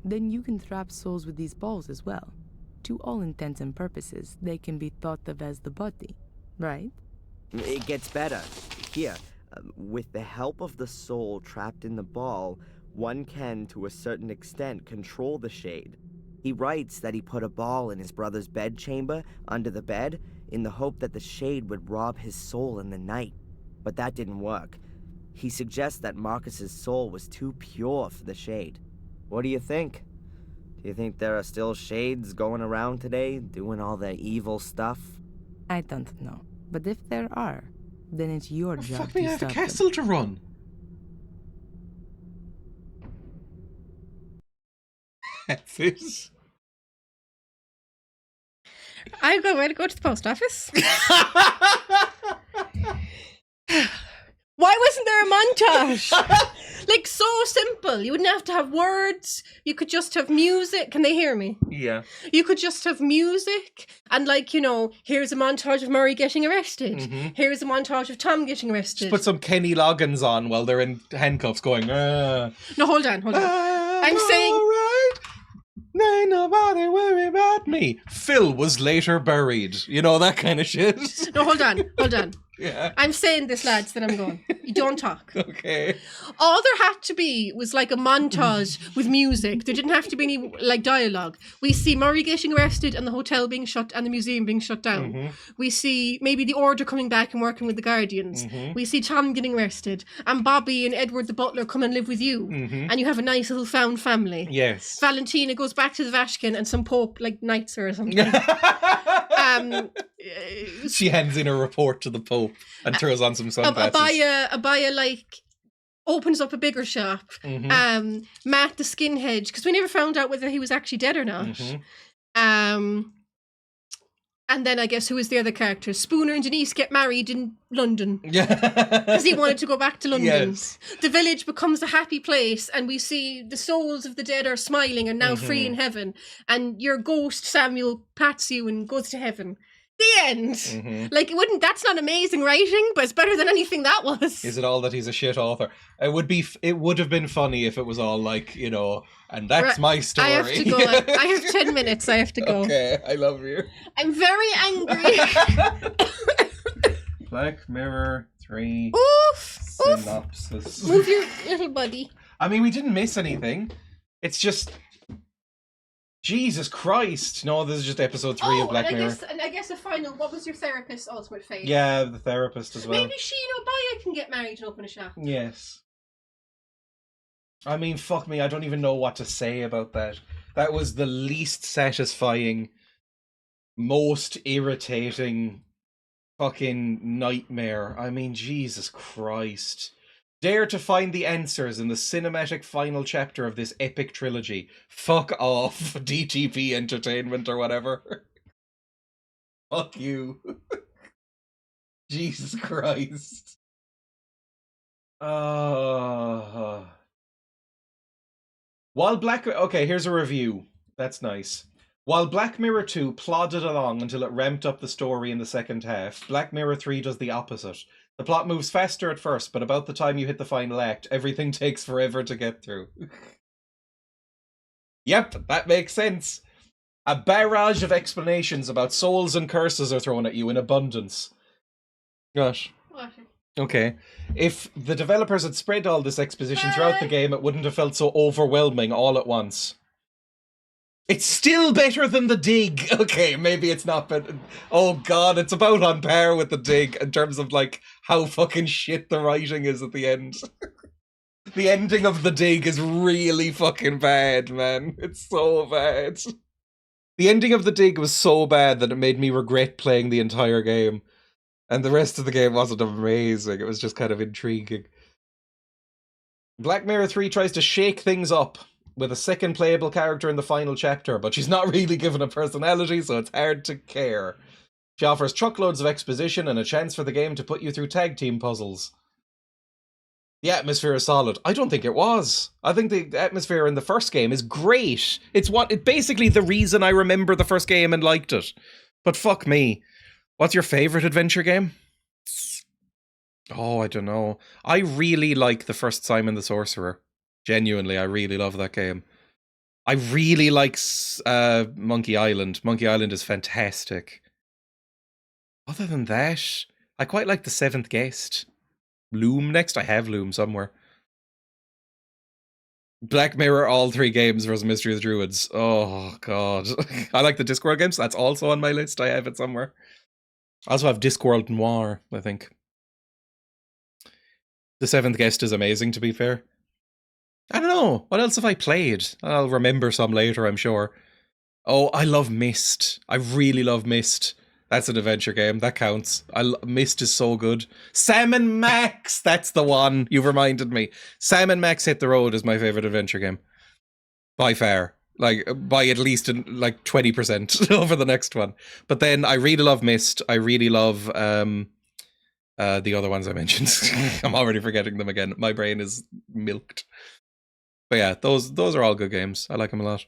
then you can trap souls with these balls as well. To all intents and purposes, they can be thought of as the body, right? It gets better. Here, with the help of the soul trapped in the ball, one can, to a certain extent, control the shade. He writes that he put a ball in his brother's bedchamber, under the bed, in the hope that the shade would rob his soul in the night. But that didn't work. He suggests that Marcus's soul was too pure for the shade. What do you think? Do you think there are still shades going around today, doing all their evil stuff? I don't know. But if there are, then it's your job Fuck me, I to have a stop them. castle to run. That's it. I'm going to go to the post office. Why wasn't there a montage? Like, so simple. You wouldn't have to have words. You could just have music. Can they hear me? Yeah. You could just have music and, like, you know, here's a montage of Murray getting arrested. Mm-hmm. Here's a montage of Tom getting arrested. Put some Kenny Loggins on while they're in handcuffs going, No, hold on. I'm saying... Alright. Ain't nobody worry about me. Phil was later buried. You know, that kind of shit. No, hold on. Yeah. I'm saying this, lads, that I'm going. You don't talk. Okay. All there had to be was like a montage with music. There didn't have to be any like dialogue. We see Murray getting arrested and the hotel being shut and the museum being shut down. We see maybe the Order coming back and working with the Guardians. We see Tom getting arrested and Bobby and Edward the butler come and live with you. And you have a nice little found family. Yes. Valentina goes back to the Vatican and some pope like knights her or something. She hands in a report to the Pope and throws on some sunglasses. Abaya like opens up a bigger shop. Matt the skinhead, because we never found out whether he was actually dead or not. And then I guess who is the other character? Spooner and Denise get married in London. Because he wanted to go back to London. Yes. The village becomes a happy place and we see the souls of the dead are smiling and now free in heaven. And your ghost, Samuel, pats you and goes to heaven. The end. Like, that's not amazing writing, but it's better than anything that was. Is it all that he's a shit author? It would have been funny if it was all like, you know, and that's my story. I have to go. I have 10 minutes. I have to go. Okay, I love you. I'm very angry. Black Mirror 3 synopsis. Move your little buddy. I mean, we didn't miss anything. It's just... Jesus Christ! No, this is just episode 3 of Black Mirror. And I guess a final. What was your therapist's ultimate fate? Yeah, the therapist as well. Maybe she and Obaya can get married and open a shop. Yes. I mean, fuck me, I don't even know what to say about that. That was the least satisfying, most irritating fucking nightmare. I mean, Jesus Christ. Dare to find the answers in the cinematic final chapter of this epic trilogy. Fuck off, DTP Entertainment or whatever. Fuck you. Jesus Christ. While Okay, here's a review. That's nice. While Black Mirror 2 plodded along until it ramped up the story in the second half, Black Mirror 3 does the opposite. The plot moves faster at first, but about the time you hit the final act, everything takes forever to get through. Yep, that makes sense. A barrage of explanations about souls and curses are thrown at you in abundance. Gosh. What? Okay. If the developers had spread all this exposition throughout the game, it wouldn't have felt so overwhelming all at once. It's still better than the Dig. Okay, maybe it's not, but oh god, it's about on par with the Dig in terms of like how fucking shit the writing is at the end. The ending of the Dig is really fucking bad, man. It's so bad. The ending of the Dig was so bad that it made me regret playing the entire game. And the rest of the game wasn't amazing. It was just kind of intriguing. Black Mirror 3 tries to shake things up with a second playable character in the final chapter, but she's not really given a personality, so it's hard to care. She offers truckloads of exposition and a chance for the game to put you through tag team puzzles. The atmosphere is solid. I don't think it was. I think the atmosphere in the first game is great. It's basically the reason I remember the first game and liked it. But fuck me. What's your favourite adventure game? Oh, I don't know. I really like the first Simon the Sorcerer. Genuinely, I really love that game. I really like Monkey Island. Monkey Island is fantastic. Other than that, I quite like The Seventh Guest. Loom next? I have Loom somewhere. Black Mirror, all 3 games versus Mystery of the Druids. Oh, God. I like the Discworld games. That's also on my list. I have it somewhere. I also have Discworld Noir, I think. The Seventh Guest is amazing, to be fair. I don't know. What else have I played? I'll remember some later, I'm sure. Oh, I love Myst. I really love Myst. That's an adventure game. That counts. Myst is so good. Sam & Max! That's the one. You've reminded me. Sam & Max Hit the Road is my favourite adventure game. By far. Like, by at least, like, 20% over the next one. But then, I really love Myst. I really love, the other ones I mentioned. I'm already forgetting them again. My brain is milked. But yeah, those are all good games. I like them a lot.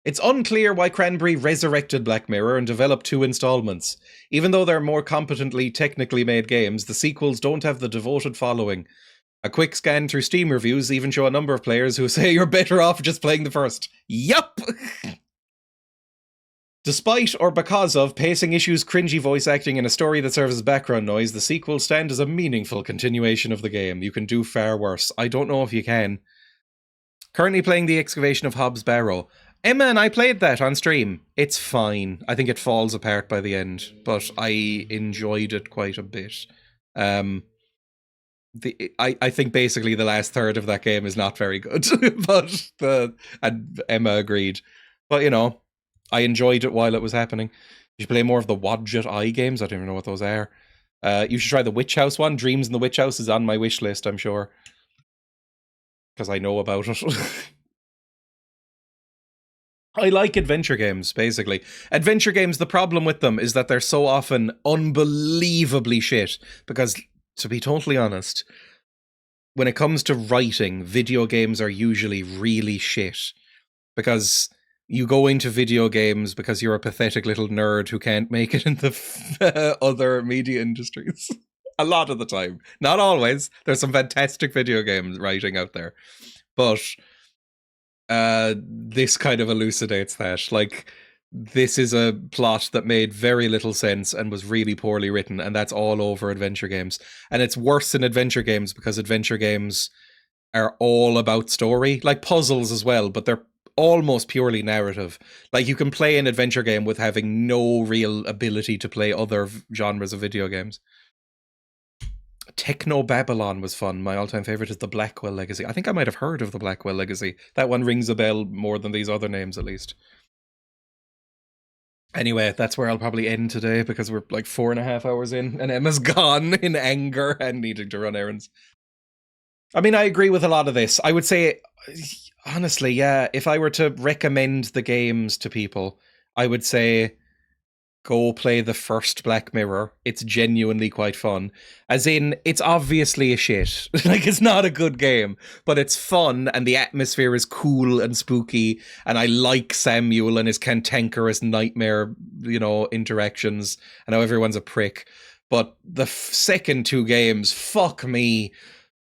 It's unclear why Cranberry resurrected Black Mirror and developed 2 installments. Even though they're more competently, technically made games, the sequels don't have the devoted following. A quick scan through Steam reviews even show a number of players who say you're better off just playing the first. Yup! Despite or because of pacing issues, cringy voice acting, and a story that serves as background noise, the sequels stand as a meaningful continuation of the game. You can do far worse. I don't know if you can. Currently playing The Excavation of Hobbs Barrow. Emma and I played that on stream. It's fine. I think it falls apart by the end, but I enjoyed it quite a bit. I think basically the last third of that game is not very good, and Emma agreed. But you know, I enjoyed it while it was happening. You should play more of the Wadjet Eye games. I don't even know what those are. You should try the Witch House one. Dreams in the Witch House is on my wish list, I'm sure, because I know about it. I like adventure games, basically. Adventure games, the problem with them is that they're so often unbelievably shit. Because, to be totally honest, when it comes to writing, video games are usually really shit. Because you go into video games because you're a pathetic little nerd who can't make it in the other media industries. A lot of the time. Not always. There's some fantastic video games writing out there. But this kind of elucidates that. Like, this is a plot that made very little sense and was really poorly written, and that's all over adventure games. And it's worse in adventure games because adventure games are all about story, like puzzles as well, but they're almost purely narrative. Like, you can play an adventure game with having no real ability to play other genres of video games. Techno Babylon was fun. My all-time favorite is the Blackwell Legacy. I think I might have heard of the Blackwell Legacy. That one rings a bell more than these other names, at least. Anyway, that's where I'll probably end today, because we're like 4.5 hours in, and Emma's gone in anger and needing to run errands. I mean, I agree with a lot of this. I would say, honestly, yeah, if I were to recommend the games to people, I would say go play the first Black Mirror. It's genuinely quite fun. As in, it's obviously a shit. Like, it's not a good game, but it's fun, and the atmosphere is cool and spooky, and I like Samuel and his cantankerous nightmare, interactions, and how everyone's a prick. But the second two games, fuck me.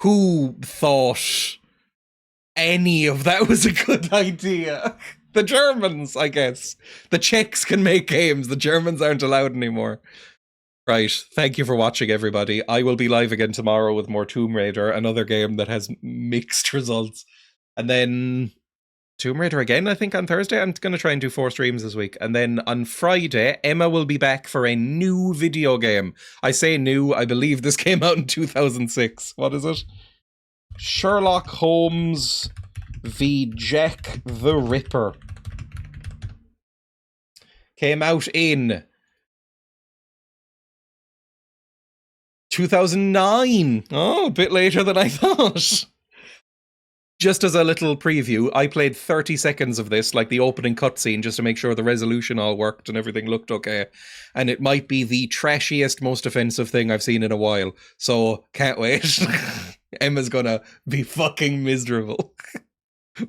Who thought any of that was a good idea? The Germans, I guess. The Czechs can make games. The Germans aren't allowed anymore. Right. Thank you for watching, everybody. I will be live again tomorrow with more Tomb Raider, another game that has mixed results. And then Tomb Raider again, I think, on Thursday. I'm going to try and do 4 streams this week. And then on Friday, Emma will be back for a new video game. I say new. I believe this came out in 2006. What is it? Sherlock Holmes v. Jack the Ripper. Came out in 2009. Oh, a bit later than I thought. Just as a little preview, I played 30 seconds of this, like the opening cutscene, just to make sure the resolution all worked and everything looked okay. And it might be the trashiest, most offensive thing I've seen in a while. So, can't wait. Emma's gonna be fucking miserable.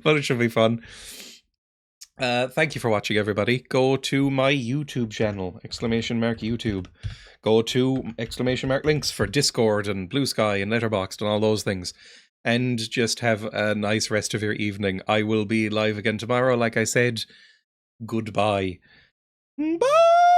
But it should be fun. Thank you for watching, everybody. Go to my YouTube channel, !YouTube. Go to !links for Discord and Blue Sky and Letterboxd and all those things. And just have a nice rest of your evening. I will be live again tomorrow, like I said. Goodbye. Bye!